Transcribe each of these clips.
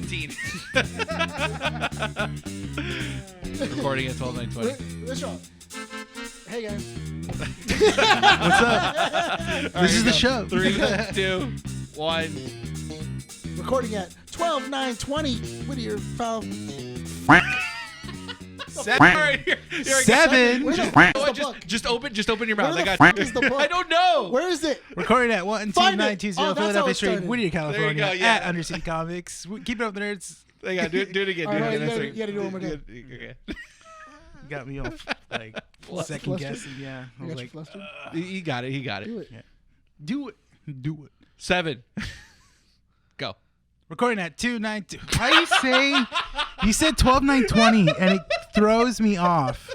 17. Recording at 12:20. Let's go. Hey guys. What's up? This is the show. 3, 2, 1. Recording at 12/9/20. Whittier foul. 7. All right, here we go. 7. Where the Just, fuck oh, is the book? just open your Where mouth. the I got fuck is the book? I don't know. Where is it? Recording at Find it. 12920 Oh, that's how Philadelphia it Street, started. Whittier, California. There you go, yeah. At Undercity Comics. Keep it up, nerds. Hang on, do it again. All right, do it again. you gotta do it one more time. Okay. You got me off like second Flustered? guessing. Yeah, I You was got you like, flustered? He got it. Do it. do it. 7. Go. Recording at 292. Why are you saying? You said 12920, and it throws me off.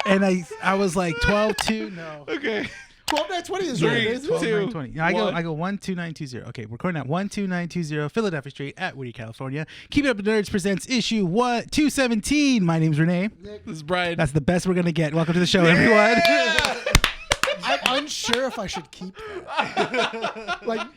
And I was like 12-2. No. Okay. 12/9/20 is 3, right, isn't it? 12-9-20. Yeah, I 1. go 12920. Okay, recording at 12920 Philadelphia Street at Whittier, California. Keep It Up with Nerds presents issue 217. My name's Rene. This is Bryan. That's the best we're gonna get. Welcome to the show, everyone. I'm unsure if I should keep that. Like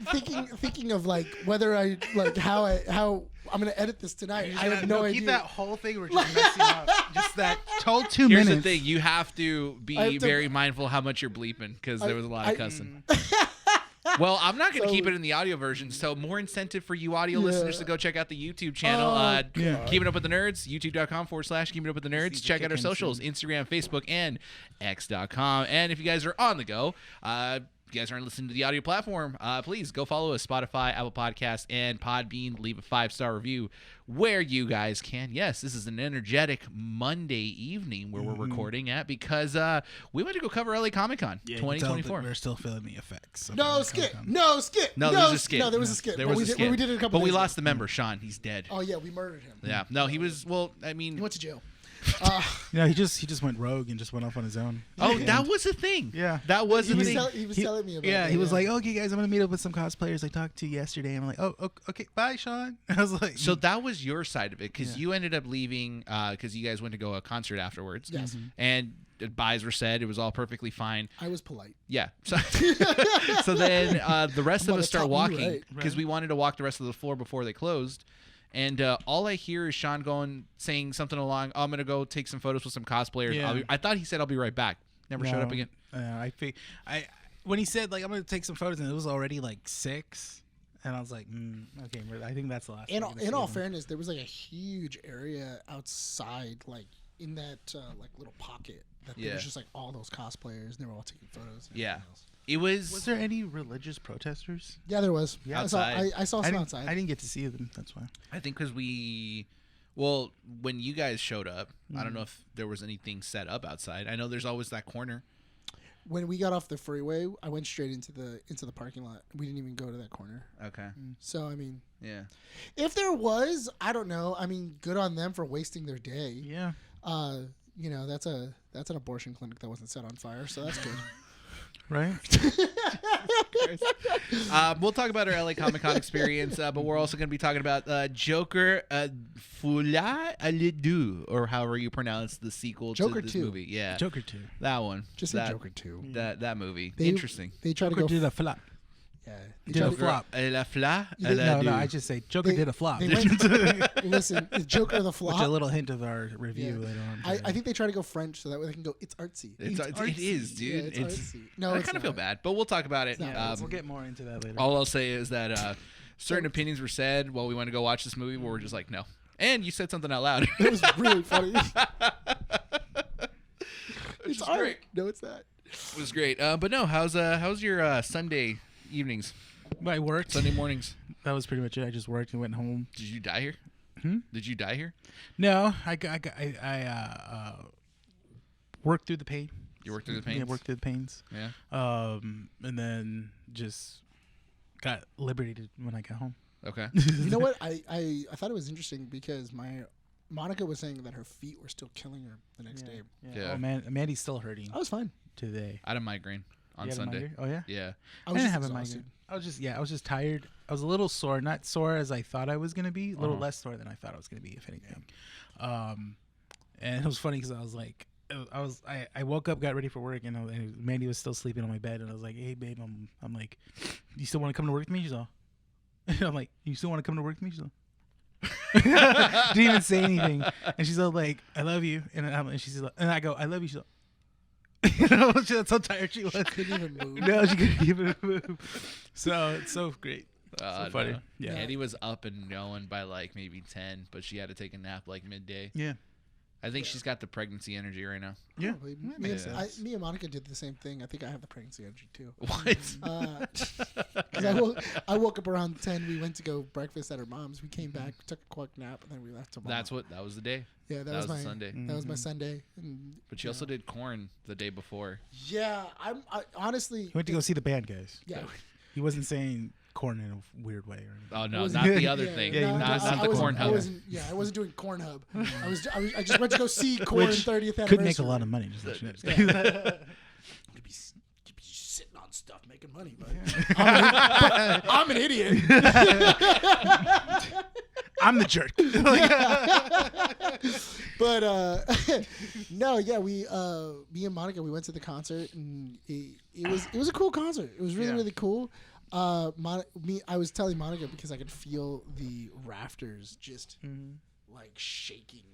thinking of like whether I like how I'm gonna edit this tonight. I have no idea. Keep that whole thing. We're just messing up. Just that whole 2 Here's minutes. the thing: you have to be I have to- very mindful how much you're bleeping because there was a lot of cussing. Mm. Well, I'm not going to So- keep it in the audio version, so more incentive for you audio Yeah. listeners to go check out the YouTube channel. Yeah. Keeping Up with the Nerds, youtube.com/Keeping Up with the Nerds. the Check out our chickens socials, Instagram, Facebook, and X.com. And if you guys are on the go, you guys aren't listening to the audio platform, please go follow us, Spotify, Apple Podcasts, and Podbean. Leave a 5-star review where you guys can. Yes, this is an energetic Monday evening where we're recording at because we went to go cover LA Comic Con Yeah, you can tell that 2024. we're still feeling the effects. of No the skit. Comic-Con. No skit. No, there was a skit. No, there was a skit. There But was we a did- skit. We did it a couple But we days lost ago. the member, Sean. He's dead. Oh yeah, we murdered him. Yeah. No, he was. Well, I mean. He went to jail. Yeah, he just went rogue and just went off on his own. Oh, Yeah. that was a thing. Yeah. That was He a was, thing. he was telling me about Yeah, that. he was like, "Okay, guys, I'm gonna meet up with some cosplayers I talked to yesterday." And I'm like, "Oh, okay, bye, Sean." I was like, So that was your side of it because Yeah. you ended up leaving because you guys went to go a concert afterwards. Yes. And buys were said. It was all perfectly fine. I was polite. Yeah. So, so then the rest I'm of on us the start top, walking you because we wanted to walk the rest of the floor before they closed. And all I hear is Sean saying something along, "Oh, I'm going to go take some photos with some cosplayers." Yeah. I thought he said, "I'll be right back." Never showed up again. When he said like I'm gonna take some photos and it was already like 6, and I was like, okay, I think that's the last. In I'm all, gonna in see all him. fairness, there was like a huge area outside, like in that like little pocket. That there Yeah. was just like all those cosplayers, and they were all taking photos. and Yeah. everything else. It was. Was there any religious protesters? Yeah, there was. Yeah. I saw. Outside. I saw I some didn't, outside. I didn't get to see them. That's why. I think because well, when you guys showed up, I don't know if there was anything set up outside. I know there's always that corner. When we got off the freeway, I went straight into the parking lot. We didn't even go to that corner. Okay. So I mean, Yeah. if there was, I don't know. I mean, good on them for wasting their day. Yeah. You know, that's an abortion clinic that wasn't set on fire, so that's good. Right. We'll talk about our LA Comic Con experience, but we're also going to be talking about Joker Folie à Deux, or however you pronounce the sequel Joker to this 2. movie. Yeah. Joker 2. That one. Just that, say Joker 2. That movie. They- Interesting. They try to Joker go. did a flop. Yeah. They Did try a to- flop. La Fla You à la No, Deux. I just say Joker They- did a flop. they went- Listen, is Joker the Which flop? a little hint of our review Yeah. later on. I think they try to go French so that way they can go. It's artsy. It is, dude. Yeah, it's artsy. No, I it's kind of feel not. bad, but we'll talk about it. It's not. we'll get more into that later. All I'll say is that certain opinions were said while we went to go watch this movie where we're just like, no. And you said something out loud. It was really funny. Which It's is art. great. No, it's not. It was great. But no, how's your Sunday evenings, I worked. Sunday mornings? That was pretty much it. I just worked and went home. Did you die here? Did you die here? No, I worked through the pain. You worked through the pains? Yeah, worked through the pains. Yeah. And then just got liberated when I got home. Okay. You know what? I thought it was interesting because Monica was saying that her feet were still killing her the next day. Yeah. Oh man, Mandy's still hurting I was fine. today. I had a migraine on You had a Sunday. migraine? Oh yeah. Yeah. I I was didn't just have a exhausted. migraine. I was just tired. I was a little sore, not sore as I thought I was gonna be. A little less sore than I thought I was gonna be, if anything. And it was funny because I was like, I woke up, got ready for work, and Mandy was still sleeping on my bed, and I was like, "Hey, babe, I'm like, you still want to come to work with me?" She's all, And I'm like, you still want to come to work with me? She's like, didn't even say anything. And she's all like, I love you. And she's like, and I go, I love you. She's like, you know, that's how tired she was. Couldn't even move. No, she couldn't even move. So it's so great. So funny. No. Yeah. Annie was up and going by like maybe 10, but she had to take a nap like midday. Yeah. I think she's got the pregnancy energy right now. Yeah. Probably. That Me, makes and, sense. me and Monica did the same thing. I think I have the pregnancy energy too. What? 'Cause I woke up around 10. We went to go breakfast at her mom's. We came back, took a quick nap, and then we left tomorrow. That was the day. Yeah, that was was the my Sunday. That was my Sunday. And, But she also did corn the day before. Yeah, I honestly. He went to go see the band, guys. Yeah. He wasn't saying corn in a weird way or anything. Oh no, wasn't- not the other thing. Yeah, not I the wasn't- corn I hub. wasn't. Yeah, I wasn't doing corn hub. I just went to go see corn Which 30th anniversary. could make a lot of money. Just let you know. Could be sitting on stuff making money, but I'm an idiot. I'm the jerk. But no, yeah, me and Monica, we went to the concert, and it was a cool concert. It was really really cool. I was telling Monica because I could feel the rafters just like shaking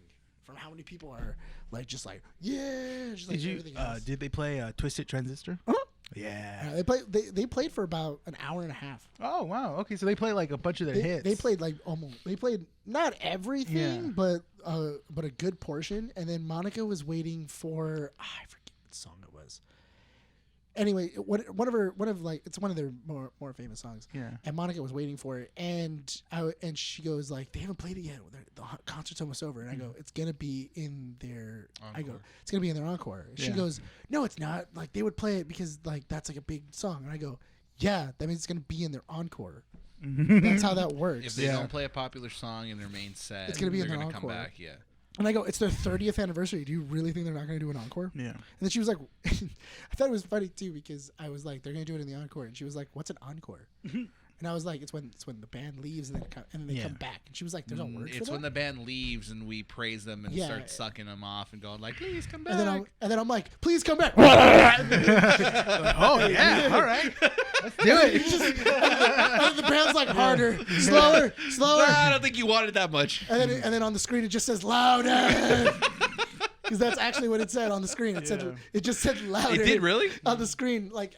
from how many people are like just like just like everything else. Did they play Twisted Transistor? Huh? Yeah. They played for about an hour and a half. Oh wow. Okay, so they play like a bunch of their hits. They played like they played not everything, but a good portion. And then Monica was waiting for I forget what song it was. Anyway, it's one of their more famous songs. Yeah. And Monica was waiting for it, and she goes like, they haven't played it yet. The concert's almost over, and I go, it's gonna be in their. Encore. I go, it's gonna be in their encore. And she goes, no, it's not. Like they would play it because like that's like a big song, and I go, yeah, that means it's gonna be in their encore. That's how that works. If they don't play a popular song in their main set, it's gonna be in they're their gonna encore. come back. Yeah. And I go, it's their 30th anniversary. Do you really think they're not going to do an encore? Yeah. And then she was like, I thought it was funny too because I was like, they're going to do it in the encore. And she was like, what's an encore? And I was like, it's when the band leaves and then they come back. And she was like, there's no word for that. It's when the band leaves and we praise them and start sucking them off and going like, please come back. And then I'm like, please come back. Oh yeah, all right, let's do it. And the band's like harder, slower. I don't think you wanted that much. And then on the screen it just says louder. Because that's actually what it said on the screen. It just said louder. It did really? On the screen, like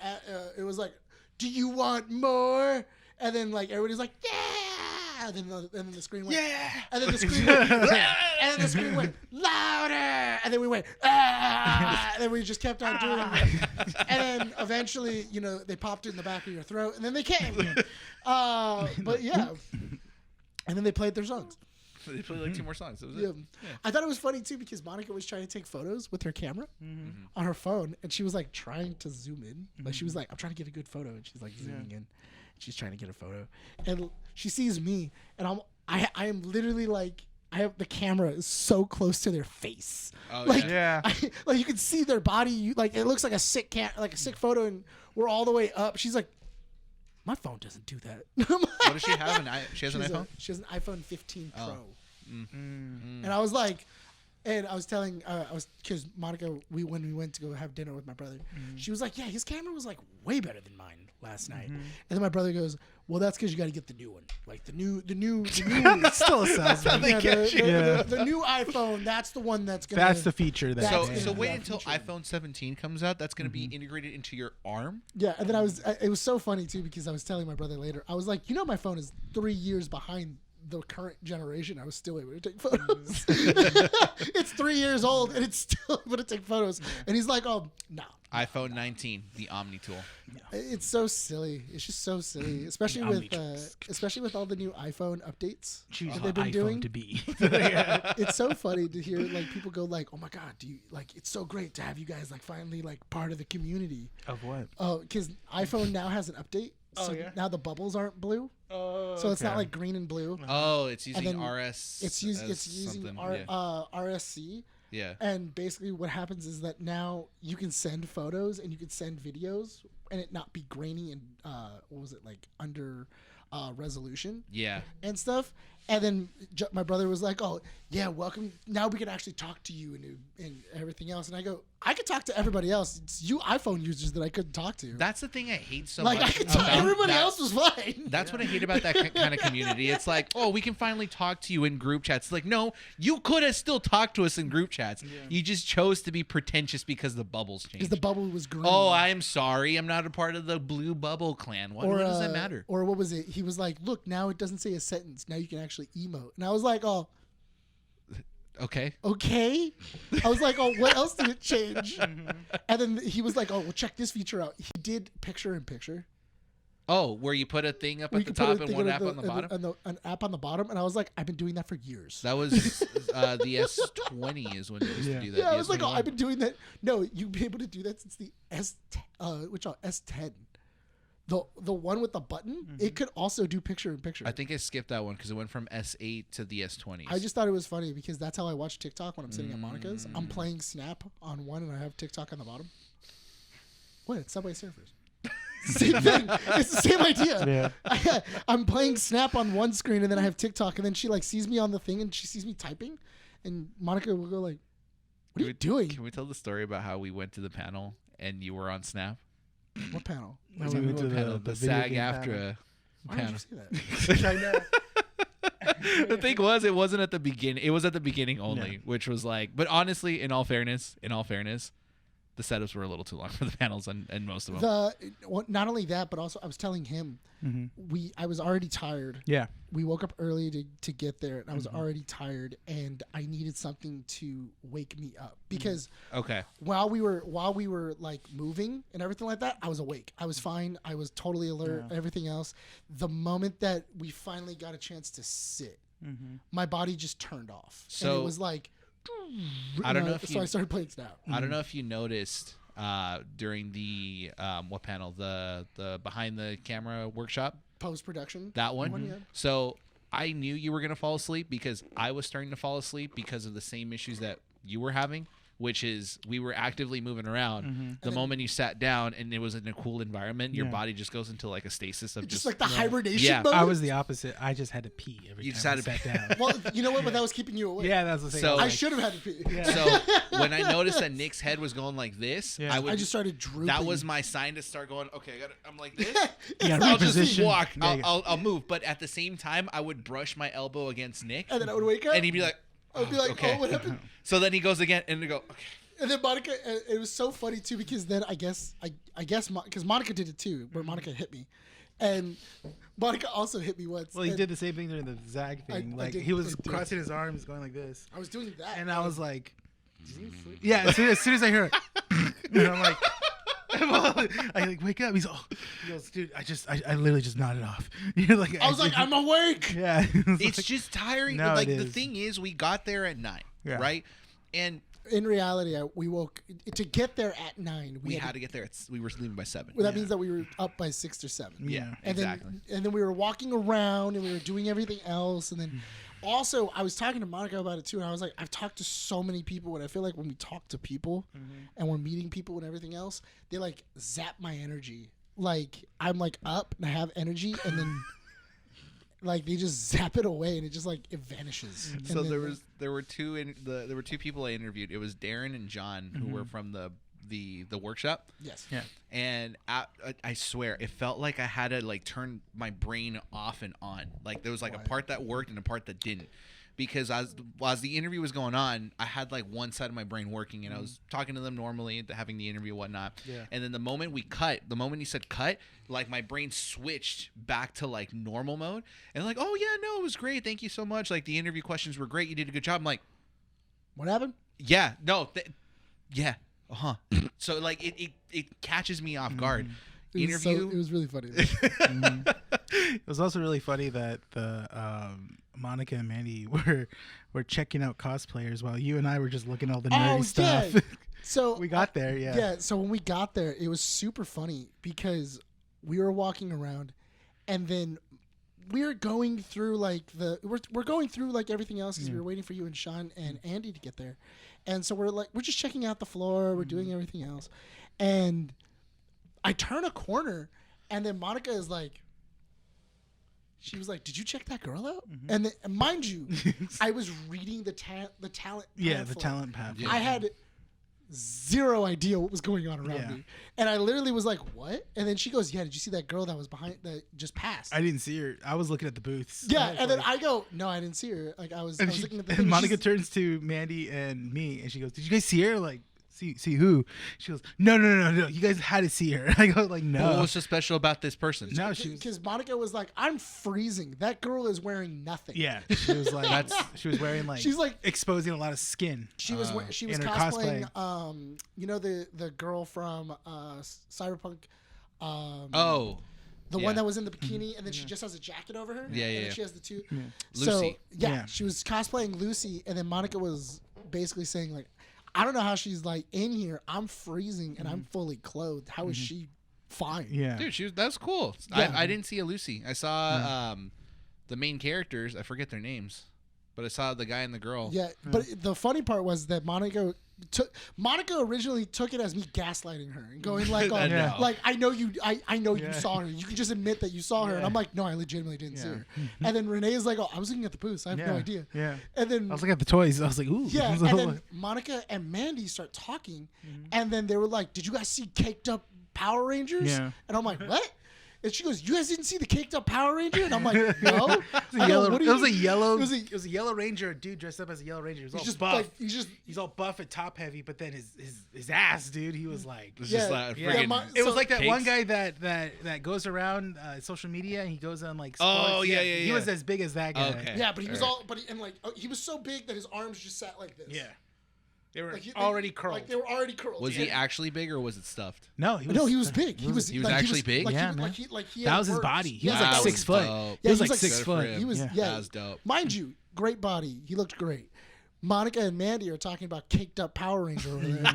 it was like, do you want more? And then like everybody's like, yeah. And then the screen went, Yeah. And then the screen went, and then the screen went louder. And then we went, ah. And then we just kept on doing it. And then eventually, they popped it in the back of your throat, and then they came. But yeah. And then they played their songs. They played like 2 more songs. That was Yeah. it. Yeah. I thought it was funny too because Monica was trying to take photos with her camera on her phone, and she was like trying to zoom in. Like she was like, "I'm trying to get a good photo," and she's like zooming in. She's trying to get a photo, and she sees me, and I am literally like, I have the camera is so close to their face. Oh, like, yeah. like you can see their body. Like it looks like a sick photo, and we're all the way up. She's like, my phone doesn't do that. What does she have? She has an iPhone? She has an iPhone 15 Pro. Mm. And I was like, and I was telling, because Monica, when we went to go have dinner with my brother, she was like, yeah, his camera was like way better than mine last night. And then my brother goes, well, that's because you got to get the new one. Like the new It's still a salesman. the new iPhone, that's the one that's going to. That's the feature. So wait until iPhone 17 comes out. That's going to be integrated into your arm? Yeah, and then it was so funny too because I was telling my brother later, I was like, my phone is 3 years behind the current generation. I was still able to take photos. It's 3 years old and it's still able to take photos. And he's like, oh, no. iPhone 19, the Omni tool. It's so silly. It's just so silly, especially with all the new iPhone updates that they've been doing. To be. It's so funny to hear like people go like, "Oh my god, it's so great to have you guys like finally like part of the community." Of what? Oh, because iPhone now has an update. So now the bubbles aren't blue. So it's not like green and blue. Oh, it's using then RS. It's using RSC. Yeah. And basically what happens is that now you can send photos and you can send videos and it not be grainy and under resolution. Yeah. And stuff. And then my brother was like, "Oh, yeah, welcome. Now we can actually talk to you and everything else." And I go, "I could talk to everybody else. It's you iPhone users that I couldn't talk to." That's the thing I hate so like much. I could talk. Everybody else was fine. That's what I hate about that kind of community. It's like, oh, we can finally talk to you in group chats. It's like, no, you could have still talked to us in group chats. Yeah. You just chose to be pretentious because the bubbles changed. Because the bubble was green. Oh, I'm sorry. I'm not a part of the blue bubble clan. What does that matter? Or what was it? He was like, "Look, now it doesn't say a sentence. Now you can actually emote." And I was like, "Oh, okay." I was like, "Oh, what else did it change?" And then he was like, "Oh, well, check this feature out." He did picture-in-picture. Oh, where you put a thing up at the top and one app on the bottom? An app on the bottom. And I was like, I've been doing that for years. That was the S20 is when they used to do that. Yeah, I was like, oh, I've been doing that. No, you've been able to do that since the S10. The one with the button, it could also do picture-in-picture. I think I skipped that one because it went from S8 to the S20. I just thought it was funny because that's how I watch TikTok when I'm sitting at Monica's. I'm playing Snap on one and I have TikTok on the bottom. What? It's Subway Surfers. Same thing. It's the same idea. Yeah. I'm playing Snap on one screen and then I have TikTok and then she like sees me on the thing and she sees me typing and Monica will go like, "What are you doing?" Can we tell the story about how we went to the panel and you were on Snap? What panel? We went to the SAG-AFTRA Why panel. did you say that? I know. The thing was, it wasn't at the beginning. It was at the beginning only, which was like. But honestly, in all fairness, the setups were a little too long for the panels and most of them. Not only that, but also I was telling him I was already tired. Yeah. We woke up early to get there, and I was already tired, and I needed something to wake me up because while we were like moving and everything like that, I was awake. I was fine. I was totally alert. Everything else. The moment that we finally got a chance to sit, my body just turned off, and it was like. I don't know if I started playing Snap. I don't know if you noticed during the what panel, the behind the camera workshop, post-production, that one. So I knew you were gonna fall asleep because I was starting to fall asleep because of the same issues that you were having, which is we were actively moving around. The moment you sat down and it was in a cool environment, your body just goes into like a stasis of just like the hibernation mode. I was the opposite. I just had to pee every time I sat down. Well, you know what? But that was keeping you awake. Yeah, that's the thing. So I should have had to pee. Yeah. So when I noticed that Nick's head was going like this, I just started drooping. That was my sign to start going. Okay, I'm like this. I'll just walk. I'll move. But at the same time, I would brush my elbow against Nick, and then I would wake up, and he'd be like, I would be like, "Oh, what happened?" So then he goes again, and they go, "Okay." And then Monica, it was so funny too because then I guess because Monica did it too, where Monica hit me, and Monica also hit me once. Well, he did the same thing during the Zag thing. He was crossing his arms, going like this. I was doing that, and I was like, "Yeah." As soon as I hear it, and I'm like. I like wake up. He goes, "Dude, I literally just nodded off." You're like, I was like, "I'm awake." Yeah, it's just tiring. No, like the thing is, we got there at 9, right? And in reality, we woke to get there at 9. We had to get there. We were leaving by 7. Well, that means that we were up by 6 or 7. Yeah, and exactly. Then we were walking around and we were doing everything else, and then. Also, I was talking to Monica about it too, and I was like, I've talked to so many people, and I feel like when we talk to people and we're meeting people and everything else, they like zap my energy. Like I'm like up and I have energy, and then like they just zap it away, and it just like it vanishes. So there were two people I interviewed. It was Darren and John who were from the workshop. Yes. Yeah. And I swear it felt like I had to like turn my brain off and on. Like there was like a part that worked and a part that didn't, because as the interview was going on, I had like one side of my brain working and I was talking to them normally, having the interview and whatnot. Yeah. And then the moment he said cut, like my brain switched back to like normal mode and like, oh yeah, no, it was great, thank you so much. Like the interview questions were great, you did a good job. I'm like, what happened? Yeah, no, yeah. So like it catches me off guard. It was really funny. It was also really funny that the Monica and Mandy were checking out cosplayers while you and I were just looking at all the nerdy stuff. Yeah. So we got there, yeah. Yeah, so when we got there, it was super funny because we were walking around, and then we're going through like we're going through like everything else because we were waiting for you and Sean and Andy to get there. And so we're just checking out the floor, we're doing everything else. And I turn a corner and then Monica is like, she was like, "Did you check that girl out?" And mind you, I was reading the talent. Yeah, the talent path. I had zero idea what was going on around me, and I literally was like, "What?" And then she goes, "Yeah, did you see that girl that was behind that just passed?" I didn't see her. I was looking at the booths. Yeah, and then I go, "No, I didn't see her." Like I was looking at the. And Monica turns to Mandy and me, and she goes, "Did you guys see her?" Like, see who? She goes, "No. You guys had to see her." I go, like, "No." What was so special about this person? No, she was because Monica was like, "I'm freezing. That girl is wearing nothing." Yeah, she was like, she was wearing like, she's like exposing a lot of skin. She was in her cosplaying. You know the girl from Cyberpunk. The one that was in the bikini, and then she just has a jacket over her. Yeah. And then she has the two. Yeah. So Lucy. She was cosplaying Lucy, and then Monica was basically saying like, "I don't know how she's like in here. I'm freezing and I'm fully clothed. How is she fine?" Yeah, dude, that's cool. Yeah. I didn't see a Lucy. I saw the main characters. I forget their names, but I saw the guy and the girl. Yeah, but the funny part was that Monica originally took it as me gaslighting her and going like, like I know you saw her. You can just admit that you saw her, and I'm like, no, I legitimately didn't see her. And then Rene is like, oh, I was looking at the booths. I have no idea. Yeah. And then I was looking at the toys. I was like, ooh. Yeah. And then Monica and Mandy start talking, and then they were like, "Did you guys see Caked Up Power Rangers?" Yeah. And I'm like, "What?" And she goes, "You guys didn't see the Caked Up Power Ranger?" And I'm like, "No." It was a yellow ranger, a dude dressed up as a yellow ranger. He was all just buff. like, he's all buff and top heavy, but then his ass, dude, he was like, It was just like it was like that cakes. one guy that goes around social media and he goes on like sports. Oh, yeah. He was as big as that guy. Okay. yeah, but he was he was so big that his arms just sat like this. Yeah. They were Like already curled. Like they were already curled. Was he actually big or was it stuffed? No, he was big. He was actually big? Like, Yeah, man. He had that was his words. body. He Yeah, was like that 6 foot. dope. He was like like 6 foot. He was That was dope. Mind you, great body. He looked great. Monica and Mandy are talking about Caked Up Power Ranger over there.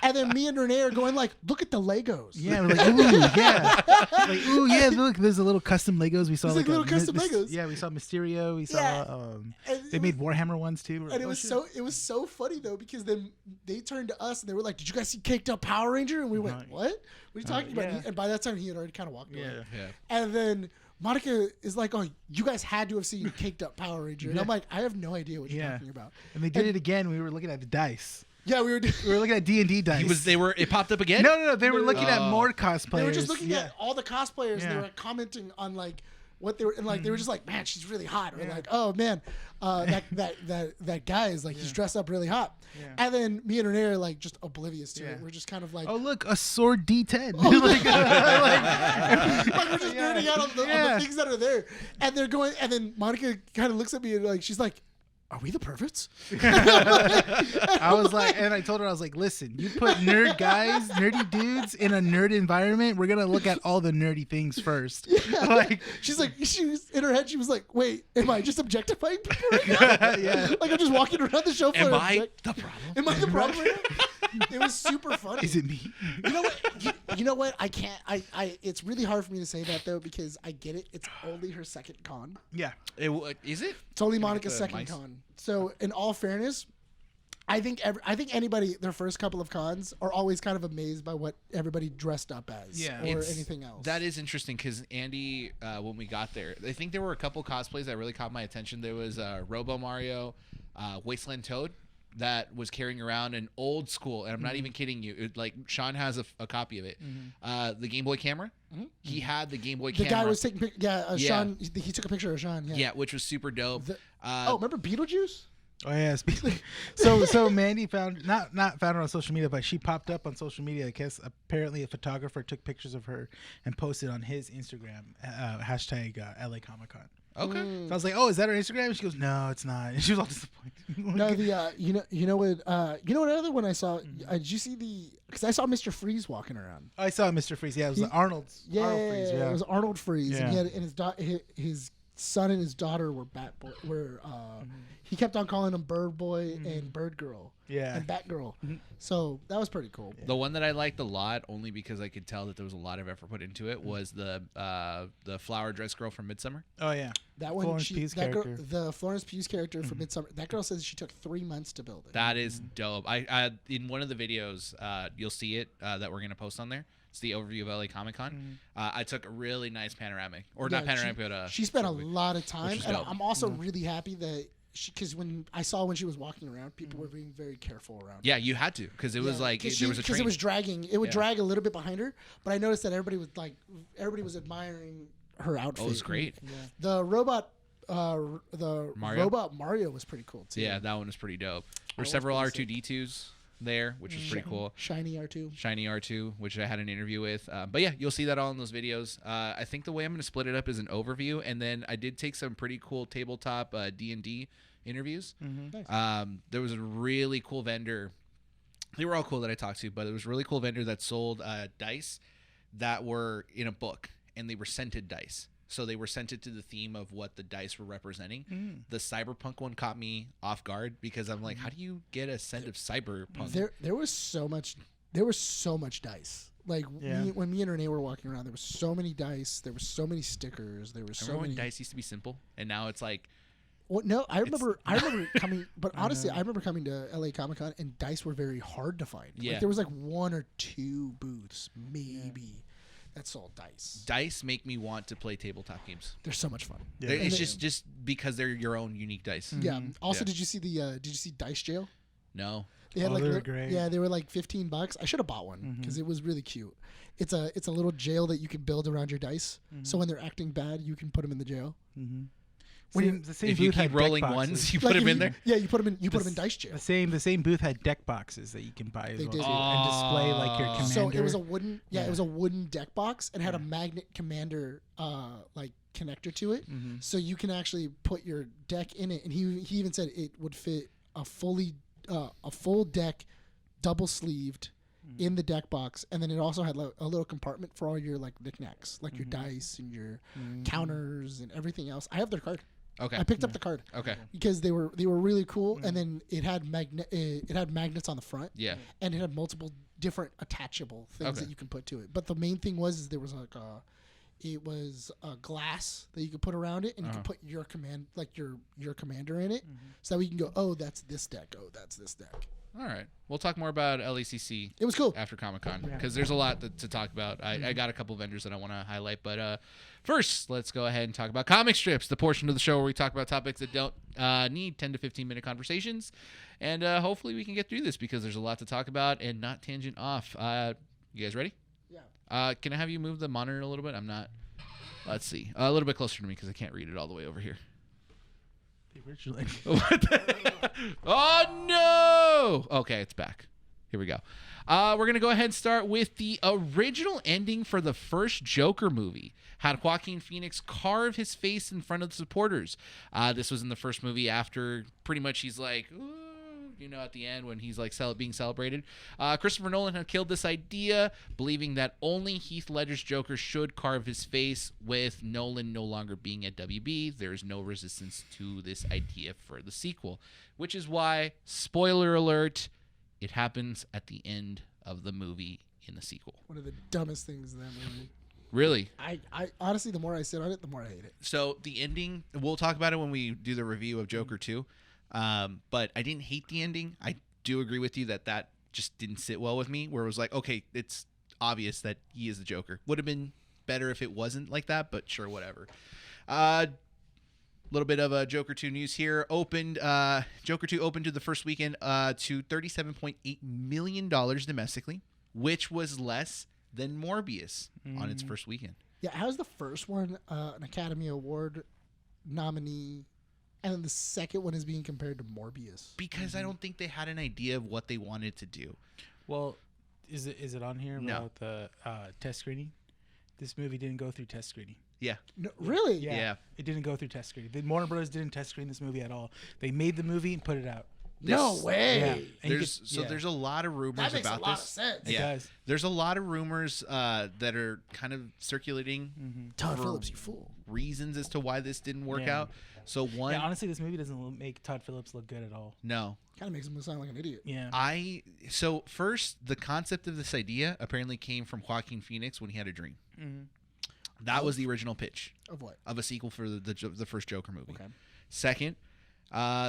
And then me and Rene are going like, "Look at the Legos." Yeah, we're like, ooh, yeah. Like, ooh, yeah, look, there's a little custom Legos. We saw There's like little custom Legos. Yeah, we saw Mysterio. We saw they made Warhammer ones too. And it was so funny though, because then they turned to us and they were like, "Did you guys see Caked Up Power Ranger?" And we went, "What? What are you talking about?" Yeah. And by that time he had already kind of walked away. Yeah. And then Monica is like, "Oh, you guys had to have seen Caked Up Power Ranger." And I'm like, "I have no idea what you're talking about." And they did it again. We were looking at the dice. Yeah, we were looking at D&D dice. It popped up again? No. They were looking at more cosplayers. They were just looking at all the cosplayers and they Yeah. were commenting on like what they were, and like they were just like, "Man, she's really hot." Or like, "Oh man, that guy is like he's dressed up really hot." Yeah. And then me and Rene are like just oblivious to it. We're just kind of like, oh look, a sword D10. like we're just nerding out on the things that are there. And they're going, and then Monica kind of looks at me and like she's like, "Are we the perverts?" I was like, and I told her, I was like, "Listen, you put nerdy dudes in a nerd environment, we're gonna look at all the nerdy things first." Yeah. Like, she was in her head. She was like, "Wait, am I just objectifying people right now?" Yeah. Like I'm just walking around the show floor. Am I the problem? Am I the problem right now? It was super funny. is it me? You know what? You know what? I can't. It's really hard for me to say that though, because I get it. It's only her second con. Yeah. Is it? It's only Monica's the second mice? con. So in all fairness, I think anybody their first couple of cons are always kind of amazed by what everybody dressed up as, or anything else. That is interesting because Andy, when we got there, I think there were a couple cosplays that really caught my attention. There was Robo Mario, Wasteland Toad, that was carrying around an old school, and I'm not even kidding you. Like Sean has a copy of it. The Game Boy camera. He had the Game Boy camera. The guy was taking Sean. He took a picture of Sean. Yeah, which was super dope. Remember Beetlejuice? Oh yeah. So Mandy found not found her on social media, but she popped up on social media. I guess apparently a photographer took pictures of her and posted on his Instagram hashtag LA Comic Con. Okay. So I was like, "Oh, is that her Instagram?" And she goes, "No, it's not." And she was all disappointed. No, you know what other one I saw? Did you see because I saw Mr. Freeze walking around. I saw Mr. Freeze. Yeah, it was Arnold Freeze. Yeah, it was Arnold Freeze, Yeah. and he had his son and his daughter were he kept on calling him Bird Boy and Bird Girl. Yeah. And Batgirl. So that was pretty cool. The one that I liked a lot, only because I could tell that there was a lot of effort put into it, was the flower dress girl from Midsummer. Oh yeah. That one, Florence Pugh's character. the Florence Pugh's character from Midsummer. That girl says she took 3 months to build it. That is dope. I in one of the videos, you'll see it that we're gonna post on there. It's the overview of LA Comic Con. I took a really nice panoramic, or Yeah, not panoramic, but she spent a lot of time, was and dope. I'm also really happy that because when she was walking around, people were being very careful around. yeah, you had to because it was like there was a because train. it was dragging. It would drag a little bit behind her, but I noticed that everybody was admiring her outfit. Oh, it was great. The robot. Robot Mario was pretty cool too. Yeah, that one was pretty dope. There were several R2D2s there, which was pretty cool. Shiny R2. Shiny R2, which I had an interview with. But yeah, you'll see that all in those videos. I think the way I'm going to split it up is an overview, and then I did take some pretty cool tabletop D&D interviews. Nice. There was a really cool vendor. They were all cool that I talked to, but there was a really cool vendor that sold dice that were in a book, and they were scented dice. So they were scented to the theme of what the dice were representing. The cyberpunk one caught me off guard because I'm like, how do you get a scent of cyberpunk? There was so much dice. Like when me and Rene were walking around, there was so many dice. There were so many stickers. There were so Remember many. when dice used to be simple, and now it's like. Well, no, I remember coming, but honestly, I remember coming to LA Comic Con and dice were very hard to find. Yeah. Like, there was like 1 or 2 booths, maybe, that sold dice. Dice make me want to play tabletop games. They're so much fun. Yeah. It's just because they're your own unique dice. Yeah. Also, Yeah. did you see Dice Jail? No. They had Oh, they were great. Yeah, they were like $15. I should have bought one because it was really cute. It's a little jail that you can build around your dice. So when they're acting bad, you can put them in the jail. The same If you booth had keep deck rolling boxes. ones, you Like put them if in there. Yeah, you put them in dice jail. The same booth had deck boxes that you can buy as They well did. too, and display like your commander. So it was a wooden deck box and had a magnet commander like connector to it, so you can actually put your deck in it. And he even said it would fit a full deck, double sleeved, in the deck box, and then it also had a little compartment for all your like knickknacks, like your dice and your counters and everything else. I have their card. Okay. I picked up the card. Okay. Because they were really cool, and then it had magnets on the front. Yeah. And it had multiple different attachable things Okay. that you can put to it. But the main thing was there was like a glass that you could put around it, and you could put your your commander in it, so that we can go, oh, that's this deck. Oh, that's this deck. All right. We'll talk more about LACC It was cool. after Comic-Con because there's a lot to talk about. I got a couple vendors that I want to highlight, but first, let's go ahead and talk about comic strips, the portion of the show where we talk about topics that don't need 10 to 15-minute conversations, and hopefully we can get through this because there's a lot to talk about and not tangent off. You guys ready? Yeah. Can I have you move the monitor a little bit? I'm not. Let's see. A little bit closer to me because I can't read it all the way over here. The original. What the? Oh no! Okay, it's back. Here we go. We're gonna go ahead and start with the original ending for the first Joker movie. Had Joaquin Phoenix carve his face in front of the supporters. This was in the first movie after pretty much he's like, ooh, at the end when he's like being celebrated. Christopher Nolan had killed this idea, believing that only Heath Ledger's Joker should carve his face. With Nolan no longer being at WB, there is no resistance to this idea for the sequel, which is why, spoiler alert, it happens at the end of the movie in the sequel. One of the dumbest things in that movie. Really? I honestly, the more I sit on it, the more I hate it. So the ending, we'll talk about it when we do the review of Joker 2. But I didn't hate the ending. I do agree with you that just didn't sit well with me, where it was like, okay, it's obvious that he is the Joker. Would have been better if it wasn't like that, but sure, whatever. Little bit of Joker 2 news here. Joker 2 opened to the first weekend to $37.8 million domestically, which was less than Morbius on its first weekend. Yeah, how's the first one an Academy Award nominee, and then the second one is being compared to Morbius? Because I don't think they had an idea of what they wanted to do. Well, is it on here No. about the test screening? This movie didn't go through test screening. Yeah. No, really? Yeah. It didn't go through test screening. The Warner Bros. Didn't test screen this movie at all. They made the movie and put it out. No This- way. Yeah. And There's a lot of rumors That makes about a lot this. of sense. It does. There's a lot of rumors that are kind of circulating Todd for Phillips, you fool. reasons as to why this didn't work Yeah. out. So one, Yeah, honestly, this movie doesn't make Todd Phillips look good at all. no. Kind of makes him sound like an idiot. Yeah. So first, the concept of this idea apparently came from Joaquin Phoenix when he had a dream. That was the original pitch Of what? of a sequel for the first Joker movie. Okay. Second,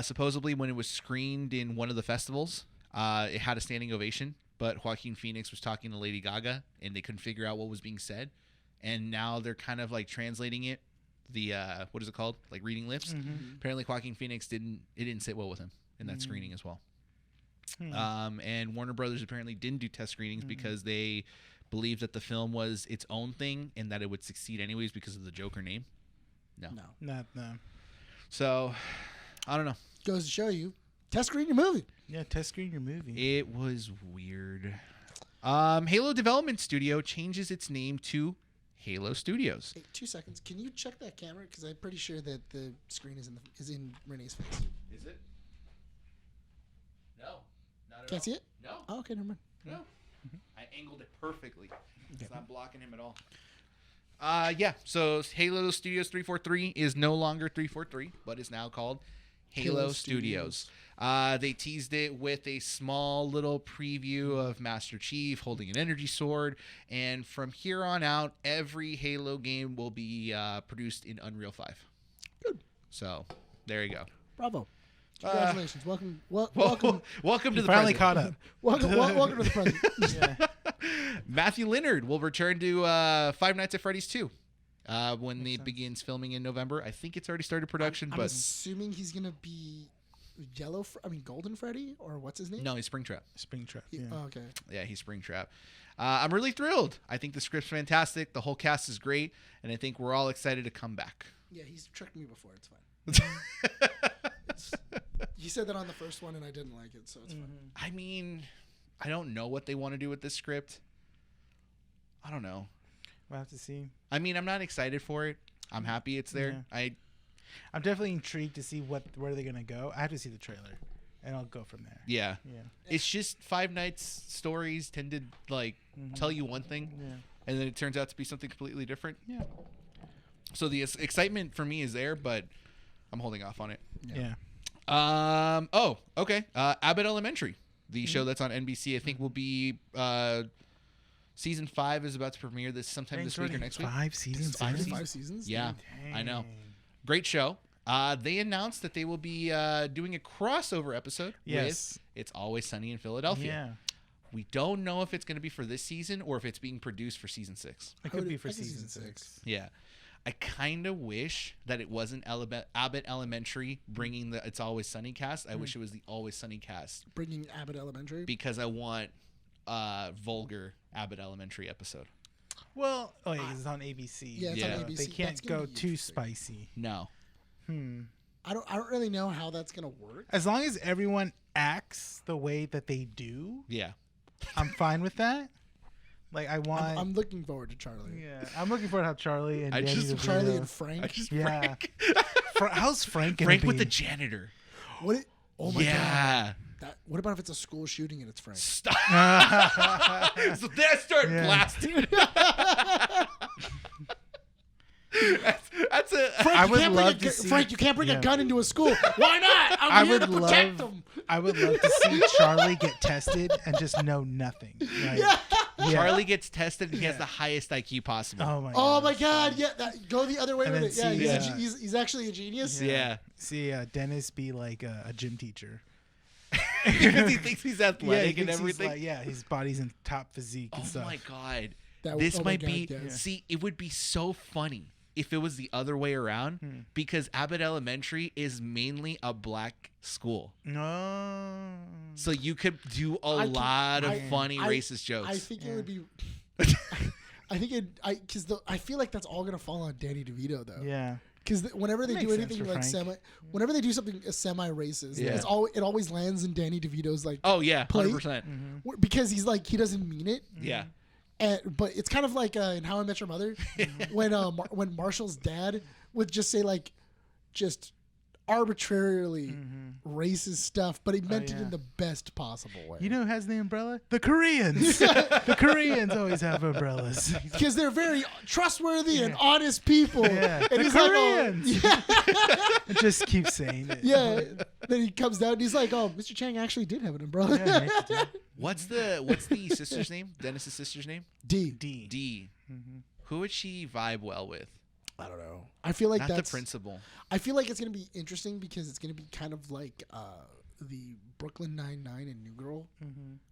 supposedly when it was screened in one of the festivals, it had a standing ovation but Joaquin Phoenix was talking to Lady Gaga, and they couldn't figure out what was being said, and now they're kind of like translating it. The what is it called? Like reading lips. Apparently, Joaquin Phoenix didn't sit well with him in that screening as well. And Warner Brothers apparently didn't do test screenings because they believed that the film was its own thing and that it would succeed anyways because of the Joker name. No. No. So, I don't know. Goes to show you, test screen your movie. Yeah, test screen your movie. It was weird. Halo Development Studio changes its name to Halo Studios. Hey, 2 seconds. Can you check that camera? Because I'm pretty sure that the screen is in Renee's face. Is it? No. Not at Can't see it? No. Oh, okay, never mind. No. I angled it perfectly. It's not blocking him at all. Yeah. So Halo Studios 343 is no longer 343, but is now called Halo Studios. They teased it with a small little preview of Master Chief holding an energy sword, and from here on out, every Halo game will be produced in Unreal 5. Good. So there you go. Bravo. Congratulations. Welcome Welcome to the Finally present. caught up. welcome to the present. Yeah. Matthew Lillard will return to Five Nights at Freddy's 2 when it begins filming in November. I think it's already started production, I'm but assuming he's gonna be Golden Freddy, or what's his name? no, he's Springtrap. Springtrap. He- Yeah. oh, okay. Yeah, he's Springtrap. I'm really thrilled. I think the script's fantastic. The whole cast is great, and I think we're all excited to come back. Yeah, he's tricked me before. It's fine. He said that on the first one, and I didn't like it, so it's fine. I mean, I don't know what they want to do with this script. I don't know. We'll have to see. I mean, I'm not excited for it. I'm happy it's there. Yeah. I'm definitely intrigued to see where they're gonna go. I have to see the trailer, and I'll go from there. Yeah. Yeah. It's just Five Nights stories tend to like tell you one thing, Yeah. and then it turns out to be something completely different. Yeah. So the excitement for me is there, but I'm holding off on it. Yeah. Oh, okay. Abbott Elementary, the show that's on NBC, I think will be season 5 is about to premiere sometime this week or next week. 5 seasons. Five already? 5 seasons. Yeah, I know. Dang. Great show. They announced that they will be doing a crossover episode Yes. with It's Always Sunny in Philadelphia. Yeah. We don't know if it's going to be for this season or if it's being produced for season 6. It could be I for could see season season 6. Yeah. I kind of wish that it wasn't Abbott Elementary bringing the It's Always Sunny cast. I wish it was the Always Sunny cast Bringing Abbott Elementary. because I want vulgar Abbott Elementary episode. Well, oh yeah, 'cause it's on ABC. Yeah, it's on So ABC. They can't That's gonna go be too interesting. spicy. No. I don't really know how that's gonna work. As long as everyone acts the way that they do, Yeah. I'm fine with that. Like I want. I'm looking forward to Charlie. Yeah, I'm looking forward to how Charlie and I Danny just- DeVito- Charlie and Frank. Yeah. How's Frank gonna Frank be? with the janitor. Oh my god. Yeah. What about if it's a school shooting and it's Frank? Stop. So then I start Yeah. blasting. that's a. Frank, I you would can't bring love a to gu- see- Frank, you can't bring yeah. a gun into a school. Why not? I'm here to protect them. I would love to see Charlie get tested and just know nothing. Like, yeah. Charlie gets tested and he has the highest IQ possible. Oh my. Oh God. my god. Yeah, go the other way And with then it. Yeah, see, he's actually a genius. Yeah. See Dennis be like a gym teacher. Because he thinks he's Yeah, athletic he and thinks everything. his body's in top physique and Oh stuff. my god. Oh This my might God, be. yes. See, it would be so funny if it was the other way around because Abbott Elementary is mainly a black school. No. So you could do a I can- lot of I- funny I- racist jokes. I think it would be. I think I feel like that's all gonna fall on Danny DeVito though. Yeah. Because whenever they Makes do sense anything for like Frank. whenever they do something semi-racist, Yeah. it always lands in Danny DeVito's like, oh yeah, plate. 100%. because he's like he doesn't mean it. Yeah. But it's kind of like in How I Met Your Mother when Marshall's dad would just say like just arbitrarily racist stuff, but he meant it yeah. in the best possible way. You know who has the umbrella? The Koreans. The Koreans always have umbrellas. Because they're very trustworthy and honest people. Yeah. And The he's Koreans. like, I just keep saying it. yeah. Then he comes down and he's like, "Oh, Mr. Chang actually did have an umbrella." Yeah, Nick did. What's the sister's name? Dennis's sister's name? D. D. Who would she vibe well with? I don't know. I feel like Not that's the principal. I feel like it's gonna be interesting because it's gonna be kind of like the Brooklyn Nine-Nine and New Girl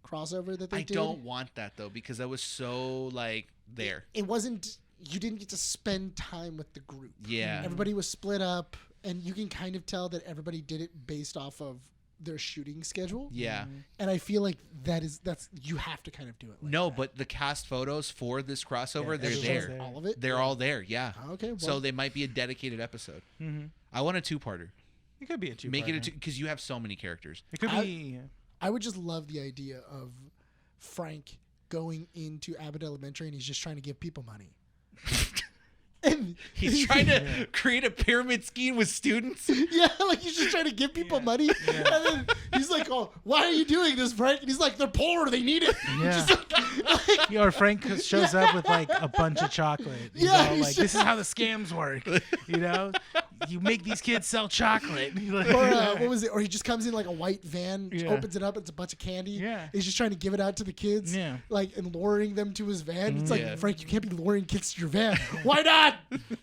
crossover that they I did. don't want that though because that was so like there. It wasn't. You didn't get to spend time with the group. Yeah. Everybody was split up, and you can kind of tell that everybody did it based off of their shooting schedule. Yeah. And I feel like that's you have to kind of do it. Like No, that. but the cast photos for this crossover, they're Everyone's there. all of it. They're all there. Yeah. Okay. Well, So they might be a dedicated episode. Mm-hmm. I want a two-parter. It could be a two. Make it a two because you have so many characters. It could be. I would just love the idea of Frank going into Abbott Elementary and he's just trying to give people money. And He's trying to create a pyramid scheme with students. yeah, like he's just trying to give people money. And then he's like, "Oh, why are you doing this, Frank?" And he's like, "They're poor. They need it." Yeah. Just Or Frank shows up with like a bunch of chocolate. You Yeah, know, he's like this is how the scams work. You know, you make these kids sell chocolate. Like, or what was it? Or he just comes in like a white van, Yeah. opens it up, it's a bunch of candy. Yeah. He's just trying to give it out to the kids. Yeah. Like and luring them to his van. It's like, Yeah. Frank, you can't be luring kids to your van. Why not?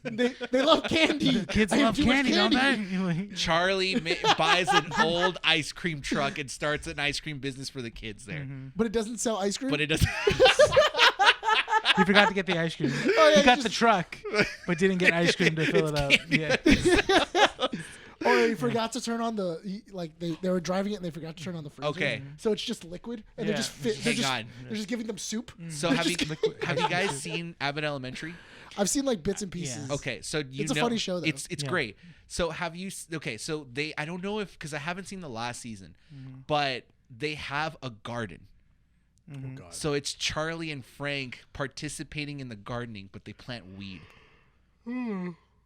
They love candy. Kids I have love too much candy, don't they? Like, Charlie buys an old ice cream truck and starts an ice cream business for the kids there. But it doesn't sell ice cream. But it doesn't. he forgot to get the ice cream. Oh, yeah, he got just- the truck, but didn't get ice cream to fill it up. Yeah. Or he forgot to turn on they were driving it and they forgot to turn on the freezer. Okay. So it's just liquid and Yeah. they're just they're Hang just, on. they're just giving them soup. So have you guys seen Abbott Elementary? I've seen like bits and pieces. Yeah. Okay, so It's a funny show, though. It's Yeah. great. So have you? Okay, so I don't know if because I haven't seen the last season, but they have a garden. Oh God. So it's Charlie and Frank participating in the gardening, but they plant weed.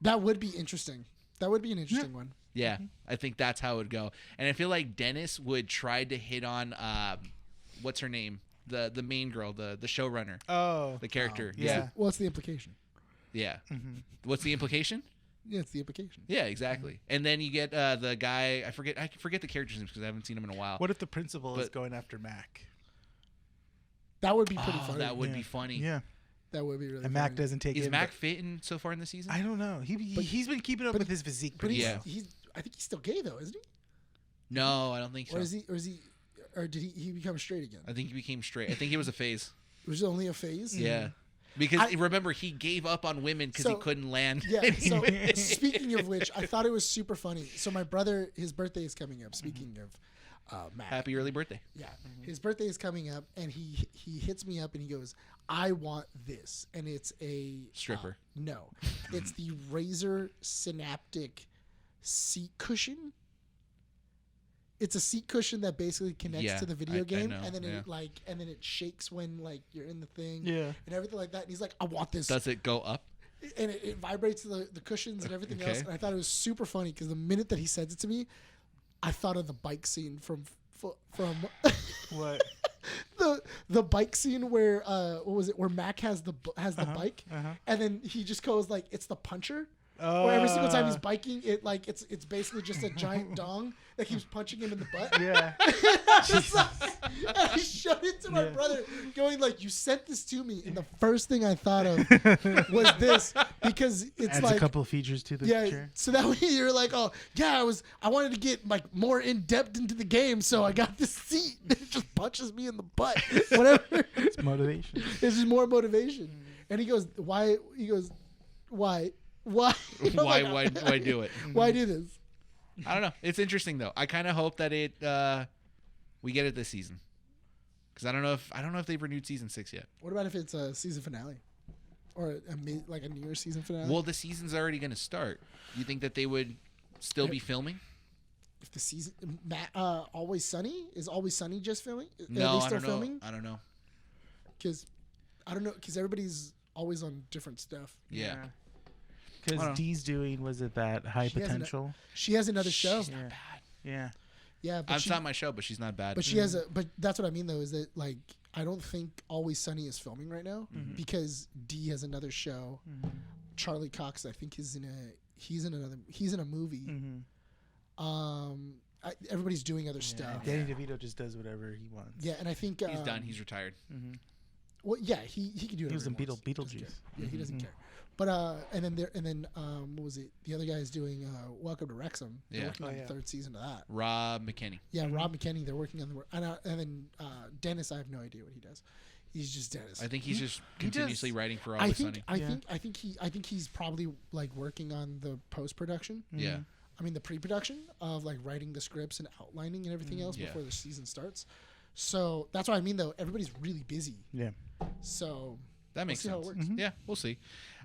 That would be interesting. That would be an interesting one. Yeah, I think that's how it would go. And I feel like Dennis would try to hit on what's her name, the main girl, the showrunner, Oh. the character. Yeah. What's the implication? Yeah. What's the implication? Yeah, it's the implication. Yeah, exactly. And then you get the guy. I forget the character's name because I haven't seen him in a while. What if the principal is But- going after Mac? That would be pretty Oh, funny. that would Yeah. be funny. Yeah. That would be really And Mac funny. doesn't take Is it. Mac fitting so far in the season? I don't know. He's been keeping up but with his physique But pretty he's, well. he's I think he's still gay though, isn't he? No, I don't think so. Or is he or did he become straight again? I think he became straight. I think it was a phase. It was only a phase? Yeah. Because remember, he gave up on women because he So- couldn't land. Yeah. So speaking of which, I thought it was super funny. So my brother, his birthday is coming up. Speaking of Mac. Happy early birthday. Yeah. His birthday is coming up, and he hits me up and he goes, "I want this," and it's a Stripper. No, it's the Razer Synaptic seat cushion. It's a seat cushion that basically connects Yeah, to the video I game, know, and then yeah. and then it shakes when like you're in the thing, Yeah. and everything like that. And he's like, "I want this," Does it go up? and it vibrates the cushions and everything else. Okay. And I thought it was super funny because the minute that he sends it to me, I thought of the bike scene from What? the bike scene where what was it? Where Mac has the bike, and then he just goes like, "It's the puncher." Where every single time he's biking, it's basically just a giant dong that keeps punching him in the butt. Yeah. And I showed it to my brother, going like, "You sent this to me," and the first thing I thought of was this because it's Adds like a couple features to the yeah. picture. So that way you're like, "Oh yeah, I wanted to get like more in depth into the game, so I got this seat." It just punches me in the butt. Whatever. It's motivation. It's just more motivation. And he goes, "Why?" He goes, "Why? Why? I'm Why like, do it? Why do this?" I don't know. It's interesting though. I kind of hope that we get it this season. Because I don't know if they've renewed season 6 yet. What about if it's a season finale, or like a New Year's season finale? Well, the season's already going to start. You think that they would still be filming? If the season, Always Sunny is Always Sunny just filming? No, Are they I still don't know. filming? I don't know. Because I don't know. Because everybody's always on different stuff. Yeah. I Because don't know. Dee's doing, was it that high She has potential? She has another show. She's not bad. Yeah. Yeah, but It's not my show, but she's not bad. But she has a. But that's what I mean though, is that like I don't think Always Sunny is filming right now because Dee has another show. Charlie Cox, I think, he's in a movie. Everybody's doing other stuff. Danny DeVito just does whatever he wants. Yeah, and I think He's done. He's retired. Well, yeah, he can do it. He was in Beetlejuice. Yeah, he doesn't care. But what was it? The other guy is doing Welcome to Wrexham. They're working on the third season of that. Rob McKinney. Yeah, Rob McKinney. They're working on the and then Dennis. I have no idea what he does. He's just Dennis. I think he's just continuously writing for Always Sunny. I think he's probably like working on the post production. Yeah. I mean the pre-production of like writing the scripts and outlining and everything else before the season starts. So that's what I mean though. Everybody's really busy. Yeah. So that makes sense. how it works. Yeah, we'll see.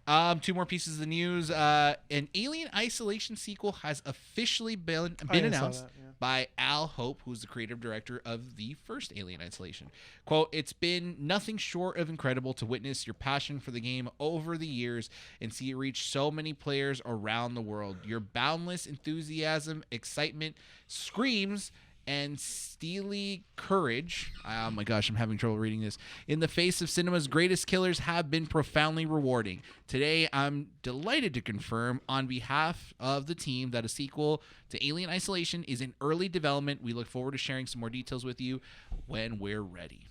2 more pieces of news. An Alien Isolation sequel has officially been announced by Al Hope, who's the creative director of the first Alien Isolation. Quote, "It's been nothing short of incredible to witness your passion for the game over the years and see it reach so many players around the world. Your boundless enthusiasm, excitement, screams, and steely courage," oh my gosh, I'm having trouble reading this, "in the face of cinema's greatest killers have been profoundly rewarding. Today, I'm delighted to confirm on behalf of the team that a sequel to Alien Isolation is in early development. We look forward to sharing some more details with you when we're ready."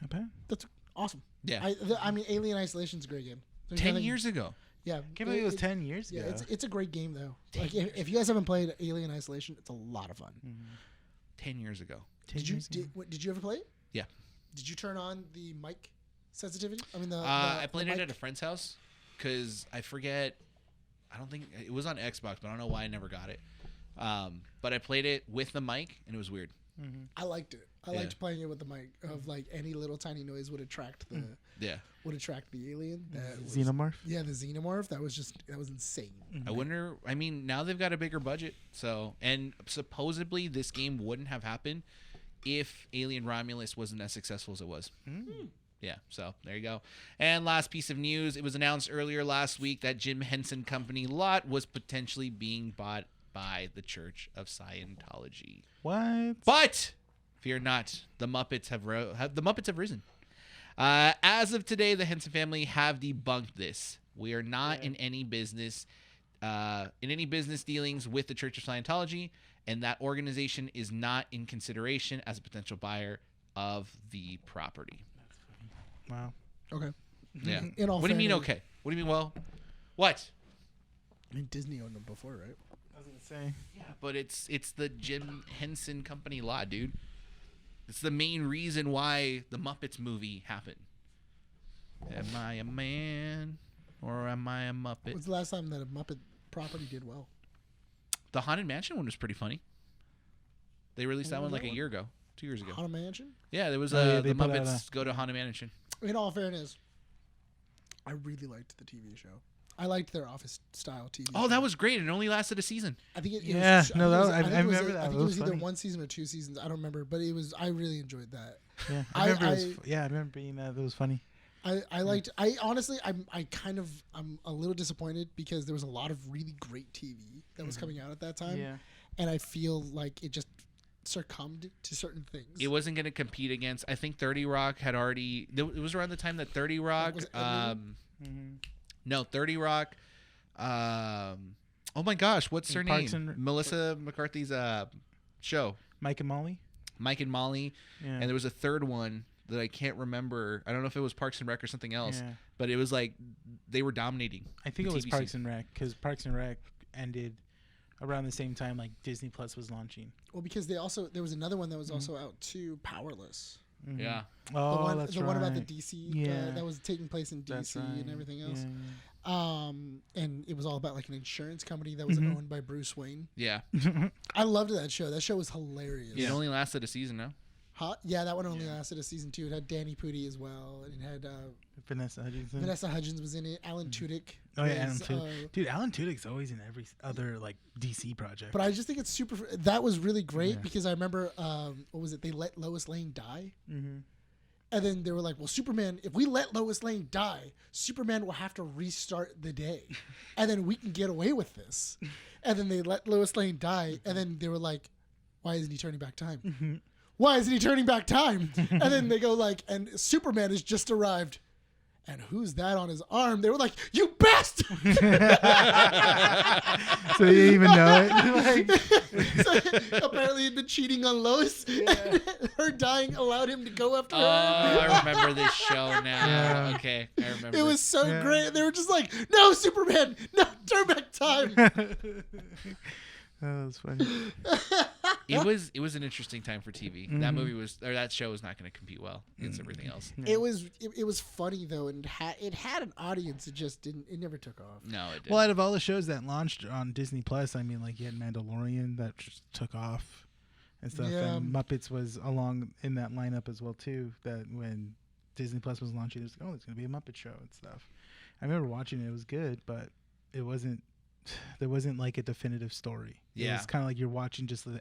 Not bad. That's awesome. Yeah. I mean, Alien Isolation's a great game. 10 years ago. Yeah, I can't believe it was 10 years ago. Yeah, it's a great game though. Like if you guys haven't played Alien Isolation, it's a lot of fun. 10 years ago. Did you ever play it? Yeah. Did you turn on the mic sensitivity? I mean I played it at a friend's house because I forget. I don't think it was on Xbox, but I don't know why I never got it. But I played it with the mic and it was weird. I liked it. I liked playing it with the mic. Of like any little tiny noise would attract the alien. Xenomorph. Yeah, the xenomorph. That was insane. I wonder. I mean, now they've got a bigger budget, so and supposedly this game wouldn't have happened if Alien Romulus wasn't as successful as it was. Yeah, so there you go. And last piece of news: it was announced earlier last week that Jim Henson Company lot was potentially being bought by the Church of Scientology. What? But fear not, the Muppets have risen. As of today, the Henson family have debunked this. We are not in any business dealings with the Church of Scientology, and that organization is not in consideration as a potential buyer of the property. Wow. Okay. Yeah. What do you mean? Okay. What do you mean? Well, what? I mean, Disney owned them before, right? I was gonna say. Yeah, but it's the Jim Henson Company lot, dude. It's the main reason why the Muppets movie happened. Am I a man or am I a Muppet? When's the last time that a Muppet property did well? The Haunted Mansion one was pretty funny. They released that one like a year ago, 2 years ago. Haunted Mansion? Yeah, there was they the put Muppets Go to Haunted Mansion. In all fairness, I really liked the TV show. I liked their office style TV. Oh, that was great. It only lasted a season. I think it. Yeah, was, no, I remember that. I think It it was was either funny. 1 season or 2 seasons. I don't remember, but it was. I really enjoyed that. Yeah, I remember being that. It was funny. I liked. I honestly, I'm a little disappointed because there was a lot of really great TV that was coming out at that time. Yeah. And I feel like it just succumbed to certain things. It wasn't going to compete against. I think 30 Rock had already. It was around the time that 30 Rock. Was it No, 30 Rock. Oh my gosh, what's her Parks name? Melissa McCarthy's show. Mike and Molly. Mike and Molly. Yeah. And there was a third one that I can't remember. I don't know if it was Parks and Rec or something else. Yeah. But it was like they were dominating. I think the it was TV Parks scene. and Rec because Parks and Rec ended around the same time like Disney Plus was launching. Well, because there was another one that was also out too, Powerless. Yeah. Oh, the one about the DC that was taking place in That's DC right. and everything else. Yeah. And it was all about like an insurance company that was owned by Bruce Wayne. Yeah. I loved that show. That show was hilarious. It only lasted a season now. Yeah, that one only lasted a season 2. It had Danny Pudi as well, and it had Vanessa Hudgens. Vanessa Hudgens was in it. Alan Tudyk. Oh yeah, Alan was, Tudyk. Dude, Alan Tudyk's always in every other like DC project. But I just think it's super. That was really great because I remember what was it? They let Lois Lane die. And then they were like, well, Superman, if we let Lois Lane die, Superman will have to restart the day. And then we can get away with this. And then they let Lois Lane die. And then they were like, why isn't he turning back time? Why isn't he turning back time? And then they go like, and Superman has just arrived. and who's that on his arm? They were like, you bastard! So you didn't even know it. So, apparently he'd been cheating on Lois. And her dying allowed him to go after her. I remember this show now. Yeah. Okay, I remember. It was so great. They were just like, no, Superman, no, turn back time. That was funny. It was an interesting time for TV. That movie that show was not going to compete well against everything else. Yeah. It was funny though, and it had an audience. It just didn't. It never took off. No, it didn't. Well, out of all the shows that launched on Disney Plus, I mean, like you had Mandalorian that just took off and stuff, Yeah. and Muppets was along in that lineup as well too. That when Disney Plus was launching, it was like, oh, it's gonna be a Muppet show and stuff. I remember watching it; it was good, but it wasn't. There wasn't like a definitive story. Yeah. It was kind of like you're watching just the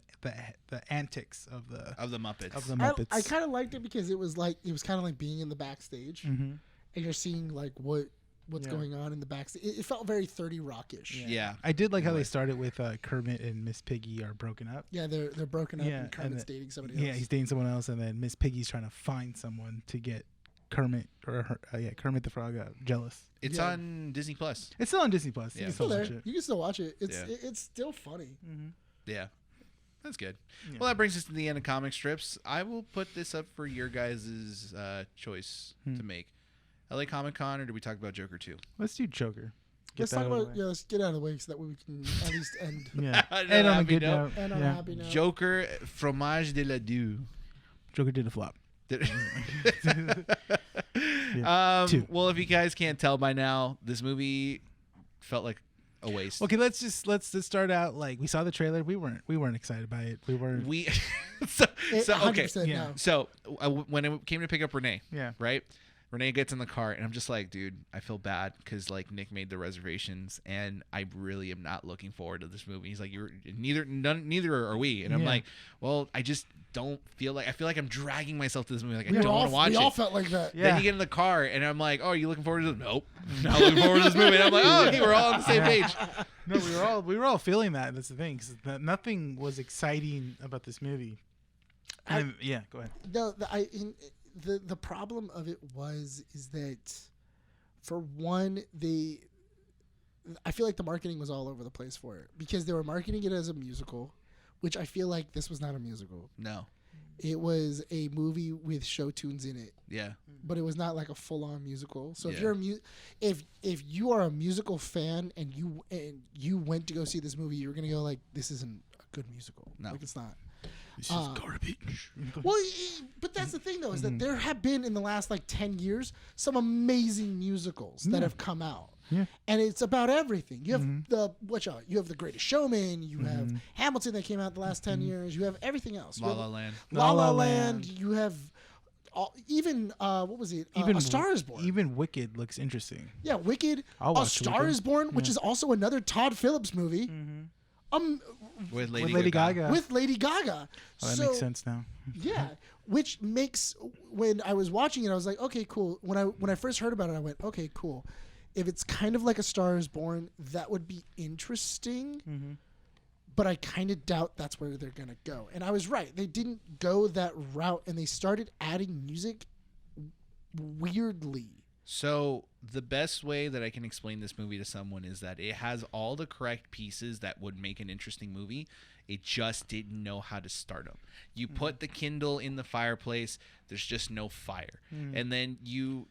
antics of the Muppets. of the Muppets. I kind of liked it because it was kind of like being in the backstage, Mm-hmm. and you're seeing like what's going on in the backstage. It felt very 30 Rock-ish. Yeah. I did like how they started with Kermit and Miss Piggy are broken up. Yeah, they're broken up, Yeah, and Kermit's and dating somebody else. Yeah, he's dating someone else, and then Miss Piggy's trying to find someone to get Kermit Kermit the Frog jealous. It's on Disney Plus. It's still on Disney Plus. Yeah. You can It's still still there. watch it. You can still watch it. Yeah. It's still funny. Mm-hmm. Yeah. That's good. Yeah. Well, that brings us to the end of comic strips. I will put this up for your guys' choice to make. LA Comic Con, or do we talk about Joker 2? Let's do Joker. Let's talk about let's get out of the way so that way we can at least end. Yeah. On And a on a happy good note. note. And on a happy note. Joker, Fromage de la Deux. Joker did a flop. Two. Two. Well, if you guys can't tell by now, this movie felt like a waste. Okay, let's just start out like we saw the trailer. We weren't excited by it. We weren't. We so okay. 100% Yeah. no. So when it came to pick up Rene, Yeah. right? Rene gets in the car, and I'm just like, dude, I feel bad because like Nick made the reservations, and I really am not looking forward to this movie. He's like, neither are we, and I'm Yeah. like, well, I just don't feel like I'm dragging myself to this movie. Like I We don't all- want to watch we it. all felt like that. Yeah. Then you get in the car, and I'm like, "Oh, are you looking forward to this?" Nope, not looking forward to this movie. And I'm like, "Oh, okay, we're all on the same page." No, we were all feeling that. That's the thing, because nothing was exciting about this movie. Yeah, go ahead. No, the problem of it is that for one, I feel like the marketing was all over the place for it because they were marketing it as a musical, which I feel like this was not a musical. No, It was a movie with show tunes in it, yeah, but it was not like a full on musical. So if Yeah. you're if you are a musical fan and you went to go see this movie, you're gonna go like, this isn't a good musical. No. Like it's not. This is garbage. Well, but that's the thing though, is that there have been in the last like 10 years some amazing musicals that have come out. Yeah. And it's about everything. You have you have The Greatest Showman, you have Hamilton that came out the last 10 years, you have everything else. You La have La Land. La La La La Land, Land. you have even what was it? A Star Is Born. Even Wicked looks interesting. Yeah, Wicked. I'll A watch Star Wicked. Is Born, which is also another Todd Phillips movie. With With Lady Gaga. With Lady Gaga. Oh, that So, makes sense now. yeah, which makes when I was watching it, I was like, okay, cool. When I first heard about it, I went, okay, cool. If it's kind of like A Star Is Born, that would be interesting. But I kind of doubt that's where they're gonna go. And I was right. They didn't go that route, and they started adding music weirdly. So the best way that I can explain this movie to someone is that it has all the correct pieces that would make an interesting movie. It just didn't know how to start them. You put the Kindle in the fireplace, there's just no fire. And then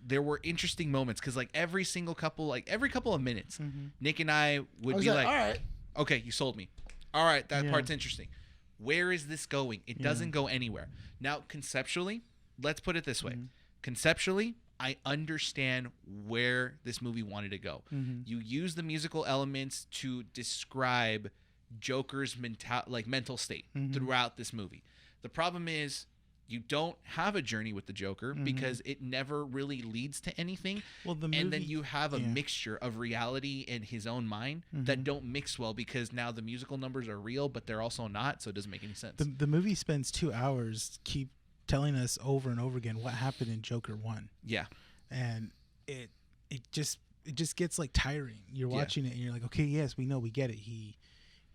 there were interesting moments because like every couple of minutes, Nick and I would I was be like, like, all right. okay, you sold me. All right, that Yeah. part's interesting. Where is this going? It doesn't go anywhere. Now, conceptually, let's put it this way. Conceptually, I understand where this movie wanted to go. You use the musical elements to describe Joker's mental state throughout this movie. The problem is you don't have a journey with the Joker because it never really leads to anything. Well, the and then movie- you have a yeah. mixture of reality and his own mind that don't mix well because now the musical numbers are real, but they're also not, so it doesn't make any sense. The movie spends 2 hours keep telling us over and over again what happened in Joker 1. Yeah. And it just gets like tiring. You're watching it and you're like, okay, yes, we know, we get it. He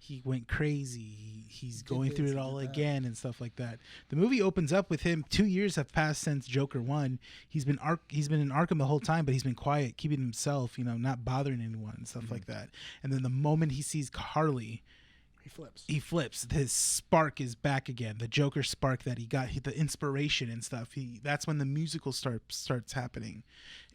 he went crazy. He's Did going this, through he it all did that. again and stuff like that. The movie opens up with him. 2 years have passed since Joker 1. He's been in Arkham the whole time, but he's been quiet, keeping himself, not bothering anyone and stuff like that. And then the moment he sees Harley, he flips. His spark is back again. The Joker spark that he got, the inspiration and stuff. That's when the musical starts happening.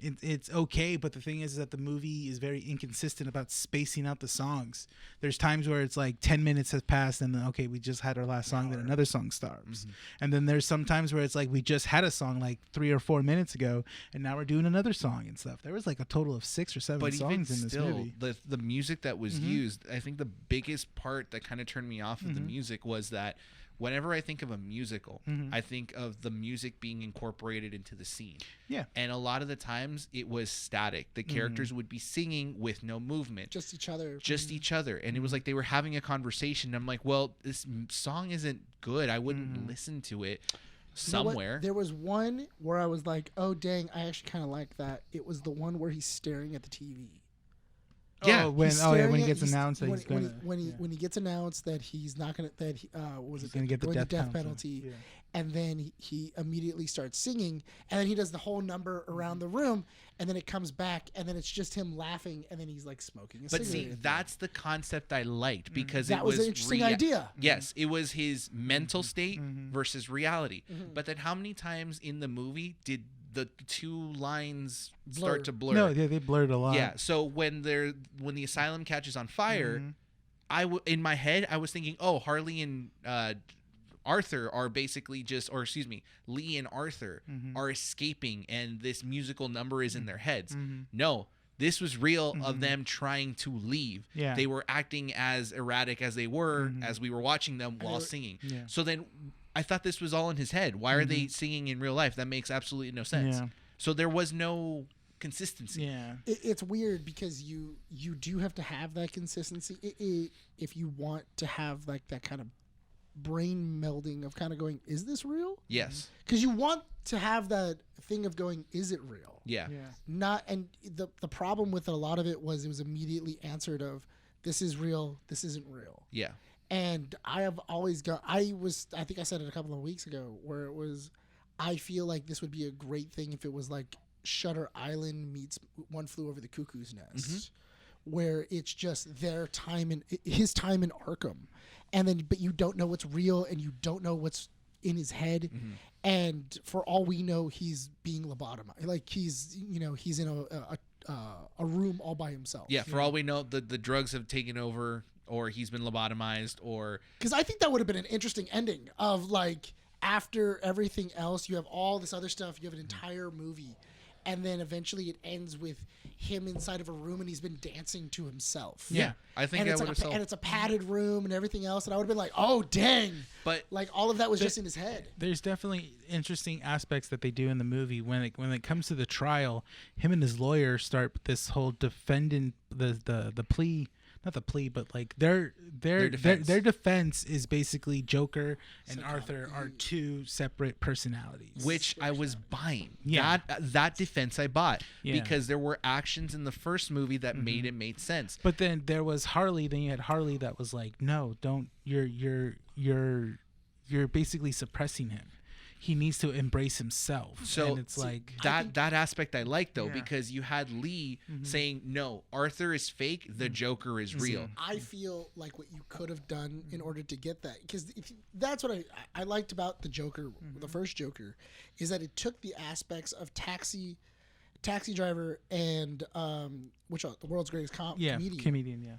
It's okay, but the thing is that the movie is very inconsistent about spacing out the songs. There's times where it's like 10 minutes has passed and then, okay, we just had our last song, then another song starts. And then there's some times where it's like we just had a song like 3 or 4 minutes ago and now we're doing another song and stuff. There was like a total of 6 or 7 songs in this movie. The music that was used, I think the biggest part that kind of turned me off of the music was that whenever I think of a musical, I think of the music being incorporated into the scene. Yeah. And a lot of the times it was static. The characters would be singing with no movement. Just each other. Each other. And it was like they were having a conversation. I'm like, well, this song isn't good. I wouldn't listen to it somewhere. There was one where I was like, oh, dang, I actually kind of like that. It was the one where he's staring at the TV. Yeah. When he gets announced that when he gets announced that he's not gonna he's gonna get the death penalty. Yeah. And then he immediately starts singing, and then he does the whole number around the room, and then it comes back, and then it's just him laughing, and then he's like smoking a cigarette. But see, that's the concept I liked because that was an interesting idea. Yes, it was his mental state versus reality. But then how many times in the movie did the two lines start to blur? No, they blurred a lot. Yeah, so when the asylum catches on fire, in my head I was thinking, oh, Harley and Arthur are basically Lee and Arthur are escaping, and this musical number is in their heads. No, this was real of them trying to leave. Yeah. They were acting as erratic as they were as we were watching them while singing. Yeah. So then I thought this was all in his head. Why are they singing in real life? That makes absolutely no sense. Yeah. So there was no consistency. Yeah. It's weird because you do have to have that consistency if you want to have like that kind of brain melding of kind of going, is this real? Yes. Because you want to have that thing of going, is it real? Yeah. And the problem with a lot of it was immediately answered of, this is real, this isn't real. Yeah. And I have always I think I said it a couple of weeks ago where it was, I feel like this would be a great thing if it was like Shutter Island meets One Flew Over the Cuckoo's Nest, where it's just his time in Arkham. And then, but you don't know what's real and you don't know what's in his head. And for all we know, he's being lobotomized. Like he's in a room all by himself. Yeah. For all we know, the drugs have taken over, or he's been lobotomized, or because I think that would have been an interesting ending of like after everything else, you have all this other stuff. You have an entire movie, and then eventually it ends with him inside of a room and he's been dancing to himself. Yeah, I think and I it's would like have. and it's a padded room and everything else, and I would have been like, oh dang! But like all of that was just in his head. There's definitely interesting aspects that they do in the movie when it comes to the trial. Him and his lawyer start this whole defendant the plea. Not the plea, but like their defense is basically Joker and Arthur are two separate personalities, which I was buying. Yeah. That defense I bought because there were actions in the first movie that made sense. But then there was Harley. Then you had Harley that was like, no, don't. You're basically suppressing him. He needs to embrace himself. So and it's like that aspect I like though, because you had Lee saying, no, Arthur is fake, the Joker is real. I feel like what you could have done in order to get that, because that's what I liked about the Joker, the first Joker, is that it took the aspects of Taxi Driver and the world's greatest comedian,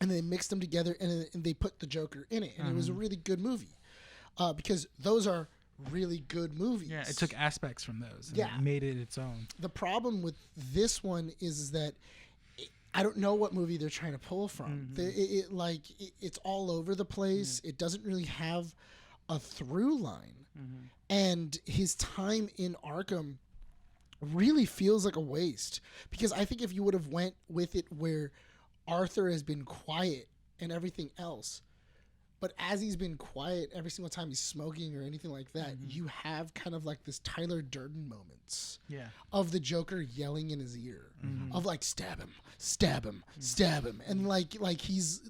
and they mixed them together and they put the Joker in it, and it was a really good movie, because those are really good movies. Yeah, it took aspects from those and made it its own. The problem with this one is that I don't know what movie they're trying to pull from. It's all over the place. It doesn't really have a through line. And his time in Arkham really feels like a waste, because I think if you would have went with it where Arthur has been quiet and everything else, But as he's been quiet every single time he's smoking or anything like that, you have kind of like this Tyler Durden moments of the Joker yelling in his ear of like stab him, stab him, stab him, and like he's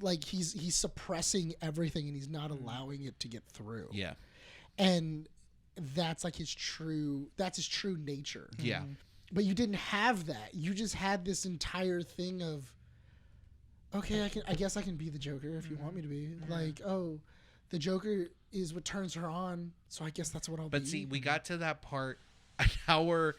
suppressing everything and he's not allowing it to get through. Yeah, and that's like his true nature. Yeah, but you didn't have that. You just had this entire thing of, okay, I guess I can be the Joker if you want me to be. Like, oh, the Joker is what turns her on, so I guess that's what I'll be. But see, we got to that part an hour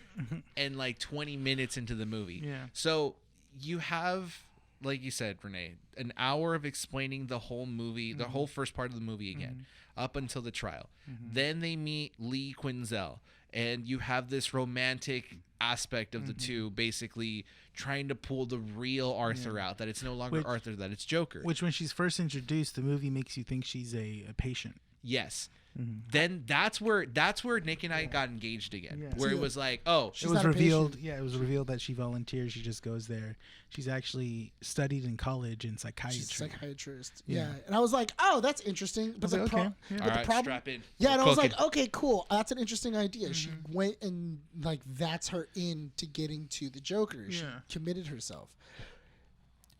and like 20 minutes into the movie. Yeah. So you have, like you said, Rene, an hour of explaining the whole movie, the whole first part of the movie again, up until the trial. Then they meet Lee Quinzel, and you have this romantic aspect of the two basically trying to pull the real Arthur out, that it's no longer Arthur, that it's Joker. Which, when she's first introduced, the movie makes you think she's a patient. Yes. Then that's where Nick and I got engaged again, where it was like, oh, it was revealed. Yeah, it was revealed that she volunteers. She just goes there. She's actually studied in college in psychiatry. She's a psychiatrist. Yeah. And I was like, oh, that's interesting. But the problem, strap in. Yeah, and I was like, okay, cool. That's an interesting idea. She went and like that's her in to getting to the Joker. She committed herself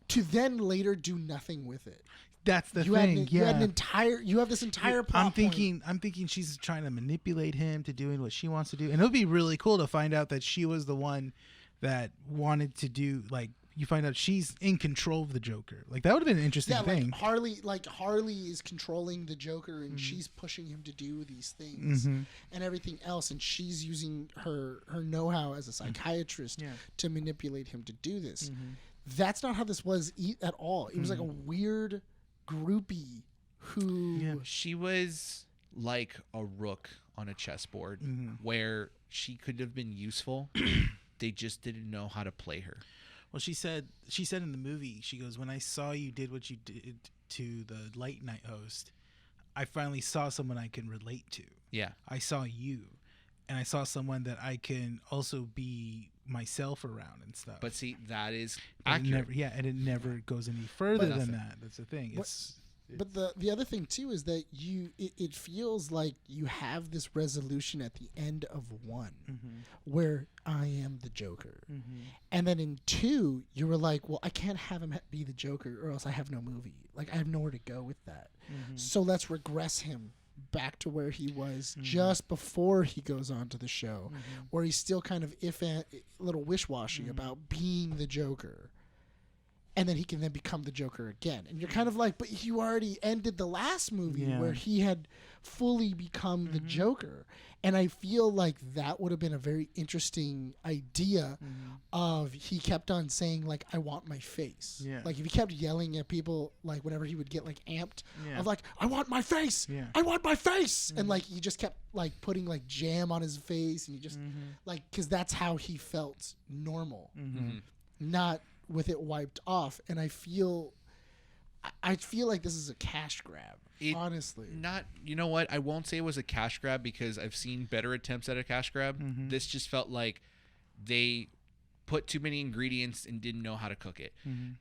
to then later do nothing with it. That's the thing. You have this entire plot I'm thinking she's trying to manipulate him to doing what she wants to do, and it would be really cool to find out that she was the one that wanted to do. Like, you find out she's in control of the Joker. Like, that would have been an interesting thing. Harley is controlling the Joker, and she's pushing him to do these things and everything else, and she's using her know-how as a psychiatrist to manipulate him to do this. That's not how this was at all. It was like a weird groupie who she was like a rook on a chessboard where she could have been useful. They just didn't know how to play her. Well, she said in the movie, she goes, when I saw you did what you did to the late night host, I finally saw someone I can relate to. Yeah. I saw you, and I saw someone that I can also be myself around and stuff. But see, that is accurate. And it never goes any further than that. That's the thing. But the other thing too is that it feels like you have this resolution at the end of 1 where I am the Joker, and then in 2 you were like, well, I can't have him be the Joker or else I have no movie. Like, I have nowhere to go with that. So let's regress him back to where he was just before he goes on to the show, where he's still kind of a little wish-washy about being the Joker. And then he can then become the Joker again. And you're kind of like, but you already ended the last movie where he had fully become the Joker. And I feel like that would have been a very interesting idea of he kept on saying, like, I want my face. Yeah. Like, if he kept yelling at people, like, whenever he would get, like, amped, of, like, I want my face. Yeah. I want my face. And, like, he just kept, like, putting, like, jam on his face. And he just, like, because that's how he felt normal. Not with it wiped off. And I feel like this is a cash grab, honestly. You know what, I won't say it was a cash grab because I've seen better attempts at a cash grab. This just felt like they put too many ingredients and didn't know how to cook it.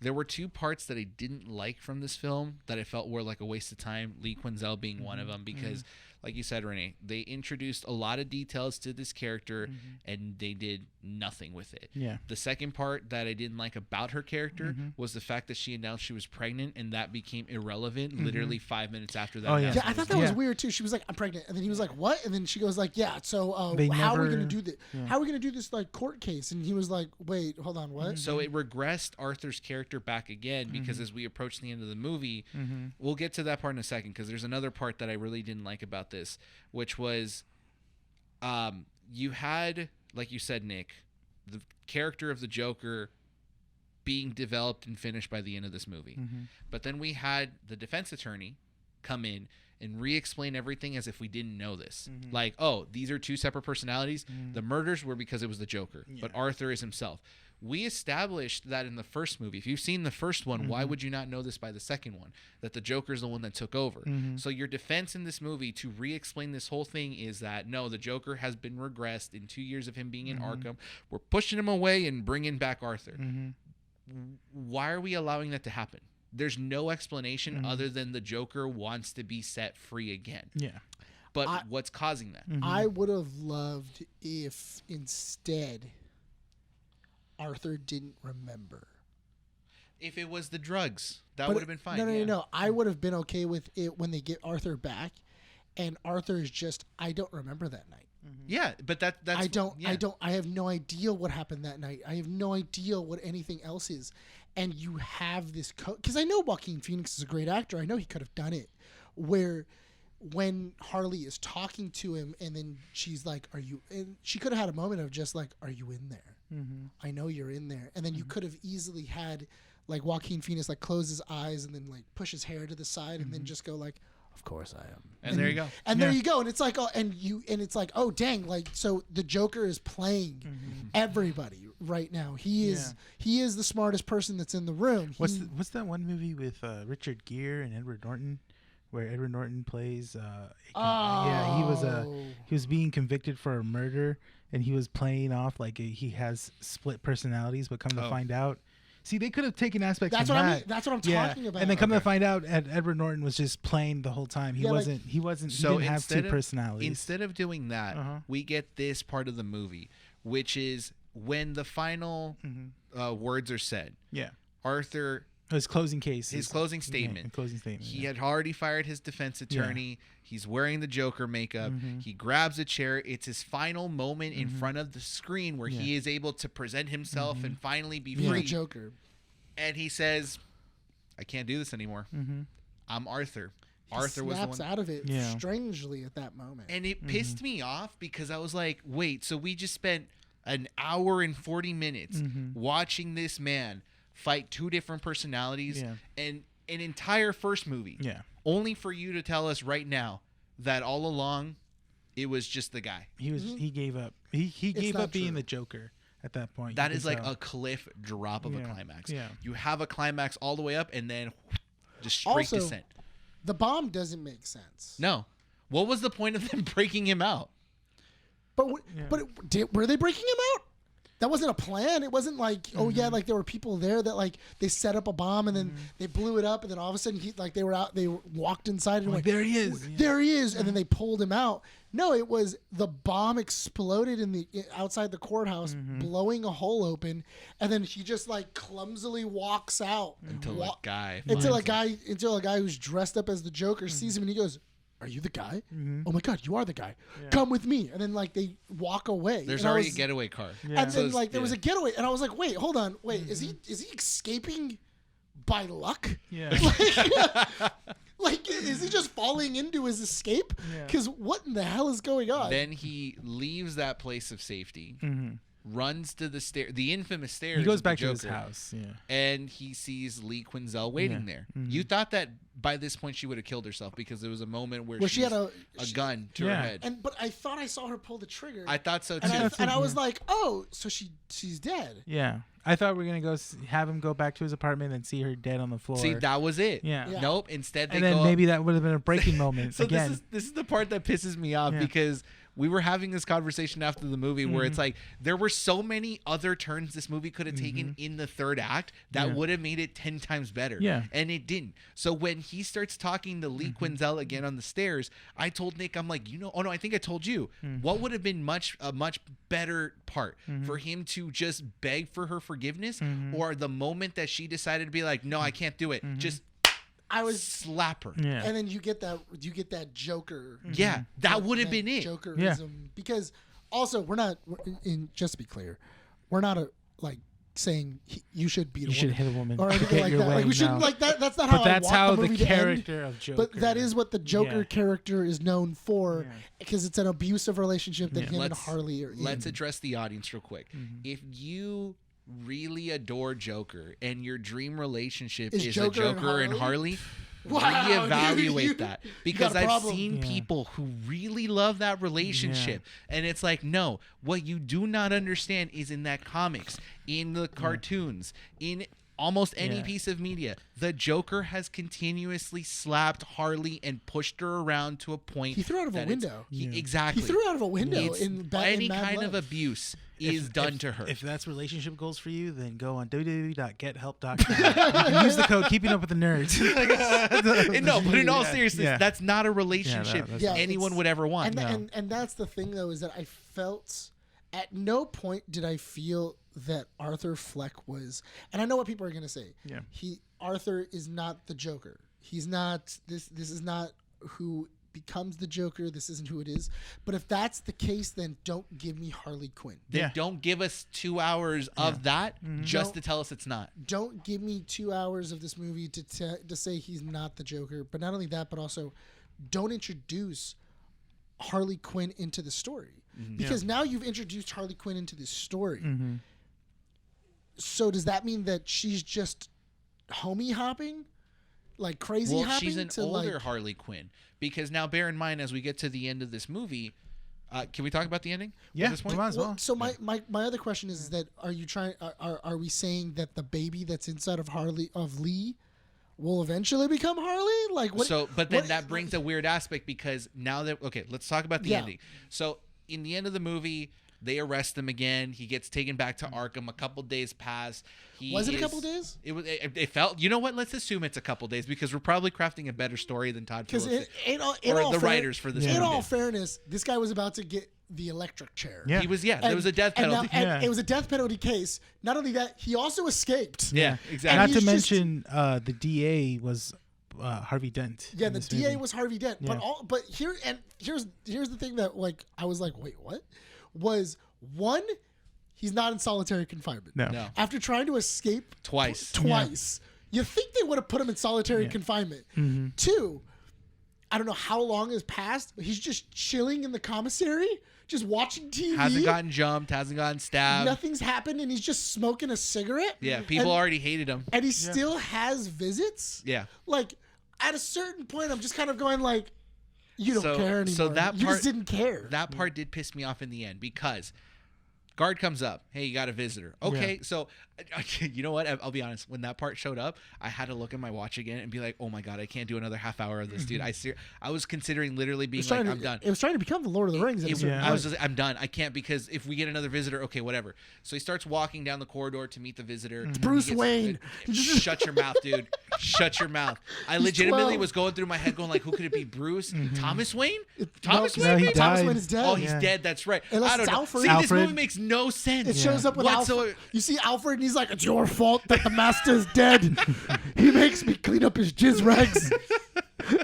There were 2 parts that I didn't like from this film that I felt were like a waste of time, Lee Quinzel being one of them, because like you said, Rene, they introduced a lot of details to this character and they did nothing with it. Yeah. The second part that I didn't like about her character was the fact that she announced she was pregnant, and that became irrelevant literally 5 minutes after that. Yeah, I thought that was weird too. She was like, I'm pregnant. And then he was like, what? And then she goes like, yeah, so how are we going to do this? How are we going to do this like court case? And he was like, wait, hold on, what? So it regressed Arthur's character back again because as we approach the end of the movie, we'll get to that part in a second because there's another part that I really didn't like about this, which was you had, like you said, Nick, the character of the Joker being developed and finished by the end of this movie. But then we had the defense attorney come in and re-explain everything as if we didn't know this. Like, oh, these are 2 separate personalities. The murders were because it was the Joker, but Arthur is himself. We established that in the first movie. If you've seen the first one, why would you not know this by the second one? That the Joker's the one that took over. So your defense in this movie to re-explain this whole thing is that, no, the Joker has been regressed in 2 years of him being in Arkham. We're pushing him away and bringing back Arthur. Why are we allowing that to happen? there's no explanation other than the Joker wants to be set free again. Yeah. But what's causing that? I would have loved if instead Arthur didn't remember. If it was the drugs, that would have been fine. No. I would have been okay with it when they get Arthur back, and Arthur's just, I don't remember that night. Yeah, but that's I have no idea what happened that night. I have no idea what anything else is. And you have this because I know Joaquin Phoenix is a great actor. I know he could have done it. Where when Harley is talking to him, and then she's like, "Are you?" And she could have had a moment of just like, "Are you in there? I know you're in there." And then you could have easily had like Joaquin Phoenix like close his eyes and then like push his hair to the side and then just go like, "Of course I am." And there you go. And there you go. And it's like, oh, and it's like, oh, dang, like so the Joker is playing everybody right now. He is the smartest person that's in the room. What's that one movie with Richard Gere and Edward Norton, where Edward Norton plays? He was being convicted for a murder, and he was playing off like he has split personalities, but come to find out. See, they could have taken aspects That's from what that. I mean. That's what I'm talking about. And then come to find out, Edward Norton was just playing the whole time. He didn't have two personalities. Instead of doing that, we get this part of the movie, which is when the final words are said. Yeah. Arthur. His closing case. His closing statement. He had already fired his defense attorney. Yeah. He's wearing the Joker makeup. He grabs a chair. It's his final moment in front of the screen where he is able to present himself and finally be free. The Joker. And he says, "I can't do this anymore. I'm Arthur." Arthur he was the one out of it strangely at that moment. And it pissed me off because I was like, wait, so we just spent an hour and 40 minutes watching this man fight two different personalities and an entire first movie. Yeah. Only for you to tell us right now that all along it was just the guy. He gave up. He gave up being the Joker at that point. That is like a cliff drop of a climax. Yeah. You have a climax all the way up and then just straight descent. The bomb doesn't make sense. No. What was the point of them breaking him out? But were they breaking him out? That wasn't a plan. It wasn't like, like there were people there that like they set up a bomb and then they blew it up and then all of a sudden they walked inside and like there he is. There he is, and then they pulled him out. No, it was the bomb exploded outside the courthouse, blowing a hole open, and then he just like clumsily walks out until a guy who's dressed up as the Joker sees him and he goes, "Are you the guy? Oh my God, you are the guy. Come with me." And then like they walk away. There's already a getaway car. Yeah. And then like there was a getaway, and I was like, "Wait, hold on, wait, is he escaping by luck? Yeah. Like, is he just falling into his escape? Because what in the hell is going on?" Then he leaves that place of safety, runs to the infamous stairs. He goes back to his house, and he sees Lee Quinzel waiting there. You thought that by this point she would have killed herself because there was a moment where she had a gun to her head. But I thought I saw her pull the trigger. I thought so too. And I was like, oh, so she's dead. Yeah. I thought we were gonna have him go back to his apartment and see her dead on the floor. See, that was it. Yeah. Nope. Instead, maybe that would have been a breaking moment. So again. this is the part that pisses me off because we were having this conversation after the movie where it's like there were so many other turns this movie could have taken in the third act that would have made it 10 times better. Yeah. And it didn't. So when he starts talking to Lee Quinzel again on the stairs, I told Nick, I'm like, I think I told you, what would have been a much better part for him to just beg for her forgiveness or the moment that she decided to be like, no, I can't do it. Just slap her. Yeah. And then you get that Joker. Yeah, that would have been it. Jokerism. Yeah. Because also just to be clear, we're not saying you should beat a woman. You should hit a woman or anything like that. Like we shouldn't like that. That's not how. But that's how the character of Joker. But that is what the Joker character is known for, because it's an abusive relationship that him and Harley are in. Let's address the audience real quick. If you really adore Joker and your dream relationship is Joker a Joker and Harley, reevaluate that, because I've seen people who really love that relationship and it's like, no, what you do not understand is in that comics, in the cartoons, in almost any piece of media, the Joker has continuously slapped Harley and pushed her around to a point he threw out of a window. Exactly. He threw out of a window in any Mad kind Love. of abuse is done to her. If that's relationship goals for you, then go on www.gethelp.com. Use the code Keeping Up with the Nerds. No, but in all seriousness, that's not a relationship Yeah, anyone would ever want. And that's the thing, though, is that I felt at no point did I feel that Arthur Fleck was, and I know what people are going to say. Yeah. Arthur is not the Joker. He's not, this is not who becomes the Joker. This isn't who it is. But if that's the case, then don't give me Harley Quinn. Then don't give us 2 hours of that just to tell us it's not. Don't give me 2 hours of this movie to say he's not the Joker. But not only that, but also don't introduce Harley Quinn into the story. Because now you've introduced Harley Quinn into this story. So does that mean that she's just homie hopping? Like crazy hopping? Well, she's an older like, Harley Quinn. Because now bear in mind, as we get to the end of this movie, can we talk about the ending? Yeah, At this point? might as well. So my other question is that are we saying that the baby that's inside of Lee will eventually become Harley? Like what? So, but then that brings a weird aspect because now that let's talk about the ending. So in the end of the movie, they arrest him again. He gets taken back to Arkham. A couple days pass. Was it a couple days? It felt. You know what? Let's assume it's a couple days because we're probably crafting a better story than Todd Phillips or the writers for this movie. In all fairness, this guy was about to get the electric chair. Yeah. He was. Yeah, there was a death penalty. It was a death penalty case. Not only that, he also escasked. Yeah, exactly. Not to mention the DA was Harvey Dent. Yeah, the DA was Harvey Dent. Yeah. But here's the thing that like I was like, wait, what? Was one, he's not in solitary confinement. No. After trying to escape Twice. You think they would have put him in solitary confinement. Two, I don't know how long has passed, but he's just chilling in the commissary, just watching TV. Hasn't gotten jumped, hasn't gotten stabbed. Nothing's happened, and he's just smoking a cigarette. Yeah, people already hated him. And he still has visits. Yeah. Like, at a certain point, I'm just kind of going like, you don't care anymore. So that part, you just didn't care. That part did piss me off in the end because guard comes up. Hey, you got a visitor. Okay, so you know what? I'll be honest. When that part showed up, I had to look at my watch again and be like, "Oh my god, I can't do another half hour of this, dude." I was considering literally being like, "I'm done." It was trying to become the Lord of the Rings. I was just, I'm done. I can't because if we get another visitor, okay, whatever. So he starts walking down the corridor to meet the visitor. It's Bruce Wayne. Shut your mouth, dude. Shut your mouth. I legitimately 12. was going through my head, going like, "Who could it be? Bruce? Thomas Wayne? Thomas No, he Wayne? died. Thomas Wayne is dead. Oh, he's dead. That's right. Unless I don't it's know. Alfred. See, this Alfred. movie makes no sense. It shows up with Whatsoever. Alfred. You see Alfred, and he's like, "It's your fault that the master is dead. He makes me clean up his jizz rags.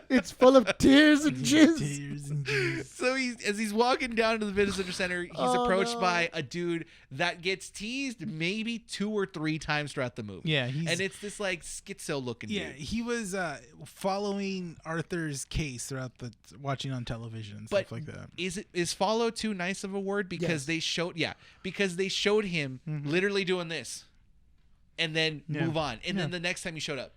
It's full of tears and jizz." So as he's walking down to the visitor center, he's approached by a dude that gets teased maybe 2 or 3 times throughout the movie. Yeah, and it's this like schizo looking dude. He was following Arthur's case throughout the watching on television and But stuff like that. is follow too nice of a word? Because they showed him literally doing this, and then move on, and then the next time he showed up.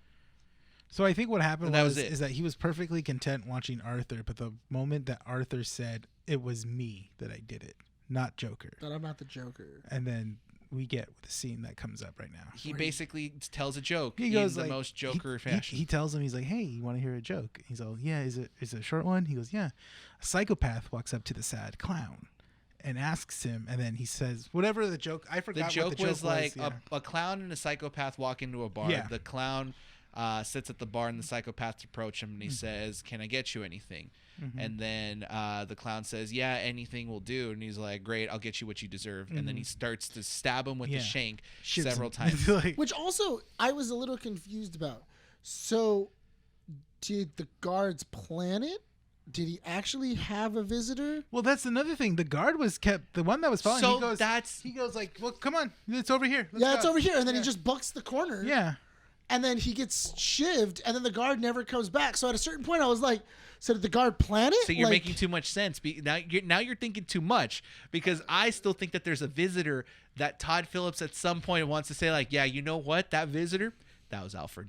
So I think what happened was is that he was perfectly content watching Arthur, but the moment that Arthur said, "It was me that I did it, not Joker," That I'm not the Joker. and then we get the scene that comes up right now. He basically tells a joke He goes in the like, most Joker fashion. He tells him, he's like, "Hey, you want to hear a joke?" He's all, "Yeah, is it a short one?" He goes, "Yeah." A psychopath walks up to the sad clown and asks him, and then he says whatever the joke. I forgot. The joke, what the joke was like yeah. a clown and a psychopath walk into a bar. Yeah. The clown sits at the bar, and the psychopath approach him, and he says, "Can I get you anything?" And then the clown says, "Yeah, anything will do." And he's like, "Great, I'll get you what you deserve." And then he starts to stab him with the shank Shoots several him. times. Like, Which also I was a little confused about. So, did the guards plan it? Did he actually have a visitor? well, that's another thing. The guard was kept. The one that was following. So he goes like, "Well, come on, it's over here." Let's Yeah, it's go." over here. And then he just bucks the corner. Yeah. And then he gets shivved, and then the guard never comes back. So at a certain point, I was like, so did the guard plan it? So you're Like, making too much sense. Now you're thinking too much because I still think that there's a visitor that Todd Phillips at some point wants to say like, "Yeah, you know what? That visitor, that was Alfred."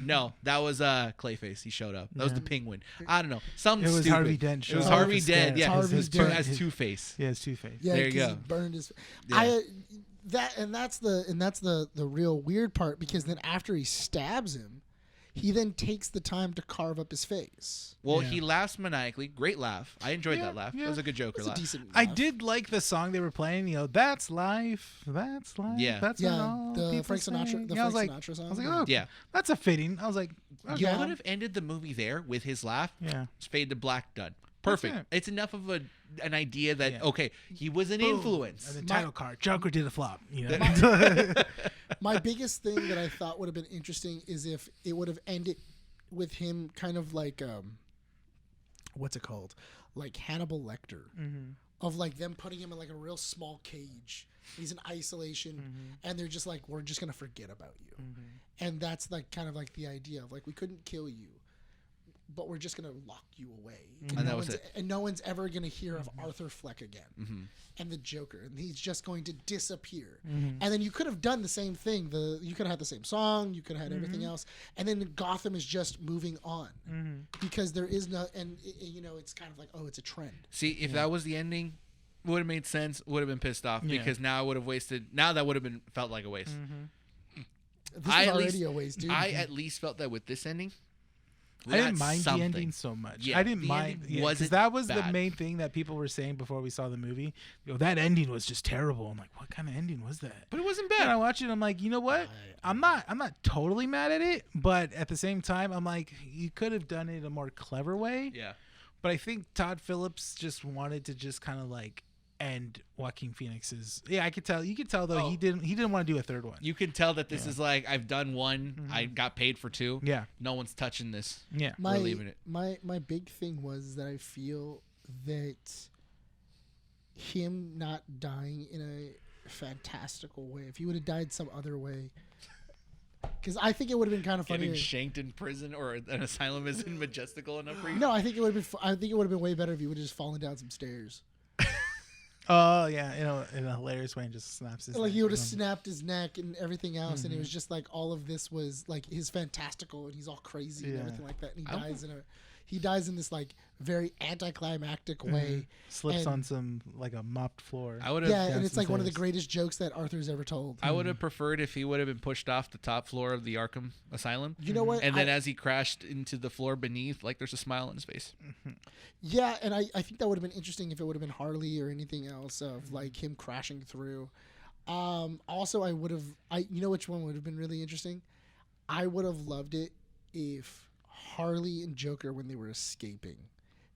No, that was Clayface. He showed up. That was the Penguin. I don't know. Something It was stupid. Harvey Dent. It was showing up Harvey instead. Dent. Yeah, Harvey Dent. as Two-Face. Yeah, it's Two-Face. Yeah, There you 'cause go. he burned his. Yeah. That's the real weird part because then after he stabs him, he then takes the time to carve up his face. Well, Yeah. he laughs maniacally. Great laugh. I enjoyed Yeah, that laugh. yeah. It was a good Joker It's a laugh. decent I laugh. did like the song they were playing. That's life. That's life. Yeah. That's what all the people Frank Sinatra, say. the Yeah, I was Frank like, Sinatra song. I was like, oh, Yeah. that's a fitting. I was like, okay. Yeah. I would have ended the movie there with his laugh. Yeah. Just fade to black, done. Perfect. it. It's enough of an idea that Yeah. okay, he was an Boom. influence. And the title card, Joker did the flop. My biggest thing that I thought would have been interesting is if it would have ended with him kind of like what's it called, like Hannibal Lecter, of like them putting him in like a real small cage. He's in isolation, and they're just like, we're just gonna forget about you, and that's like kind of like the idea of like we couldn't kill you, but we're just gonna lock you away, And that was it. and no one's ever gonna hear of Arthur Fleck again, and the Joker, and he's just going to disappear. And then you could have done the same thing. You could have had the same song, you could have had everything else, and then Gotham is just moving on because there is no, and it's kind of like, oh, it's a trend. See, if that was the ending, would have made sense. Would have been pissed off because now I would have wasted. Now that would have been felt like a waste. This is already a waste, dude. I at least felt that with this ending. I didn't mind something. the ending so much. Yeah, I didn't the mind ending because wasn't that was bad. the main thing that people were saying before we saw the movie. That ending was just terrible. I'm like, what kind of ending was that? But it wasn't And I bad. watch it. I'm like, you know what? I'm not totally mad at it, but at the same time, I'm like, you could have done it a more clever way. Yeah. But I think Todd Phillips just wanted to just kind of like end Joaquin Phoenix's. Yeah, I could tell. You could tell though he didn't want to do a third one. You can tell that this is like I've done one. I got paid for two. Yeah. No one's touching this. Yeah. We're leaving it. My big thing was that I feel that him not dying in a fantastical way, if he would have died some other way, because I think it would have been kind of funny. Getting shanked in prison or an asylum isn't majestical enough for you. No, I think it would have been. I think it would have been way better if he would have just fallen down some stairs. Oh yeah, in a hilarious way, and just snaps his. Like neck. he would have snapped his neck and everything else, and it was just like all of this was like his fantastical, and he's all crazy and everything like that, and he dies in this like very anticlimactic way. Slips and- on some like a mopped floor. I would have. Yeah, and down it's some like one of the stairs. greatest jokes that Arthur's ever told. I would have preferred if he would have been pushed off the top floor of the Arkham Asylum. You know what? And then as he crashed into the floor beneath, like there's a smile on his face. Yeah, and I think that would have been interesting if it would have been Harley or anything else of like him crashing through. Also, you know which one would have been really interesting? I would have loved it if Harley and Joker, when they were escaping,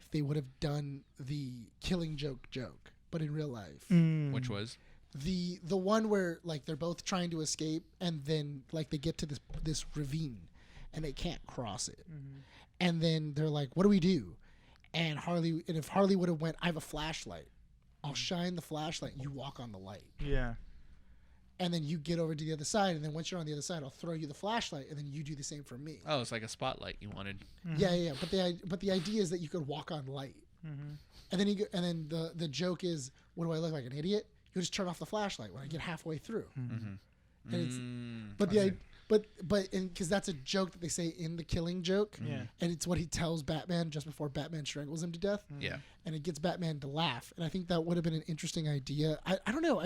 if they would have done the Killing Joke, but in real life. Which was The one where like they're both trying to escape and then like they get to this ravine and they can't cross it. And then they're like, what do we do? And if Harley would have went, I have a flashlight. I'll shine the flashlight and you walk on the light. Yeah. And then you get over to the other side, and then once you're on the other side, I'll throw you the flashlight, and then you do the same for me. oh, it's like a spotlight you wanted. Yeah. But the idea is that you could walk on light. And then the joke is, what do I look like, an idiot? You just turn off the flashlight when I get halfway through. And it's but because that's a joke that they say in the Killing Joke. Yeah. And it's what he tells Batman just before Batman strangles him to death. Yeah. And it gets Batman to laugh. And I think that would have been an interesting idea. I don't know.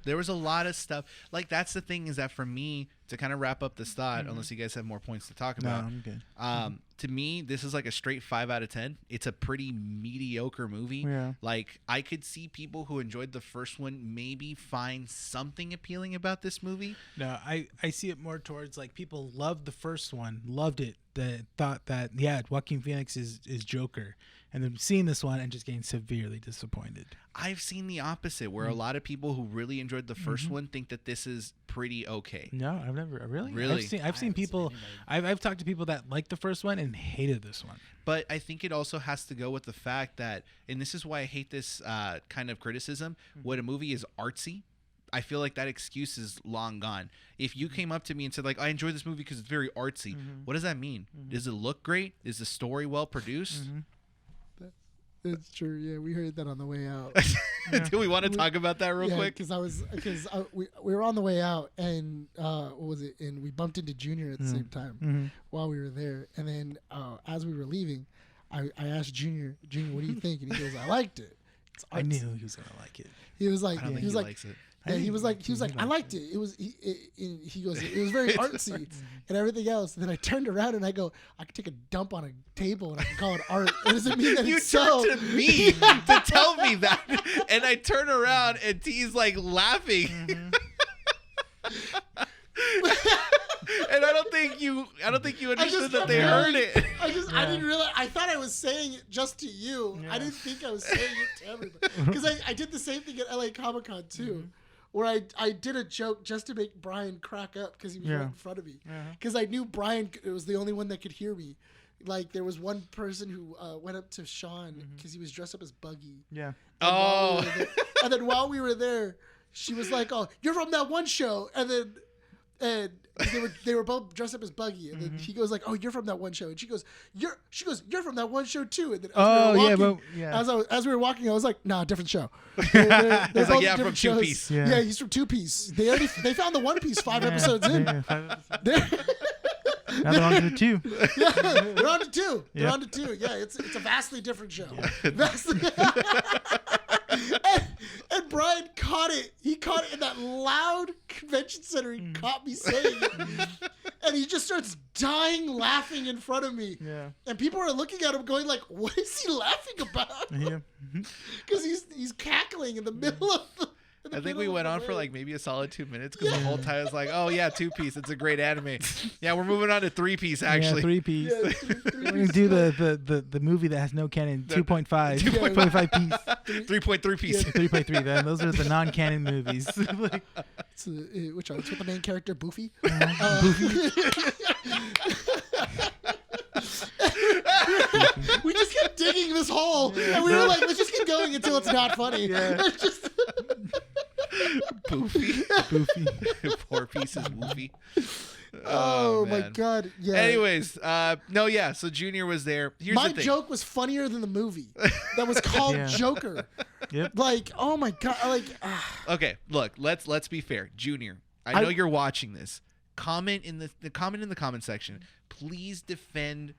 There was a lot of stuff. Like, that's the thing, is that for me, to kind of wrap up this thought, unless you guys have more points to talk No, about, I'm good. to me, this is like a straight 5 out of 10. It's a pretty mediocre movie. Yeah. Like, I could see people who enjoyed the first one maybe find something appealing about this movie. No, I see it more towards like people loved the first one, loved it, that thought that Joaquin Phoenix is Joker, and then seeing this one and just getting severely disappointed. I've seen the opposite, where a lot of people who really enjoyed the first one think that this is pretty okay. No, I've never really. Really? I've seen people. I've talked to people that liked the first one and hated this one. But I think it also has to go with the fact that, and this is why I hate this kind of criticism, when a movie is artsy, I feel like that excuse is long gone. If you came up to me and said, like, I enjoy this movie because it's very artsy, what does that mean? Does it look great? Is the story well produced? That's true. Yeah, we heard that on the way out. Do we want to talk about that real quick? Because we were on the way out, and what was it? And we bumped into Junior at the same time while we were there. And then as we were leaving, I asked Junior, what do you think? And he goes, I liked it. It's I artsy. knew he was gonna like it. He was like, I don't think he was he like, likes it. And he was like, I liked it. It was, he goes, it was very artsy and everything else. And then I turned around and I go, I could take a dump on a table and I can call it art. It doesn't mean that You it's so. turned to me to tell me that, and I turn around and T's like laughing. And I don't think you understood that they heard it. I didn't realize. I thought I was saying it just to you. I didn't think I was saying it to everybody. Because I did the same thing at LA Comic Con too, where I did a joke just to make Bryan crack up because he was right in front of me. Because I knew Bryan was the only one that could hear me. Like there was one person who went up to Sean because he was dressed up as Buggy. Yeah. And then while we were there, she was like, "Oh, you're from that one show," and they were both dressed up as Buggy, and then he goes like, "Oh, you're from that one show," and she goes, "You're from that one show too." And then as we were walking, I was like, "Nah, different show." They're It's like, both from different Two shows. Piece. Yeah, he's from Two Piece. They found the One Piece 5 episodes in. Now they're on to 2. Yeah, they're on to 2. They're Yeah. on to 2. Yeah, it's a vastly different show. Yeah. Vastly. and Bryan caught it. He caught it in that loud convention center. He caught me saying it. And he just starts dying laughing in front of me. Yeah. And people are looking at him going like, what is he laughing about? Yeah. Because he's cackling in the middle of the... I think we went on for like maybe a solid 2 minutes because the whole time I was like, "Oh yeah, 2 Piece. It's a great anime." Yeah, we're moving on to 3 Piece actually. Yeah, 3 piece. Yeah, We're gonna do the movie that has no canon, 2.5, 2.5 piece, 3.3 Piece. 3.3. Then those are the non-canon movies. Like, which one? It's with the main character, Boofy. We just kept digging this hole, and we were like, let's just keep going until it's not funny. Yeah. It's just... Boofy. 4 Piece is Woofy. Oh my man. God! Yeah. Anyways, no, yeah. So Junior was there. Here's My the thing. joke was funnier than the movie that was called Yeah. Joker. Yep. Like, oh my God! Like, Okay, look. Let's be fair, Junior. I know you're watching this. Comment in the comment section. Please defend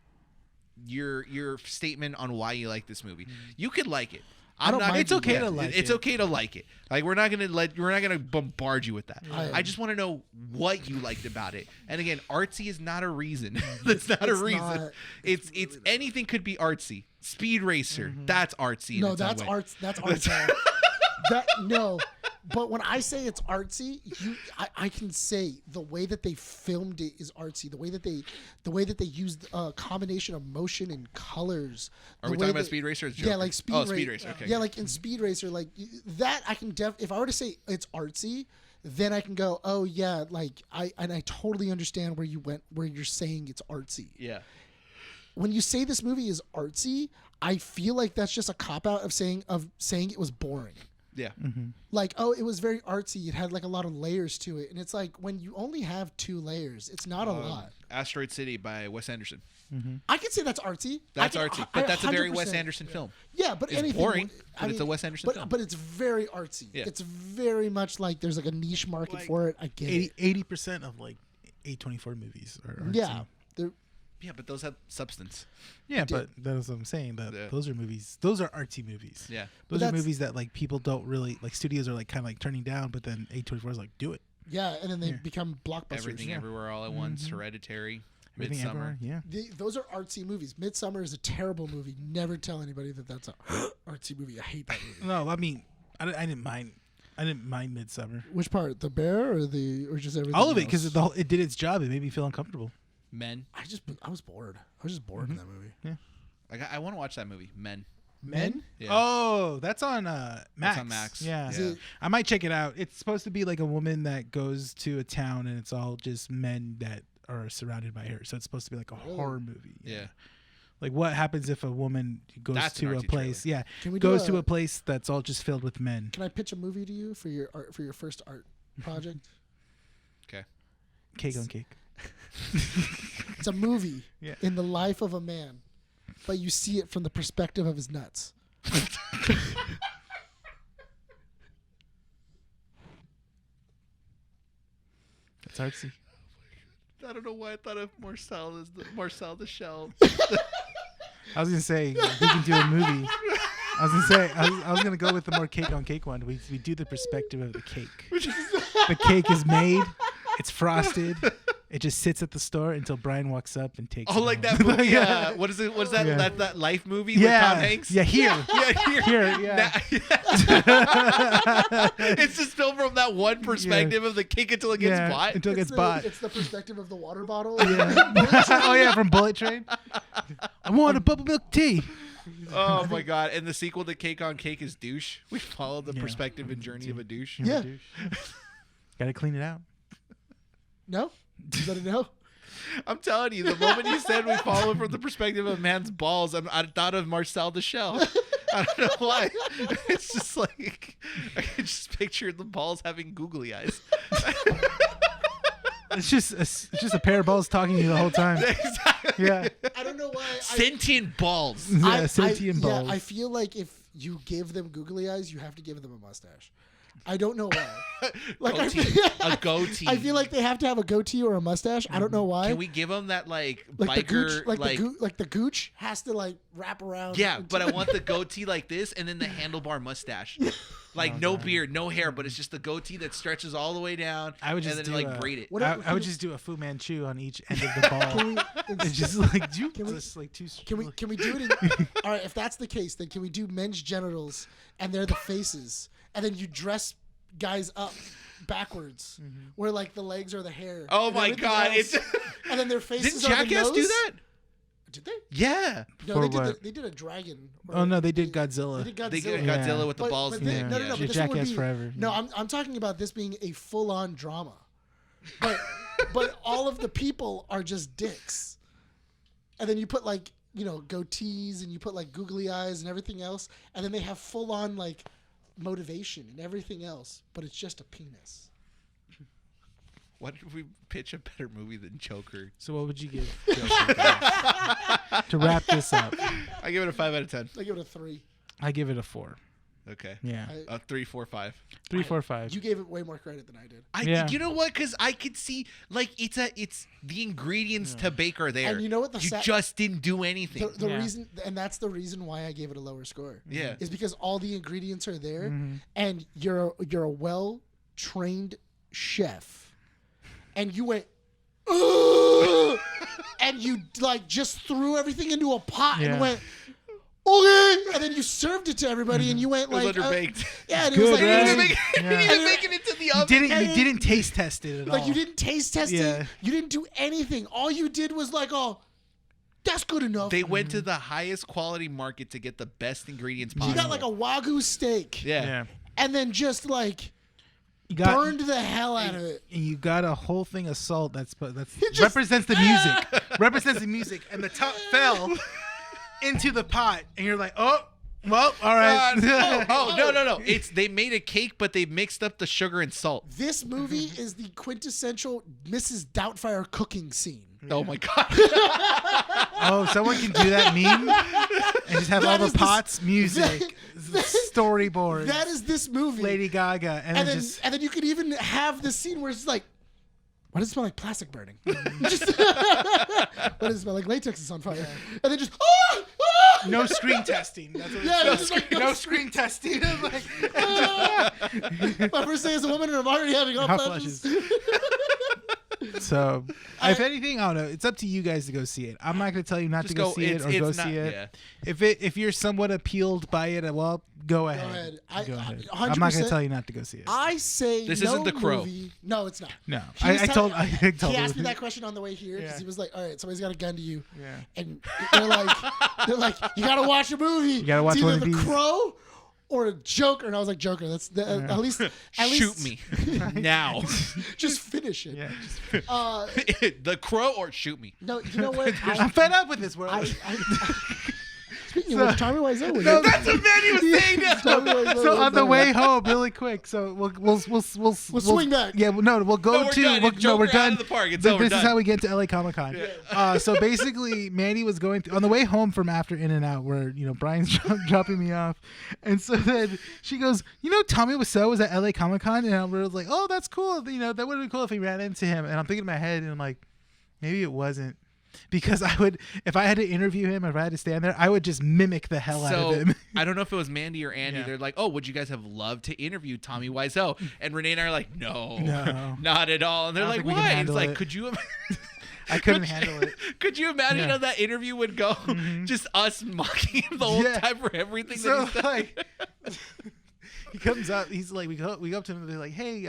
your statement on why you like this movie. You could like it. It's okay to like it. It's okay to like it. Like we're not gonna bombard you with that. Yeah. I just want to know what you liked about it. And again, artsy is not a reason. That's not a reason. not. It's anything could be artsy. Speed Racer, that's artsy. no, that's arts. That's artsy. No. But when I say it's artsy, I can say the way that they filmed it is artsy. The way that they used a combination of motion and colors. Are we talking about Speed Racer? Or Joker? Yeah, like Speed Racer. Okay. Yeah, like in Speed Racer, like that I can if I were to say it's artsy, then I can go, oh yeah, like I totally understand where you're saying it's artsy. Yeah. When you say this movie is artsy, I feel like that's just a cop out of saying it was boring. Yeah. Like, oh, it was very artsy. It had like a lot of layers to it. And it's like when you only have 2 layers, it's not a lot. Asteroid City by Wes Anderson. I can say that's artsy. That's artsy. But that's a very Wes Anderson film. Yeah, but It's anything. boring, but it's a Wes Anderson film. But it's very artsy. Yeah. It's very much like there's like a niche market for it. I get it. 80% of like A24 movies are artsy. Yeah. They're, Yeah, but those have substance. Yeah, but that's what I'm saying. That those are movies. Those are artsy movies. Yeah. Those are movies that like people don't really like. Studios are like kind of like turning down, but then A24 is like, do it. yeah, and then they become blockbusters. Everything Everywhere All at Once, Hereditary, Everything Midsummer. everywhere, yeah. Those are artsy movies. Midsummer is a terrible movie. Never tell anybody that that's a artsy movie. I hate that movie. No, I mean, I didn't mind. I didn't mind Midsummer. Which part? The bear or just everything? All of it else? because it did its job. It made me feel uncomfortable. Men. I was bored. I was just bored in that movie. Yeah. I want to watch that movie. Men. Men? Yeah. Oh, that's on Max. That's on Max. Yeah. Yeah. I might check it out. It's supposed to be like a woman that goes to a town and it's all just men that are surrounded by her. So it's supposed to be like a horror movie. Yeah. Like what happens if a woman goes That's an to a artsy place? trailer. Yeah. Can we do Goes to a place that's all just filled with men. Can I pitch a movie to you for your first art project? Okay. Cake on cake. It's a movie Yeah. in the life of a man, but you see it from the perspective of his nuts. That's artsy. I don't know why I thought of Marcel the Shell. I was gonna say we can do a movie. I was gonna say I was gonna go with the more cake on cake one. We do the perspective of the cake. The cake is made, it's frosted, it just sits at the store until Bryan walks up and takes. Oh, it like home. that movie. What is it? What is that? Yeah. That Life movie with Tom Hanks? Yeah, here. Here. Yeah. It's just filmed from that one perspective of the cake until it gets bought. Until it gets bought. It's the perspective of the water bottle. Yeah. Oh yeah, from Bullet Train. I want a bubble milk tea. Oh my god! And the sequel to Cake on Cake is Douche. We follow the perspective and journey of a douche. Yeah. Gotta clean it out. No? Is that a no? I'm telling you, the moment you said we follow from the perspective of a man's balls, I thought of Marcel the Shell. I don't know why. It's just like I can just picture the balls having googly eyes. It's just a pair of balls talking to you the whole time. Exactly. Yeah. I don't know why. Sentient balls. Yeah, sentient balls. Yeah, I feel like if you give them googly eyes, you have to give them a mustache. I don't know why. Like a goatee. I feel like they have to have a goatee or a mustache. I don't know why. Can we give them that like like biker the gooch, the gooch has to like wrap around. Yeah, but I want the goatee like this, and then the handlebar mustache, like no beard, no hair, but it's just the goatee that stretches all the way down. I would just and then like braid it. I would just do a Fu Manchu on each end of the ball. It's just like Can we do it? In, all right, if that's the case, then can we do men's genitals and they're the faces, and then you dress guys up backwards, where like the legs are the hair. Oh my god! Else, and then their faces. Didn't are the Jackass nose? do that? Did they? Yeah. No, they did a dragon. Oh no, they did Godzilla. They did Godzilla. They did Godzilla with the balls. But this, no. But this Jackass would be, Forever. No, I'm talking about this being a full-on drama. But all of the people are just dicks, and then you put like goatees and you put like googly eyes and everything else, and then they have full-on like motivation and everything else, but it's just a penis. What if we pitch a better movie than Joker? So what would you give Joker, guys? To wrap this up? I give it a 5 out of 10. I give it a 3. I give it a 4. Okay. Yeah. A 3, 4, 5. 3, 4, 5. You gave it way more credit than I did. You know what? Because I could see like it's the ingredients to bake are there. And you know what? You just didn't do anything. The reason, and that's the reason why I gave it a lower score. Yeah. Is because all the ingredients are there, and you're a well-trained chef, and you went, ugh! And you like just threw everything into a pot and went, okay, and then you served it to everybody, and you went like, it was underbaked. Yeah, and Good, it was like, right? You didn't even make it into the oven. You didn't taste test it at all. like you didn't taste test Yeah. it. You didn't do anything. All you did was like, oh, that's good enough. They went to the highest quality market to get the best ingredients possible. You got like a Wagyu steak. Yeah. And then just like You got, burned the hell out of it. and you got a whole thing of salt that's represents the music. Represents the music, and the top fell into the pot, and you're like, oh, well, all right. No. It's they made a cake, but they mixed up the sugar and salt. This movie is the quintessential Mrs. Doubtfire cooking scene. Oh my god. Oh, someone can do that meme and just have That all is the pots, music, storyboard, That is this movie. Lady Gaga, and then you could even have the scene where it's like, why does it smell like plastic burning? Just, why does it smell like latex is on fire? And then just, no screen testing. That's what Yeah, it's it's like, no screen testing. Like, my first day as a woman, and I'm already having hot flashes. So, if anything, I don't know. It's up to you guys to go see it. I'm not going to tell you not to go see it or go see it. Yeah. If you're somewhat appealed by it, well, go ahead. Go ahead. I'm not going to tell you not to go see it. I say This no isn't The Crow. movie. No, it's not. No, He was I told He asked me you. that question on the way here because Yeah. he was like, "All right, somebody's got a gun to you," Yeah. and they're like, "You got to watch a movie. You gotta watch it's one either of The these." Crow or Joker." And I was like, "Joker. That's at least Shoot me now. just finish it." Yeah. The Crow or shoot me. No, you know what? I'm fed up with this world. Speaking of which, Tommy Wiseau was No, That's what Manny was saying. Tommy Wiseau So was on the there. way home, really quick. So we'll swing back. Yeah, we'll go No, we're to. done. It's we're Joker out done. of the park. It's This over. is Done. how we get to LA Comic Con. So basically, Manny was going on the way home from after In and Out, where Brian's dropping me off, and so then she goes, Tommy Wiseau was at LA Comic Con, and I was like, oh, that's cool. That would have been cool if we ran into him. And I'm thinking in my head, and I'm like, maybe it wasn't. because if I had to interview him, if I had to stand there, I would just mimic the hell out of him. I don't know if it was Mandy or Andy. Yeah. They're like, "Oh, would you guys have loved to interview Tommy Wiseau?" And Renee and I are like, "No, not at all." And they're like, "Why?" It's like, "Could you?" I couldn't handle it. Could you imagine how that interview would go? Just us mocking him the whole time for everything So that he's done. he comes up. He's like, we go up to him and they're like, "Hey,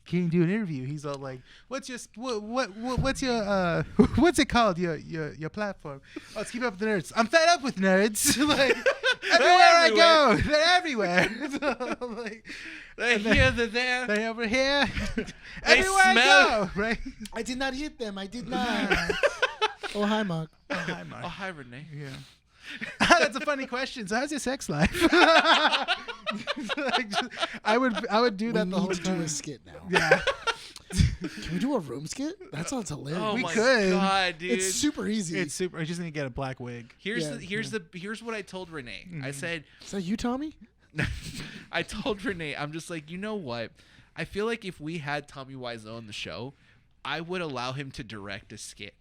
can you do an interview?" He's all like, "What's your what's your what's it called? Your platform?" "Oh, it's Keep Up with the Nerds." "I'm fed up with nerds." Like everywhere I go, they're everywhere. So, like, They're here, they're there. They're over here. They Everywhere I go, right? I did not hit them. I did not. Oh, hi, Mark. Oh, hi, Mark. Oh, hi, Renee. Yeah. That's a funny question. So, how's your sex life? I would do that the whole We need to time. do a skit now. Yeah. Can we do a room skit? That sounds hilarious. Oh We my could. god, dude. It's super easy. It's super. I just need to get a black wig. Here's Yeah. here's what I told Renee. I said, Is that you, Tommy? I told Renee, I'm just like, you know what? I feel like if we had Tommy Wiseau on the show, I would allow him to direct a skit,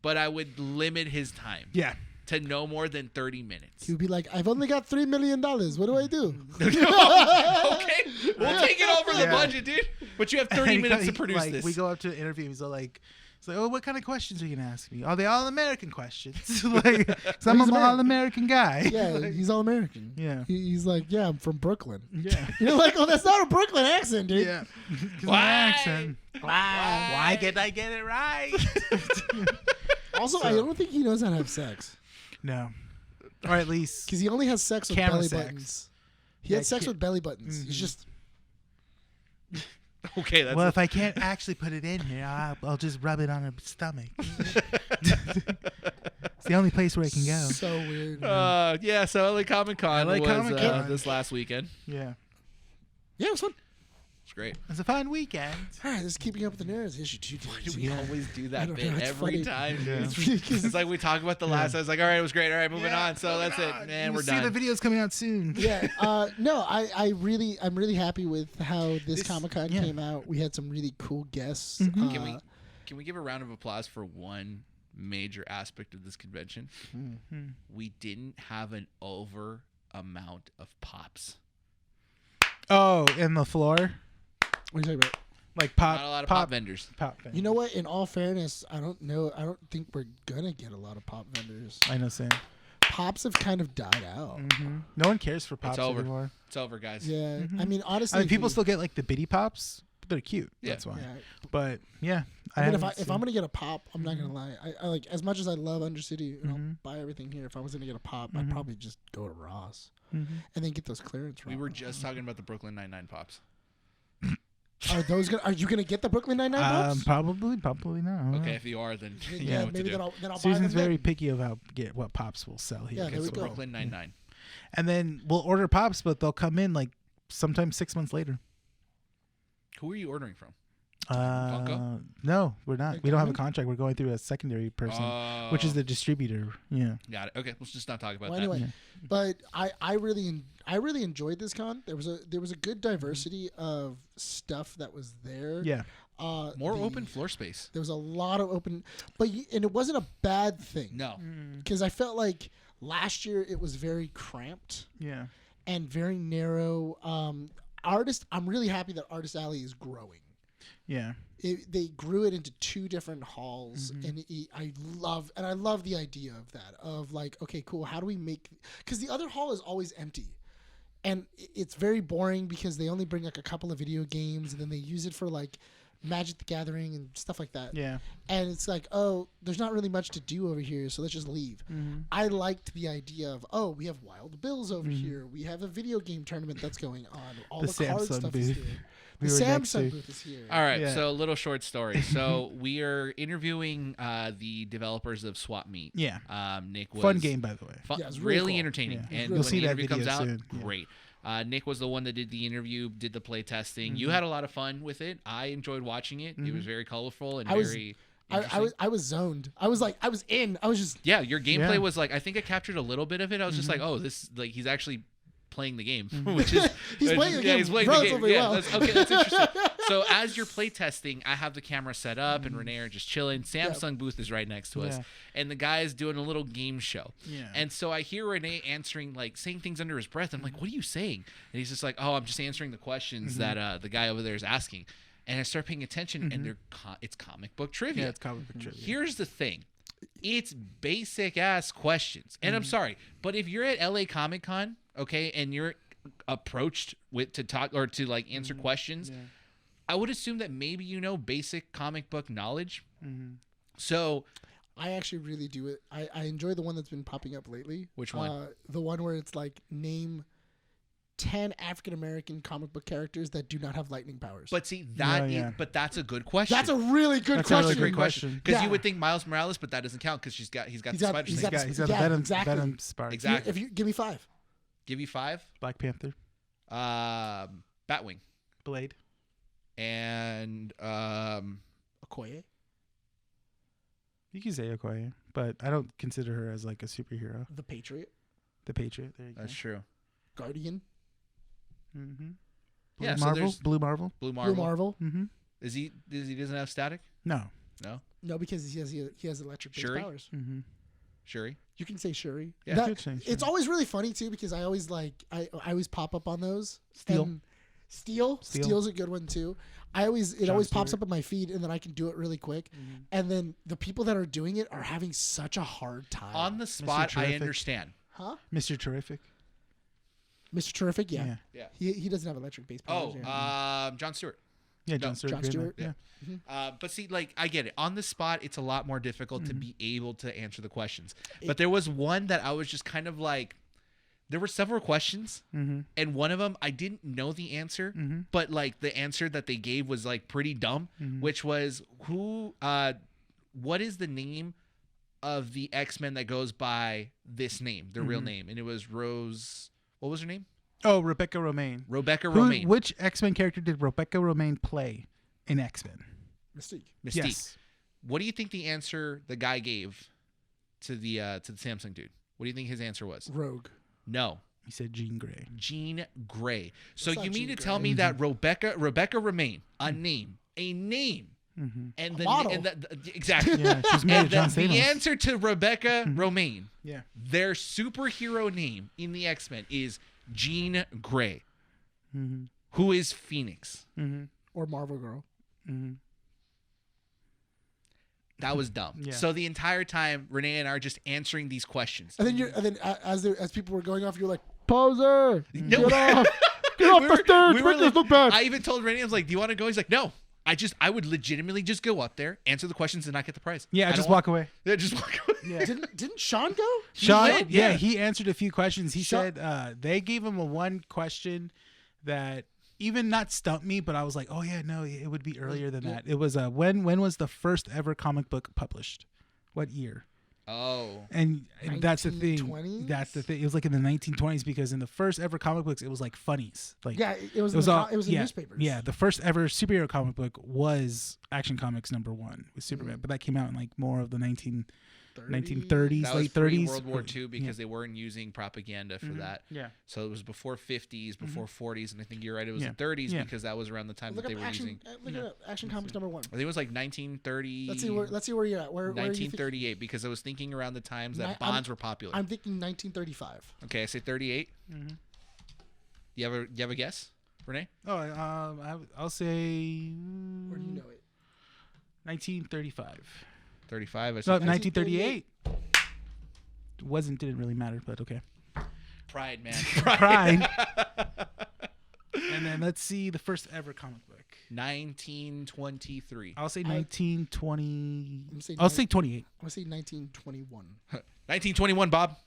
but I would limit his time. Yeah. To no more than 30 minutes. He would be like, I've only got $3 million. What do I do? Okay, we'll take it over the Yeah. budget, dude. But you have 30 minutes to produce like, this. We go up to an interview. He's like, "Oh, what kind of questions are you gonna ask me? Are they all American questions?" Like, 'cause I'm He's an American. all-American guy. Yeah, Like, he's all American. Yeah. He's like, yeah, I'm from Brooklyn. yeah. You're like, oh, that's not a Brooklyn accent, dude. Yeah. 'Cause my Why? accent. Why can't I get it right? Also, I don't think he knows how to have sex. No. Or at least. Because he only has sex with Camera belly sex. buttons. He Yeah, had sex with belly buttons. Mm-hmm. He's just, Okay, that's Well, if I can't actually put it in here, I'll just rub it on her stomach. It's the only place where it can go. so weird. yeah. So LA Comic Con LA was Comic-Con. this last weekend. Yeah. Yeah, it was fun. It's great. It's a fun weekend. All right, this is Keeping Up with the Nerds. Issue 2. Why do we always do I that don't bit know, it's every funny. time? Yeah. Dude? It's really 'cause- It's like we talk about the last. I was like, all right, it was great. All right, moving on. So that's it, man. You'll We're see done. the videos coming out soon. Yeah, no, I'm really happy with how this Comic Con yeah. came out. We had some really cool guests. Mhm. Can we give a round of applause for one major aspect of this convention? Mm-hmm. We didn't have an over amount of pops. Oh, in the floor, What are you talking about? like pop. Not a lot of pop vendors. Pop thing. You know what? In all fairness, I don't know. I don't think we're gonna get a lot of pop vendors. I know, Sam. Pops have kind of died out. Mm-hmm. No one cares for pops over. anymore. It's over, guys. Yeah, Mhm. I mean, honestly, I mean, if people you- still get like the bitty pops, but they're cute. Yeah. That's why. Yeah. But yeah, I mean, haven't if seen- I'm gonna get a pop, I'm not gonna lie. I like as much as I love Undercity and I'll Mhm. buy everything here. If I was gonna get a pop, I'd Mhm. probably just go to Ross Mhm. and then get those clearance. We were Ross. just talking about the Brooklyn Nine-Nine pops. Are those gonna? Are you gonna get the Brooklyn Nine-Nine pops? Probably not. Okay, if you are, then you Yeah, know what to maybe do. then I'll buy Susan's them. very then. picky about what pops will sell here. Yeah, Okay, there we so go. Brooklyn Nine-Nine. And then we'll order pops, but they'll come in like sometimes 6 months later. Who are you ordering from? Funko? No, we're not. They're We don't have a coming? contract. We're going through a secondary person, which is the distributor. Yeah. Got it. Okay, let's just not talk about Well, that. anyway, Yeah. but I really enjoyed this con. There was a good diversity of stuff that was there. Yeah. More the- open floor space. There was a lot of open, and it wasn't a bad thing. No. Because I felt like last year it was very cramped Yeah. and very narrow. I'm really happy that Artist Alley is growing. Yeah. They grew it into 2 different halls, Mm-hmm. and I love the idea of that. Of like, okay, cool. How do we make? Because the other hall is always empty, and it's very boring because they only bring like a couple of video games, and then they use it for like Magic the Gathering and stuff like that. Yeah. And it's like, oh, there's not really much to do over here, so let's just leave. Mm-hmm. I liked the idea of, oh, we have Wild Bills over here. We have a video game tournament that's going on. All The the, card Samsung stuff is booth. here. We The were next Samsung to- booth is here. All right, Yeah. so a little short story. So we are interviewing the developers of Swap Meet. Yeah. Nick was Fun game, by the way. Yeah, it's really really cool. entertaining. Yeah. And You'll when see the that interview comes video out, soon. Yeah. great. Nick was the one that did the interview, did the play testing. Mm-hmm. You had a lot of fun with it. I enjoyed watching it. It was very colorful and I was- very. I interesting. was zoned. I was in. I was just Yeah, your gameplay Yeah. was like, I think I captured a little bit of it. I was just like, oh, this, like, he's actually playing the game, which is He's playing the game He's playing the game. relatively Yeah, well. that's interesting. So as you're playtesting, I have the camera set up, and Rene are just chilling. Samsung booth is right next to us, and the guy is doing a little game show. Yeah. And so I hear Rene answering, like saying things under his breath. I'm like, "What are you saying?" And he's just like, "Oh, I'm just answering the questions that the guy over there is asking." And I start paying attention, and it's comic book trivia. Yeah, it's comic book trivia. Here's the thing. It's basic ass questions. And I'm sorry, but if you're at LA Comic Con, okay, and you're approached to talk or to like answer questions, I would assume that maybe you know basic comic book knowledge. So I actually really do it. I enjoy the one that's been popping up lately. Which one? The one where it's like name 10 African American comic book characters that do not have lightning powers. but see that but that's a good question. That's a really good That's a question. really great good question. Because Yeah. you would think Miles Morales, but that doesn't count because he's got the spider he's snake. got- He's got the Yeah, Venom, exactly. Venom spark. Exactly. If you give me 5. Give you 5. Black Panther, Batwing Blade. and Okoye. You can say Okoye, but I don't consider her as like a superhero. The Patriot. The Patriot. There you go. that's true. Guardian. Mm-hmm. Yeah, so Marvel. there's- Blue Marvel. Blue Marvel. Blue Marvel. Mm-hmm. Is he doesn't have static? No. No. No, because he has electric based Shuri? powers. Mm-hmm. Shuri. You can say Shuri. Yeah. That- Could say Shuri. It's always really funny too because I always I always pop up on those. Steel. And Steel's a good one too. It always pops Stewart. up in my feed and then I can do it really quick. And then the people that are doing it are having such a hard time. On the spot, I Terrific. understand. Huh? Mr. Terrific. Mr. Terrific, yeah. Yeah. Yeah. He doesn't have electric based powers. Oh, John Stewart. Yeah, No, John Stewart. John Green Stewart, Knight, Yeah. But see, like, I get it. On the spot, it's a lot more difficult to be able to answer the questions. But there was one that I was just kind of like, there were several questions, and one of them I didn't know the answer, but like the answer that they gave was like pretty dumb, which was what is the name of the X-Men that goes by this name, their real name? And it was Rose. What was her name? Oh, Rebecca Romaine. Romaine. Which X-Men character did Rebecca Romaine play in X-Men? Mystique. Mystique. Yes. What do you think the answer the guy gave to the Samsung dude? What do you think his answer was? Rogue. No. He said Jean Grey. Jean Grey. So That's you not mean Jean to tell Grey. me that Rebecca Romaine, a name, and the model. and exactly. Yeah, she's married And to John the Stamos. answer to Rebecca Romaine, Yeah. their superhero name in the X-Men is Jean Grey, who is Phoenix. Or Marvel Girl. That was dumb. Yeah. So the entire time, Rene and I are just answering these questions. And then as people were going off, you're like, poser! No. Get off! Get off the stage! we were Make this like- look bad! I even told Rene, I was like, "Do you want to go?" He's like, "No." I would legitimately just go up there, answer the questions, and not get the prize. Yeah, I just don't walk away. Yeah, just walk away. Yeah. Didn't Sean go? Sean, did, yeah. he answered a few questions. He Sean- said they gave him a one question that even not stumped me, but I was like, oh yeah, no, it would be earlier than that. It was when was the first ever comic book published? What year? Oh. And that's the thing. 1920s? That's the thing. It was like in the 1920s because in the first ever comic books, it was like funnies. Like Yeah, it was. it was in the all it was in yeah, newspapers. Yeah, the first ever superhero comic book was Action Comics #1 with Superman, but that came out in like more of the 1930s, That was late 30s. World War II because they weren't using propaganda for that. Yeah. So it was before 50s, before 40s, and I think you're right. It was Yeah. the 30s Yeah. because that was around the time Look that they up were Action. using. Look it up. Action Comics #1. I think it was like 1930. Let's see where you're at. Where you think? 1938 because I was thinking around the times that I'm- bonds were popular. I'm thinking 1935. Okay, I say 38. You have a guess, Rene? Oh, I'll say Where do you know it? 1935. 35. I No, said 1938. Didn't really matter, but okay. Pride, man. Pride. And then let's see the first ever comic book. 1923. I'll say 1920. say I'll say 28. I'm gonna say 1921. 1921, Bob.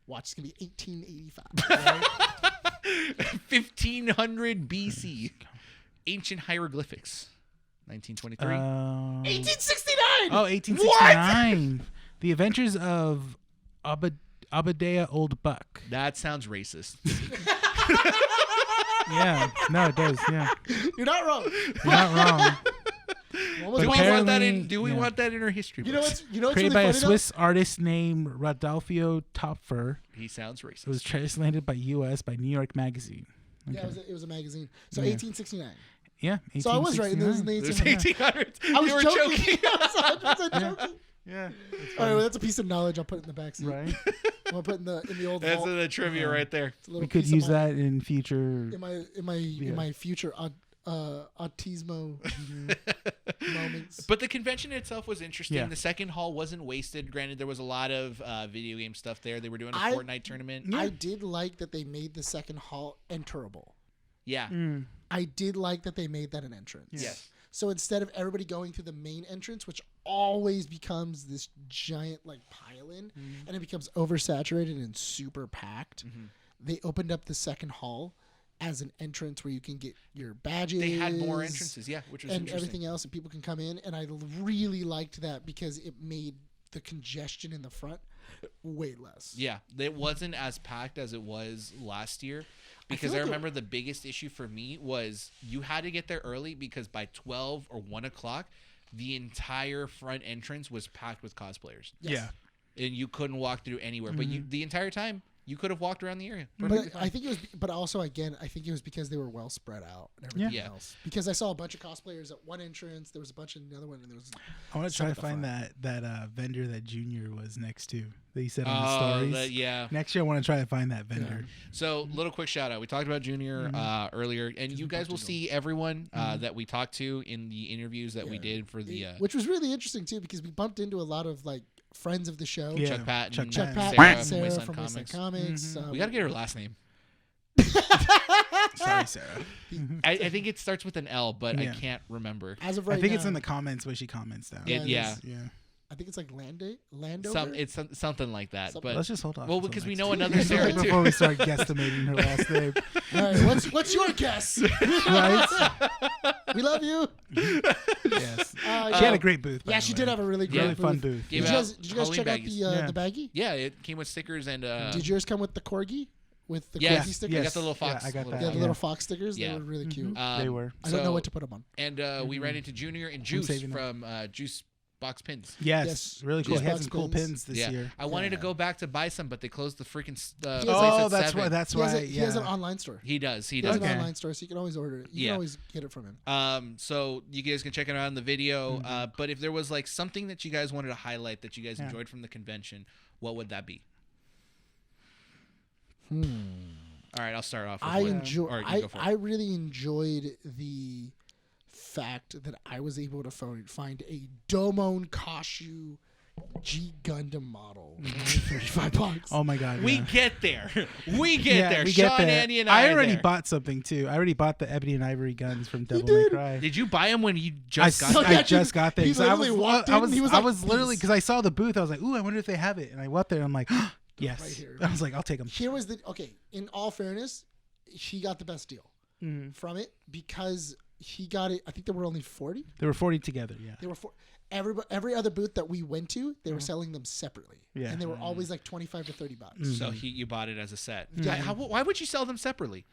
Watch, it's gonna be 1885. 1500 BC. Ancient hieroglyphics. 1923. 1869. Oh, 1869. The Adventures of Obadiah Old Buck. That sounds racist. Yeah, no, it does. Yeah, You're not wrong. you're not wrong. One was Do we Boston. want that in? apparently- Do we yeah. want that in our history You know books? what's Created really by a funny though? Swiss artist named Rodolfo Topfer. He sounds racist. It was translated by U.S. by New York Magazine. Yeah, Okay. it was a magazine. So Yeah. 1869. Yeah. So I was right. It was in the 1869. It was 1800s. 1800s. I was You were joking. joking. I was 100% joking. Yeah. All right, well, that's a piece of knowledge I'll put in the backseat. Right. I'm gonna put in the old That's vault. the trivia right there. It's a little We could piece of use my- that in future. in my future autismo moments. But the convention itself was interesting. Yeah. The second hall wasn't wasted. Granted, there was a lot of video game stuff there. They were doing a I- Fortnite tournament. I did like that they made the second hall enterable. Yeah. I did like that they made that an entrance. Yes. So instead of everybody going through the main entrance, which always becomes this giant like pile-in, and it becomes oversaturated and super packed, they opened up the second hall as an entrance where you can get your badges. They had more entrances, yeah, which was and interesting. everything else, and people can come in. And I really liked that because it made the congestion in the front way less. Yeah, it wasn't as packed as it was last year. Because feel I like remember the biggest issue for me was you had to get there early because by 12 or 1 o'clock, the entire front entrance was packed with cosplayers. Yes. And you couldn't walk through anywhere. But you the entire time, you could have walked around the area. But Perfectly I fine. think it was, but also again, I think it was because they were well spread out and everything Yeah. else. Because I saw a bunch of cosplayers at one entrance, there was a bunch in the other one, and there was. I want to some try at to the find front. that vendor that Junior was next to that he said on the stories. Yeah. Next year, I want to try to find that vendor. So, little quick shout out. We talked about Junior earlier, and you guys will see everyone that we talked to in the interviews that we did for the Which was really interesting too, because we bumped into a lot lot of friends of the show. Yeah. Chuck Patton, Chuck Patton, Sarah, from Sarah from Wasteland Comics. We got to get her last name. Sorry, Sarah. I think it starts with an L, but I Yeah. can't remember. As of right I think now, it's in the comments where she comments down. It- yeah. Yeah. I think it's like Landover. It's something like that. Something- But Let's just hold off. well, until because we next know week. another Sarah too. Before we start guesstimating her last name. All right, what's your guess? Right? We love you. Yes. Yeah. She had a great booth. by Yeah, the she way. did have a really great Really fun booth. Gave Did you out guys check out Halloween Yeah. the baggie? Yeah, it came with stickers and Did yours come with the corgi? With the yes, corgi I stickers? got Yes. the little fox. Yeah, I got little that. Yeah, the dog. little fox stickers. Yeah. They were really cute. They were. I don't know what to put them on. And we ran into Junior and Juice saving from Juice Box Pins. Yes. Yes. Really cool. Juice He had box some cool pins. pins this Yeah, year. I wanted to Yeah. go back to buy some, but they closed the freaking place Oh, at that's 7. right. That's He has, right. he has an Yeah. online store. He does. He He does. has an Okay. online store, so you can always order it. You Yeah. can always get it from him. So you guys can check it out in the video. But if there was something that you guys wanted to highlight that you guys Yeah. enjoyed from the convention, what would that be? All right, I'll start off. With I what- enjoy. or you I, go for it. I really enjoyed the fact that I was able to find a Domon Kashu G Gundam model for $35. Oh my God. we yeah. get there. We get there. we Sean, get there. Andy, and I. I already are there. bought something too. I already bought the ebony and ivory guns from Devil May did? Cry. Did you buy them when you just got saw- there? yeah, I just got there. he 'cause I literally walked in and he was I like, was literally "These." because I saw the booth. I was like, "Ooh, I wonder if they have it." And I went there. And I'm like, "Yes." Right here. I was like, "I'll take them." Here was the in all fairness, he got the best deal from it because he got it. I think there were only 40. There were 40 together. Yeah. There were every other booth that we went to, they were selling them separately. Yeah. And they were always like $25 to $30. So you bought it as a set. Yeah. Why would you sell them separately?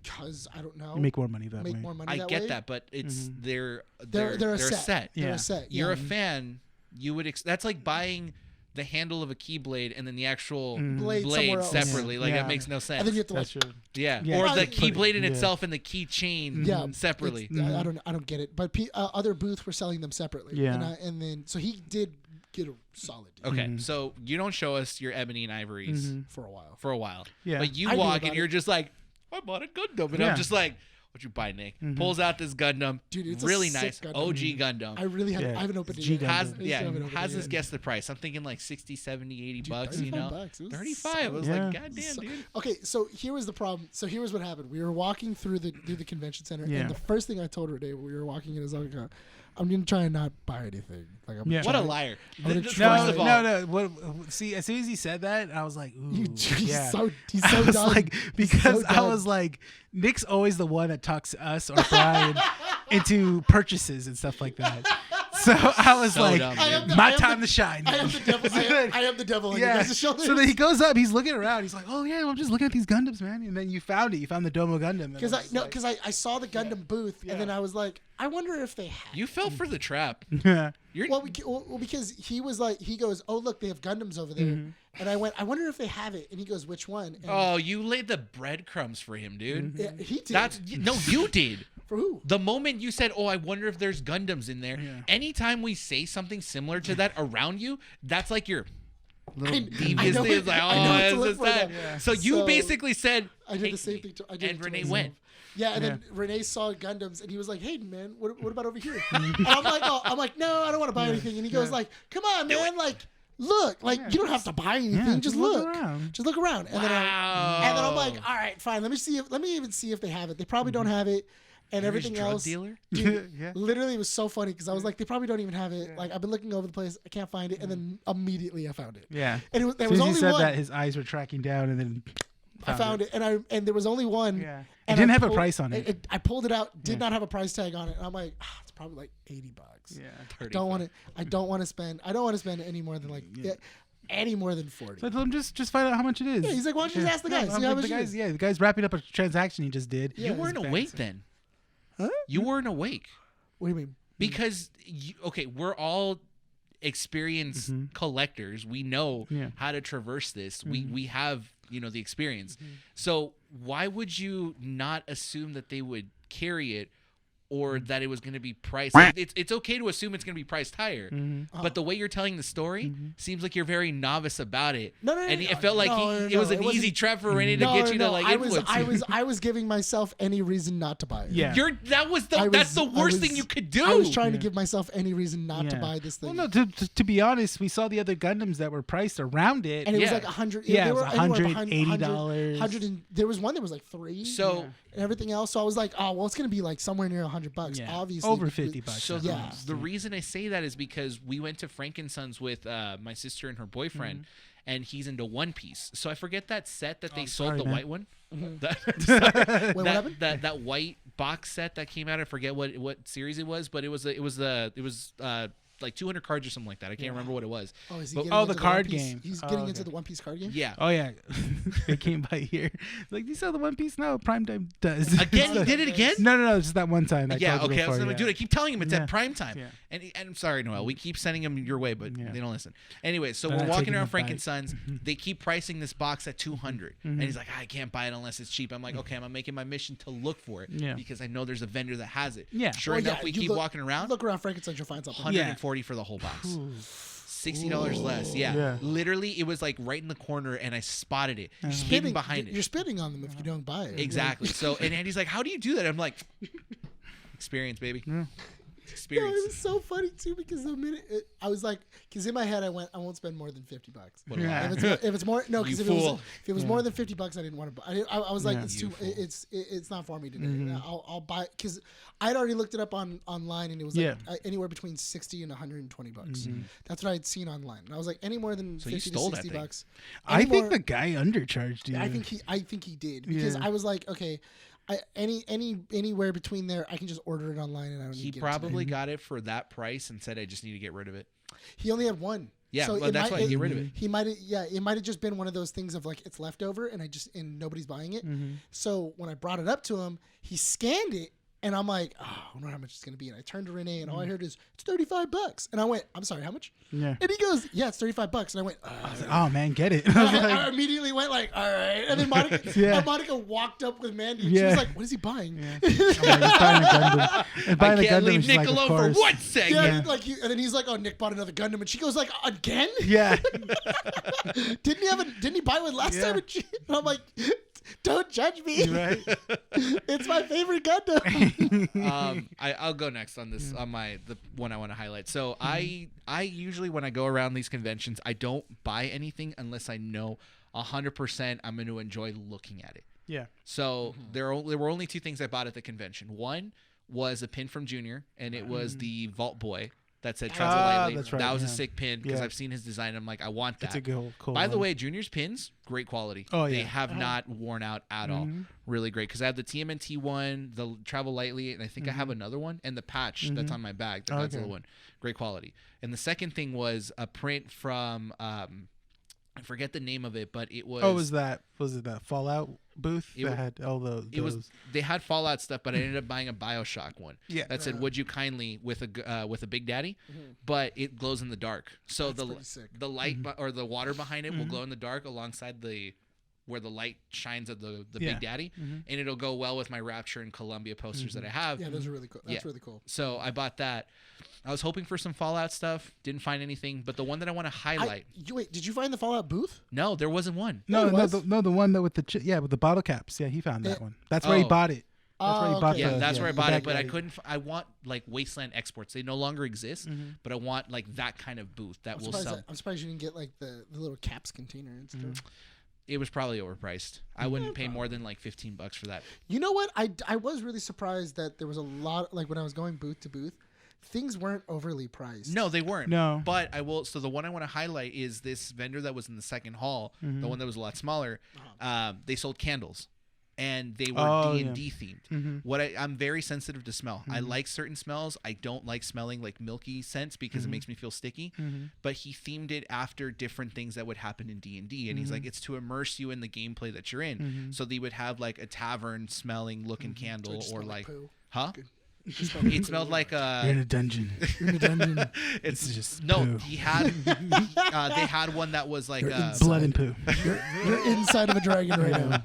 Because I don't know. You make more money that Make way. more money I that get way. that, but it's they're They're a set. They're Yeah. a set. You're yeah. a fan. You would that's like buying the handle of a keyblade and then the actual Blade somewhere else. sepaitly. Like Yeah. that makes no sense. And then you have to That's like. true. yeah. Yeah. Or Yeah. the But- keyblade in yeah. itself and the keychain Yeah, separately. I don't get it. But other booths were selling them separately. Yeah. And then so he did get a solid deal Okay, so you don't show us your ebony and ivories for a while. for a while. Yeah. But you I knew walk about and you're it. just like, I bought a Gundam. And Yeah. I'm just like, what'd you buy, Nick? Pulls out this Gundam. Dude, it's a really sick nice. Gundam. OG Gundam. I really Yeah, I haven't opened it it's G yet. Gundam. Has, I still yeah, haven't opened has it us yet. guess the price. I'm thinking like 60, 70, 80 bucks, you know? $35. It was 35. I was Yeah. like, God damn, So- dude. Okay, so here was the problem. So here was what happened. We were walking through the convention center, Yeah. and the first thing I told Rene when we were walking in is like, I'm gonna try and not buy anything. Like I'm Yeah. What a trying- liar. gonna First try- of all, No. What, see, as soon as he said that, I was like, "Ooh, He's yeah." so I was done. like, He's because so I done. was like, Nick's always the one that talks us or Bryan into purchases and stuff like that. So I was So like, dumb, my dude. time to shine. I am the devil. I am the devil on your guys' shoulders. So then he goes up. He's looking around. He's like, "Oh yeah, well, I'm just looking at these Gundams, man." And then you found it. You found the Domo Gundam. Because I saw the Gundam booth, and then I was like, I wonder if they have. You fell for the trap. Yeah. Well, because he was like, he goes, "Oh look, they have Gundams over there," and I went, "I wonder if they have it." And he goes, "Which one?" And Oh, you laid the breadcrumbs for him, dude. yeah, he did. You did. For who? The moment you said, "Oh, I wonder if there's Gundams in there," anytime we say something similar to that around you, that's like your little devious thing. It's like, "Oh, is this that?" Yeah. So you basically said, I did the same thing. And Rene went. Yeah, and then Rene saw Gundams, and he was like, "Hey, man, what about over here?" And I'm like, "No, I don't want to buy anything." And he goes like, "Come on, man, like, look, like you don't have to buy anything, just look around. Just look around." And then I'm like, "All right, fine. Let me even see if they have it. They probably don't have it." And everything else, dealer? Dude, literally, it was so funny because I was like, they probably don't even have it. Like, I've been looking over the place, I can't find it, and then immediately I found it. Yeah, and there as was soon as only he said one. that, his eyes were tracking down, and then I found it, and there was only one. Yeah, and it didn't I have a pulled- price on it. I pulled it out, did not have a price tag on it, and I'm like, it's probably like $80. Yeah, I don't want to spend any more than any more than 40. So I told him just find out how much it is. Yeah, he's like, why don't you just ask the guy? See how much it is? The guy's wrapping up a transaction he just did. Yeah, You weren't awake then. Huh? You weren't awake What do you mean? because we're all experienced collectors. We know how to traverse this. We have the experience. So why would you not assume that they would carry it or that it was going to be priced? Like, it's okay to assume it's going to be priced higher, but the way you're telling the story seems like you're very novice about it. No, and it felt like it was an easy trap for Rene to get you to like influence you. I was giving myself any reason not to buy it. Yeah. That's the worst thing you could do. I was trying to give myself any reason not to buy this thing. Well, no, to be honest, we saw the other Gundams that were priced around it. And it was like $100. Yeah, they it was were anywhere $180. 100 there was one that was like $3. So and everything else. So I was like, oh well, it's gonna be like somewhere near $100. Yeah. Obviously, over $50. So Yeah. the reason I say that is because we went to Frankensons with my sister and her boyfriend, and he's into One Piece. So I forget that set that they sold, the white one. Wait, what happened? That white box set that came out. I forget what series it was, but it was like 200 cards or something like that. I can't remember what it was. Oh, is he But- getting oh, into the card One Piece? game. He's Oh, getting okay. into the One Piece card game. Yeah. Oh yeah, they came by here. Like, you saw the One Piece? No, Prime Time does. Again, you did it again? No, just that one time. I Yeah, told you okay. I was before, gonna do it. I keep telling him it's Yeah. at prime time. Yeah. And I'm sorry, Noel. We keep sending him your way, but they don't listen. Anyway, so They're we're not walking taking around the bite. Frankensons. They keep pricing this box at $200, and he's like, I can't buy it unless it's cheap. I'm like, okay, I'm making my mission to look for it because I know there's a vendor that has it. Yeah. Sure Well, enough, yeah, we you keep walking around. Look around Frankenstein, you'll find something. 140 for the whole box. $60 less. Yeah. Literally, it was like right in the corner, and I spotted it hidden behind You're it. spitting on them if you don't buy it. Exactly. So, and Andy's like, how do you do that? I'm like, experience, baby. No, Experience. it was so funny too because the minute I was like, because in my head I went, I won't spend more than $50. What do I- Yeah. If it's more, no, because You if fool. it was more than $50, I didn't want to buy. I was like, it's You too, fool. it's not for me today. I'll buy because I'd already looked it up online and it was like anywhere between $60 and $120. That's what I had seen online, and I was like, any more than So you 50 stole to that $60. I think the guy undercharged you. I think he did because I was like, okay. Anywhere between there, I can just order it online, and I don't need He to get probably got it for that price and said, I just need to get rid of it. He only had one. Yeah, so well, that's why get rid of it. He might have, it might have just been one of those things of like it's leftover, and nobody's buying it. So when I brought it up to him, he scanned it, and I'm like, oh, I wonder how much it's gonna be. And I turned to Rene, and all I heard is it's $35. And I went, I'm sorry, how much? Yeah. And he goes, yeah, it's $35. And I went, I was like, oh man, get it. I immediately went like, all right. And then Monica walked up with Mandy. And she was like, what is he buying? I'm like, he's buying a Gundam. And buying I a can't Gundam, leave she's Nick like, of alone for course. one second. Yeah, and then he's like, oh, Nick bought another Gundam. And she goes like, again? Yeah. Didn't he buy one last time? And I'm like, don't judge me. Right. It's my favorite Gundam. I'll go next on this on the one I want to highlight. So I usually when I go around these conventions, I don't buy anything unless I know 100% I'm going to enjoy looking at it. Yeah. So there were only two things I bought at the convention. One was a pin from Junior, and it was the Vault Boy. that said travel lightly. That's right, That was a yeah. sick pin because Yeah. I've seen his design. I'm like, I want that. It's a good, cool. By the one. way, Junior's pins, great quality. Oh, They yeah. have not worn out at all. Really great. Because I have the TMNT one, the Travel Lightly, and I think I have another one, and the patch that's on my bag, the Godzilla one. Great quality. And the second thing was a print from, I forget the name of it, but it was... was it that Fallout booth that had all those? They had Fallout stuff, but I ended up buying a BioShock one. Yeah. That said, "Would you kindly" with a Big Daddy, but it glows in the dark. So That's pretty sick. the light or the water behind it will glow in the dark alongside where the light shines at the Big Daddy, and it'll go well with my Rapture and Columbia posters that I have. Yeah, those are really cool. That's really cool. So I bought that. I was hoping for some Fallout stuff. Didn't find anything. But the one that I want to highlight. Wait, did you find the Fallout booth? No, there wasn't one. No, it was? the one that with with the bottle caps. Yeah, he found that one. That's where he bought it. That's where he bought Yeah, the, that's where I bought the it. But I Baghdadi. couldn't. I want like Wasteland exports. They no longer exist. But I want like that kind of booth that will sell. I'm surprised you didn't get like the little caps container and stuff. It was probably overpriced. I wouldn't pay more than like $15 for that. You know what? I was really surprised that there was a lot. Like when I was going booth to booth, things weren't overly priced. No, they weren't. No. But I will. So the one I want to highlight is this vendor that was in the second hall, the one that was a lot smaller. They sold candles, and they were D&D themed. I'm very sensitive to smell. I like certain smells. I don't like smelling like milky scents because it makes me feel sticky. But he themed it after different things that would happen in D&D, and he's like, it's to immerse you in the gameplay that you're in. So they would have like a tavern smelling looking candle, So it or smelled like, poo. huh? It It smelled like You're in a dungeon. You're in a dungeon. It's just no. poo. He had they had one that was like You're Blood and poo. You're inside of a dragon right now.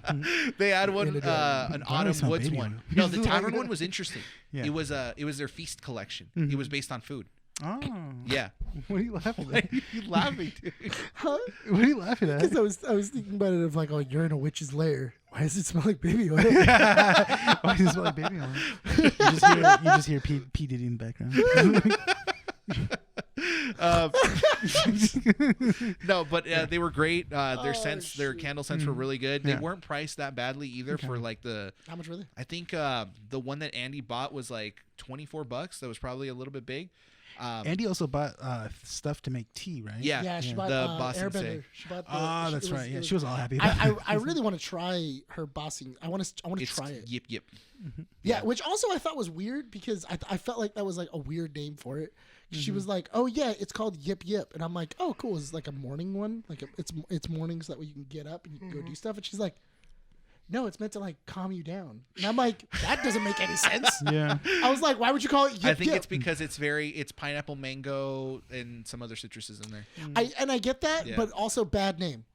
they had one In a an Why autumn smell woods baby one. oil? No, the tavern one was interesting. Yeah. It was their feast collection. It was based on food. Oh. Yeah. What are you laughing at? You laughing, dude? Huh? What are you laughing at? Because I was thinking about it of like, oh, you're in a witch's lair. Why does it smell like baby oil? Why does it smell like baby oil? You just hear P Diddy in the background. No, but they were great. Their candle scents were really good. They Yeah. weren't priced that badly either for like the. How much were they? I think the one that Andy bought was like $24. That was probably a little bit big. Andy also bought stuff to make tea, right? Yeah. Yeah, she The bought Boston Airbender. Say. She bought the. Oh, she- that's it was- right. it Yeah, was- she was all happy about it. I really want to try her bossing. I want to It's try it. Yip Yip. Yeah, which also I thought was weird because I felt like that was like a weird name for it. She was like, "Oh yeah, it's called Yip Yip," and I'm like, "Oh cool, it's like a morning one. Like it's morning so that way you can get up and you can go do stuff." And she's like, "No, it's meant to like calm you down." And I'm like, "That doesn't make any sense." Yeah. I was like, "Why would you call it Yip I think Yip?" it's because it's pineapple, mango, and some other citruses in there. I get that, Yeah. but also bad name.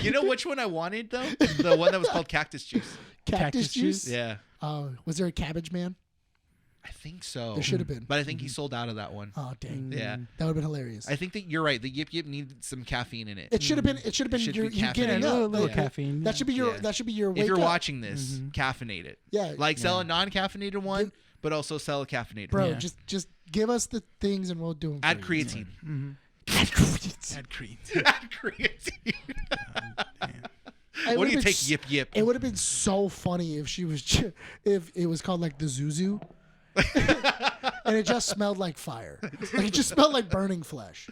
You know which one I wanted though? The one that was called Cactus Juice. Cactus juice. Yeah, Was there a Cabbage Man? I think so. There should have been. But I think he sold out of that one. Oh dang. Yeah. That would have been hilarious. I think that you're right. The Yip Yip needed some caffeine in it. It should have been. It should have been. Should You be getting caffeinated. A up. little Like, caffeine. That should be your. Yeah. That should be your. If Wake you're up. watching this, caffeinate it. Yeah. Like sell a non-caffeinated one, but also sell a caffeinated Bro, one. just give us the things and we'll do them. Add creatine. Add creatine. Add cream. Add creatine. It What do you would've been take? Yip Yip. It would have been so funny if she was, if it was called like the Zuzu, and it just smelled like fire. Like it just smelled like burning flesh.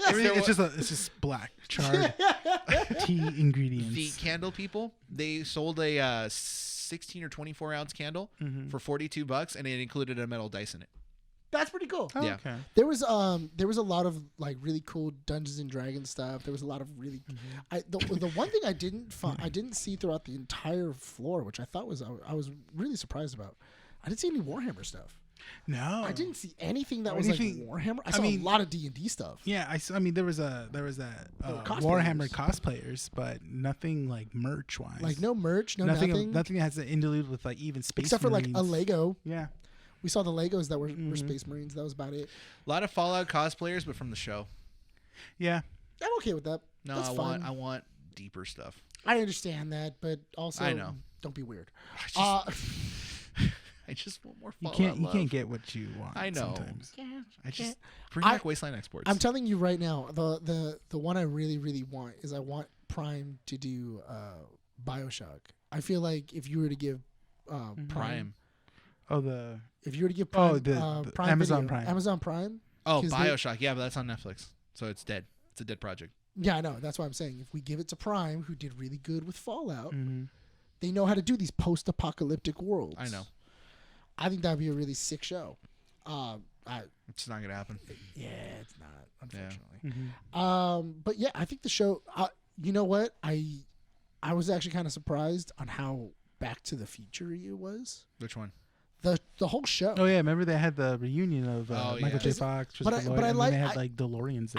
Everything, it's just black charred tea ingredients. The candle people, they sold a 16 or 24 ounce candle for $42, and it included a metal dice in it. That's pretty cool. Oh, Yeah. Okay. There was a lot of like really cool Dungeons and Dragons stuff. There was a lot of really, the one thing I didn't see throughout the entire floor, which I thought I was really surprised about. I didn't see any Warhammer stuff. No. I didn't see anything that Or was anything- like Warhammer. I saw a lot of D&D stuff. Yeah, I mean there was that cosplayers. Warhammer cosplayers, but nothing like merch wise. Like no merch, no nothing. nothing. Nothing that has to interlude with like even space. Except for like a Marines. Lego. Yeah. We saw the Legos that were Space Marines. That was about it. A lot of Fallout cosplayers, but from the show. Yeah. I'm okay with that. No, That's fine. I want deeper stuff. I understand that, but also I know. don't be weird. I just want more You Fallout. can't get what you want. I know. Sometimes. I just bring back Wasteland exports. I'm telling you right now, the one I really really want is I want Prime to do BioShock. I feel like if you were to give Prime, Oh, the If you were to get Prime, the Prime Amazon Video, Prime. Amazon Prime. Oh, 'cause BioShock. Yeah, but that's on Netflix, so it's dead. It's a dead project. Yeah, I know. That's why I'm saying if we give it to Prime, who did really good with Fallout, Mm-hmm. they know how to do these post-apocalyptic worlds. I know. I think that'd be a really sick show. It's not gonna happen. Yeah, it's not, unfortunately. Mm-hmm. But yeah, I think the show. You know what? I was actually kind of surprised on how Back to the Future it was. Which one? The whole show. Oh yeah, remember they had the reunion of Michael J. Fox, but I and like- then they had like DeLoreans.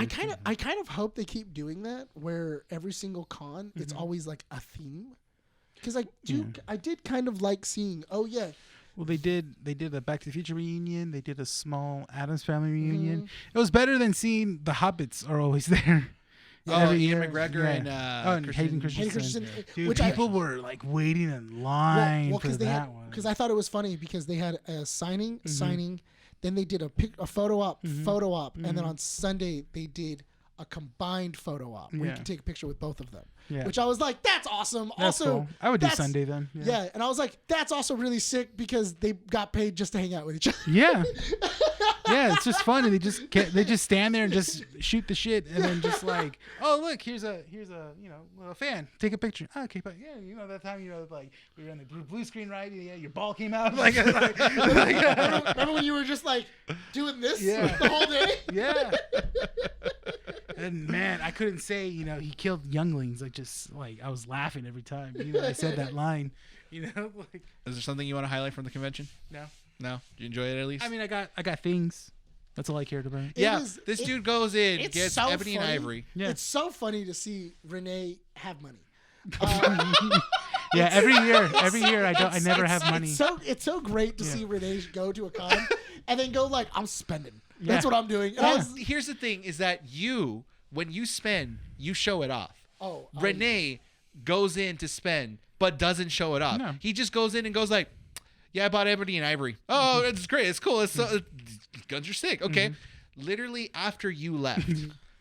I kind of hope they keep doing that, where every single con it's always like a theme, because I did kind of like seeing. Oh yeah. Well, they did a Back to the Future reunion. They did a small Addams Family reunion. It was better than seeing the Hobbits are always there. Ian year. McGregor and Hayden Christensen. Dude, which people were like waiting in line for that one. Because I thought it was funny because they had a signing, then they did a photo op, and then on Sunday they did a combined photo op where you can take a picture with both of them. Yeah. Which I was like, that's awesome. That's Also, cool. I would do that's- Sunday then. Yeah, and I was like, that's also really sick because they got paid just to hang out with each other. Yeah. Yeah, it's just fun, and they just stand there and just shoot the shit, and then just like, oh look, here's a a fan, take a picture. Oh, okay, but yeah, that time like we were on the blue screen, right? Yeah, your ball came out. Remember when you were just like doing this Yeah. the whole day? Yeah. And man, I couldn't say he killed younglings. Just like I was laughing every time I said that line. Like. Is there something you want to highlight from the convention? No. No? Did you enjoy it at least? I mean, I got things. That's all I cared about. Yeah, this dude goes in, it's gets so Ebony and funny. Ivory. Yeah. It's so funny to see Rene have money. Yeah, every year I never have money. It's so great to see Rene go to a con and then go like, I'm spending. That's Yeah. what I'm doing. And I was, Here's the thing: is that when you spend, you show it off. Rene goes in to spend, but doesn't show it off. No. He just goes in and goes like, "Yeah, I bought Ebony and Ivory. Oh, it's great. It's cool. Guns are sick. Okay." Literally after you left,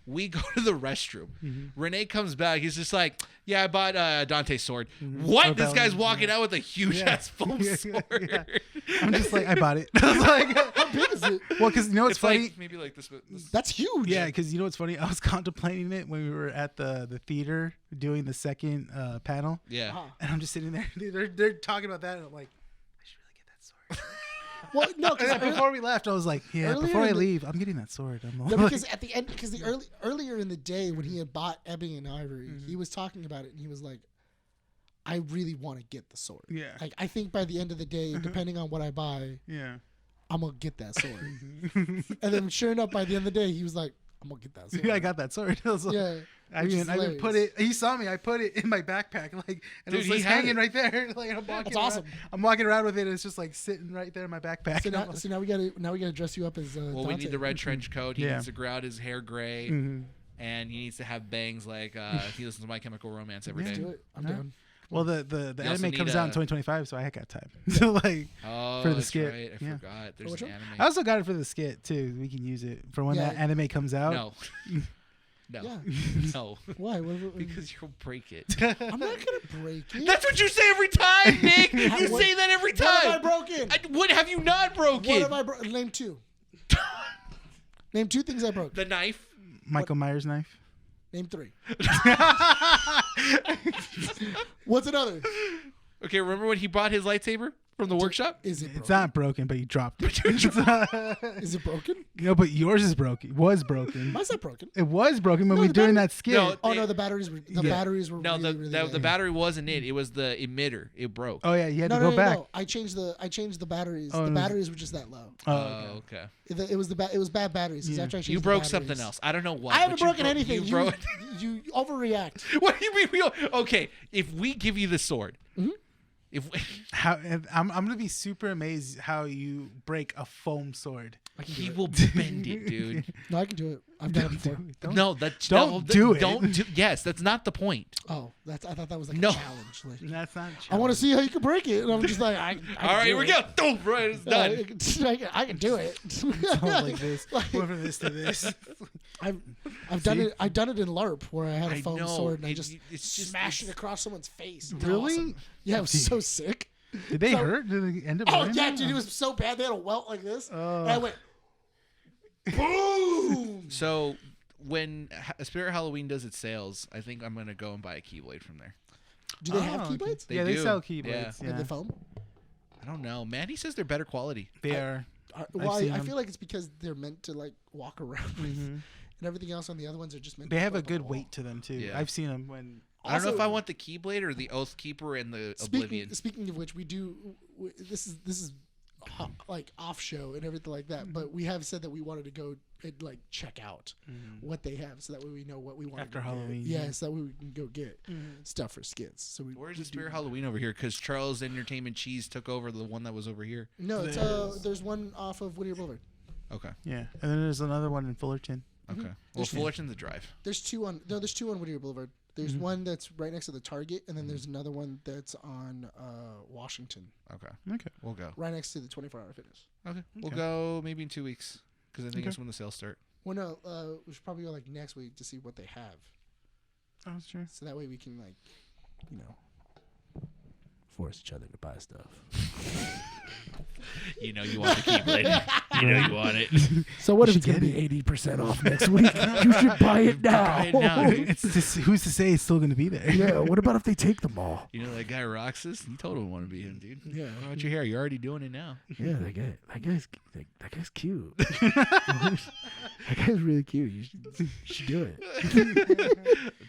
we go to the restroom. Rene comes back. He's just like, "Yeah, I bought Dante's sword." What? This guy's walking out with a huge ass foam sword. Yeah. I'm just like, I bought it. I was like, how big is it? well, because It's funny. like maybe like this. That's huge. Yeah, because what's funny? I was contemplating it when we were at the theater doing the second panel. Yeah. And I'm just sitting there. They're talking about that, and I'm like, I should really get that sword. Well, no, And then because before we left, I was like, yeah, earlier before I in the- leave, I'm getting that sword. I'm No, like, because at the end, because earlier in the day when he had bought Ebony and Ivory, he was talking about it and he was like, "I really want to get the sword. Yeah. Like I think by the end of the day, depending on what I buy, yeah. I'm gonna get that sword." And then sure enough, by the end of the day, he was like, "I'm gonna get that sword." Yeah, I got that sword. I was like, Yeah. I which is even put hilarious. it. He saw me. I put it in my backpack, and Dude, it was he just had hanging it. right there. Like I'm walking. That's around, awesome. I'm walking around with it. And it's just like sitting right there in my backpack. So and I'm now we gotta dress you up as. Well, we need the red trench coat. He Yeah. needs to grow out his hair gray, and he needs to have bangs like he listens to My Chemical Romance every day. Let's do it. I'm down. Well, the You also anime need comes out in 2025, so I got time. So like, Oh, For the that's skit. right. I Yeah. forgot. There's which an one? anime. I also got it for the skit too. We can use it for when Yeah. that anime comes out. No. No. Yeah. No. Why? Because you'll break it. I'm not gonna break it. That's what you say every time, Nick. You What- say that every What have I time. broken? What have you not broken? What have I broken? Name two. Name two things I broke. The knife. Michael Myers knife. Name three. What's another? Okay, remember when he brought his lightsaber from the workshop? Is it broken? It's not broken, but you dropped it. Is it broken? No, but yours is broken. Was broken. Mine's not broken. It was broken when No, we the were doing battery- that skit. No, Oh no, the batteries were batteries were No, really, really the bad. battery wasn't it. It was the emitter. It broke. Oh yeah, you had No, to no, go no, back. no. I changed the batteries. Oh, the no. batteries were just that low. Oh, okay. It was it was bad batteries. 'Cause Yeah. after I changed You the broke batteries- something else. I don't know what. I haven't but you broken anything. You broke. You overreact. What do you mean? Okay, if we give you the sword, if How I'm gonna be super amazed how you break a foam sword. he will bend it, dude. No, I can do it. I've done it before. No, that's Don't do it. Don't do. Yes, that's not the point. Oh, I thought that was like No. a challenge. Like, That's not. I want to see how you can break it, and I'm just like, I can All right, do here we it. go. Don't right, it's done. I can do it. like this. Went from this to this. I've done it. I've done it in LARP where I had a I foam know. sword and I It- just it's just- smashed it's- it across someone's face. It was Really? awesome. Yeah, it was so sick. Did they hurt? Did they end up? Oh hurting yeah, them? dude, it was so bad. They had a welt like this, Oh. and I went boom. So when Spirit Halloween does its sales, I think I'm gonna go and buy a Keyblade from there. Do they have Oh, okay. keyblades? They do. sell keyblades. Are Yeah, they foam? I don't know. Mandy says they're better quality. they are. Well, seen I them. feel like it's because they're meant to like walk around with, Mhm. and everything else on the other ones are just meant. They to have go a up on good the wall. weight to them too. Yeah. I've seen them when. I don't know if Also- I want the Keyblade or the Oath Keeper and the Oblivion. Speaking of which, we do. This is like off show and everything like that. But we have said that we wanted to go and like check out what they have, so that way we know what we want After to Halloween, Get. yeah. Yeah, so that way we can go get stuff for skins. So Where's we the do Spirit that. Halloween over here? Because Charles Entertainment Cheese took over the one that was over here. No, it's there's one off of Whittier Boulevard. Okay. Yeah, and then there's another one in Fullerton. Okay. Well, There's- Fullerton's the drive. There's two on Whittier Boulevard. There's one that's right next to the Target, and then there's another one that's on Washington, Okay. Okay. We'll go. right next to the 24-hour fitness. Okay. We'll Okay. go maybe in 2 weeks because I think Okay. that's when the sales start. Well, no, we should probably go like next week to see what they have, Oh, that's true. so that way we can like, you know, force each other to buy stuff. You know you want the Keyblade. You know you want it. So what if You it's gonna should be 80% off next week? You should buy it now. Buy it now, dude. It's just, who's to say it's still going to be there? Yeah. What about if they take them all? You know that guy Roxas? You told him want to be him, dude. Yeah. What about your hair? You're already doing it now. Yeah, that guy's cute. That guy's really cute. You should do it.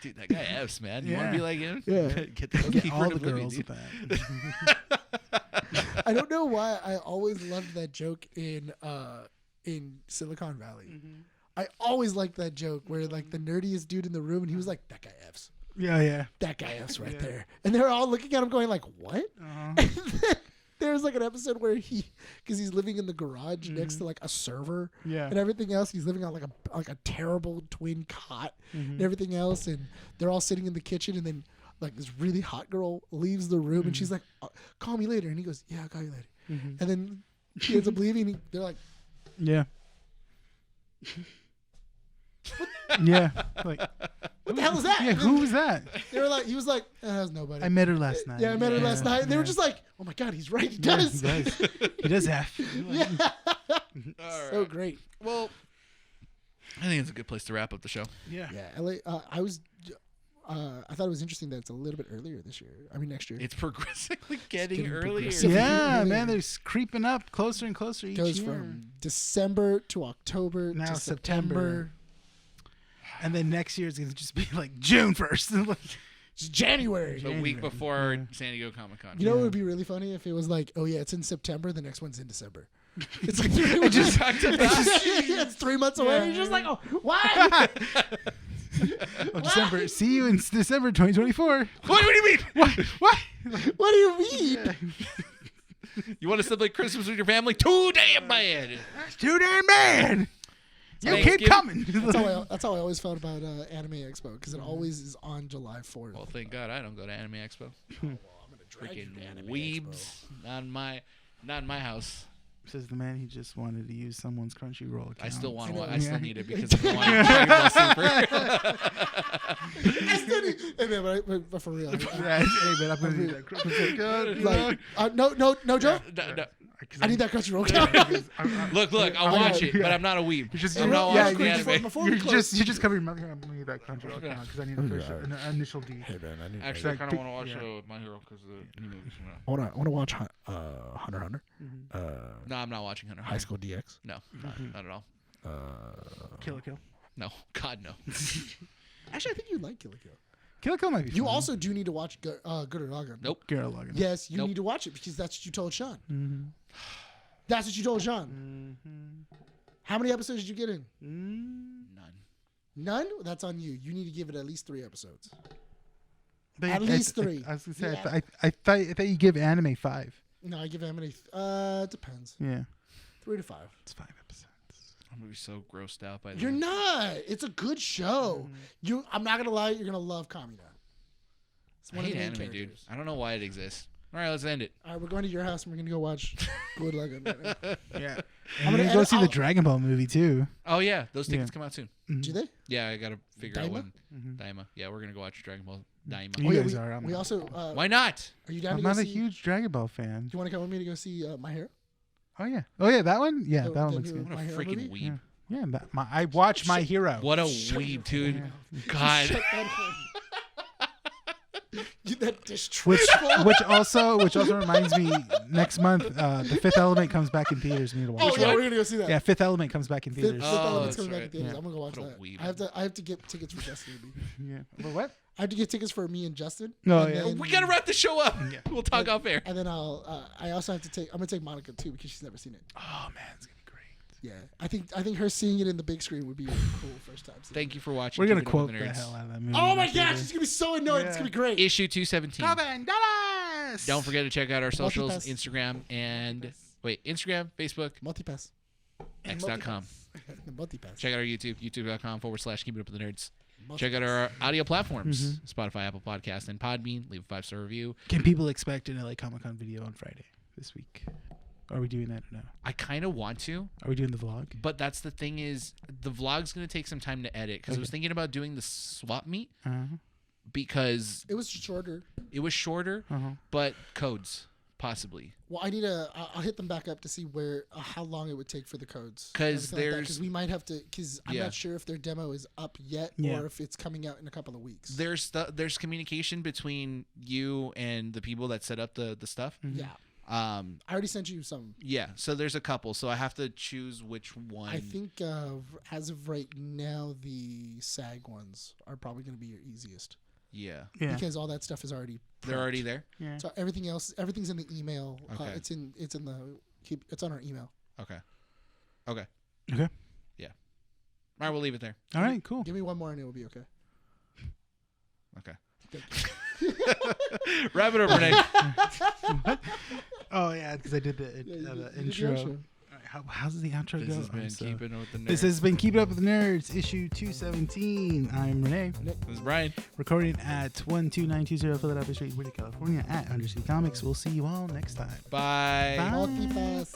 Dude, that guy F's, man. You want to Yeah. be like him? Yeah. Get the Get Keeper all of the Oblivion, girls dude. with that. I don't know why I always loved that joke in Silicon Valley. I always liked that joke where like the nerdiest dude in the room and he was like, "That guy F's. Yeah, yeah. That guy F's right Yeah. there." And they're all looking at him going like, "What?" Uh-huh. And then there's like an episode where because he's living in the garage next to like a server Yeah. and everything else. He's living on like a terrible twin cot and everything else, and they're all sitting in the kitchen, and then like this really hot girl leaves the room, and she's like, "Call me later," and he goes, "Yeah, I'll call you later," and then she ends up leaving. And they're like, Yeah. Yeah. Like, "What the hell is that?" yeah, And then who was that? They were like, he was like, "That was nobody." I met her last night. Yeah, I met her last night. And they were yeah. just like, "Oh my god, he's right. He Yeah, does." he does. He does have. Yeah. All So right. great. Well, I think it's a good place to wrap up the show. Yeah. Yeah, LA. I thought it was interesting that it's a little bit earlier this year. I mean, next year. It's progressively getting getting earlier. progressive. Yeah, Really? man, they're creeping up closer and closer each Goes year. from December to October Now to September. September. And then next year it's gonna just be like June 1st. Like, It's January. A week before San Diego Comic Con. You know what would be really funny if it was like, oh yeah, it's in September, the next one's in December. It's like It just back to back. it's 3 months away. Yeah. You're just like, oh, what? oh, December. See you in December 2024. What do you mean? What? What do you mean? You want to celebrate Christmas with your family? Too damn bad. Too damn bad. You keep Thanksgiving. coming. That's how I always felt about Anime Expo because it always is on July 4th. Well, thank God I don't go to Anime Expo. I'm gonna drag you Freaking to Anime weebs. Not in my house. Says the man, he just wanted to use someone's Crunchyroll account. I still want I know. one. I still Yeah. need it because I want Dragon Ball Super. I still need, hey man, but for real, Yeah, hey, man, I'm gonna need that Crunchyroll. like, no joke. No. I need that Crunchyroll account. Look, I'll I watch know. it, but I'm not a weeb. You just- I'm not yeah, watching you the just- anime. before we You close, just come here. I'm gonna need that Crunchyroll account because I need an initial D. hey man, I need. Actually, I Like, kind of want to watch yeah. My Hero because the new movie's coming out. I want to watch Hunter x Hunter. No, I'm not watching Hunter. x High Hunter. School DX. No, not at all. Kill la Kill. No, God no. Actually, I think you like Kill la Kill. Kill la Kill might be. You fun. also do need to watch Good or Logan. Nope. Girl Logan. Yes, you Nope. need to watch it because that's what you told Sean. Mm-hmm. That's what you told Sean. How many episodes did you get in? None. None? That's on you. You need to give it at least 3 episodes. But At least 3. I was gonna say, Yeah. I thought you give anime 5. No, I give how many? It depends. Yeah, 3 to 5. it's 5 episodes. I'm gonna be so grossed out by this. You're not. It's a good show. I'm not gonna lie. You're gonna love Kamina. It's I one of hate the main anime, dude. characters. I don't know why it exists. All right, let's end it. All right, we're going to your house and we're gonna go watch Good Luck on that. Yeah. I'm I'm gonna gonna go edit see the out- Dragon Ball movie too. Oh yeah, those tickets Yeah. come out soon. Do they? Yeah, I gotta figure out Daima? when. Mhm. Daima. Yeah, we're gonna go watch Dragon Ball Daima. You yeah, guys we, are. I'm we not. also. Why not? Are you down I'm to go not a see? huge Dragon Ball fan. Do you want to come with me to go see My Hero? Oh yeah, that one. Yeah, The- that one the looks new- good. What a My Hero freaking movie? weeb. Yeah, I watch My Hero. What a Shut weeb, your dude. Yeah. God. Shut that hole. That distrustful. Which also reminds me, next month, The Fifth Element comes back in theaters. We need to watch. Oh it. yeah, we're gonna go see that. Yeah, Fifth Element comes back in Fifth theaters. Element's that's coming back right. in theaters. Yeah. I'm gonna go watch What a that. weeb. I have to get tickets for Justin. Maybe. Yeah, but what? I have to get tickets for me and Justin. Oh, and yeah. then- We gotta wrap the show up. Yeah. We'll talk off air. And then I also have to take. I'm gonna take Monica too because she's never seen it. Oh man, it's gonna be great. Yeah, I think her seeing it in the big screen would be a cool first time. seeing Thank you for watching. We're gonna Keep It Up quote with the Nerds. hell out of that movie. it. Oh my in the gosh, theater. it's gonna be so annoying. It's Yeah. gonna be great. Issue 217. Coven Dallas. Don't forget to check out our socials, Multipass. Instagram and Instagram, Facebook, Multipass. X.com. The multipass. Check out our YouTube, youtube.com/Keep It Up with the Nerds. Check out our audio platforms, Spotify, Apple Podcast, and Podbean. Leave a 5-star review. Can people expect an LA Comic-Con video on Friday this week? Are we doing that or no? I kind of want to, Are we doing the vlog? but that's the thing is the vlog's going to take some time to edit because I was Okay. thinking about doing the swap meet Uh-huh. because It was shorter. it was shorter, Uh-huh. but codes possibly. Well, I need to. I'll hit them back up to see where how long it would take for the codes. 'Cause because there's- we might have to. Because I'm Yeah. not sure if their demo is up yet Yeah. or if it's coming out in a couple of weeks. There's communication between you and the people that set up the stuff. Yeah, I already sent you some. Yeah, so there's a couple, so I have to choose which one. I think as of right now, the SAG ones are probably going to be your easiest Yeah, Yeah. because all that stuff is already. they're prepped. already there. Yeah. So everything's in the email. Okay. It's in the it's on our email. Okay. Okay. All right, we'll leave it there. All right. Cool. Give me one more and it will be okay. Okay. Thank you. Wrap it up, Rene. Oh yeah, because I did the, Yeah, you did the intro. outro. All right, how's the outro This go? has been I'm so- Keeping It With the Nerds. This has been Keep It Up with the Nerds, issue 217. I'm Rene, This is Bryan. recording at 12920 Philadelphia Street, Whittier, California, at Undercity Comics. We'll see you all next time. Bye. Bye. Multipass.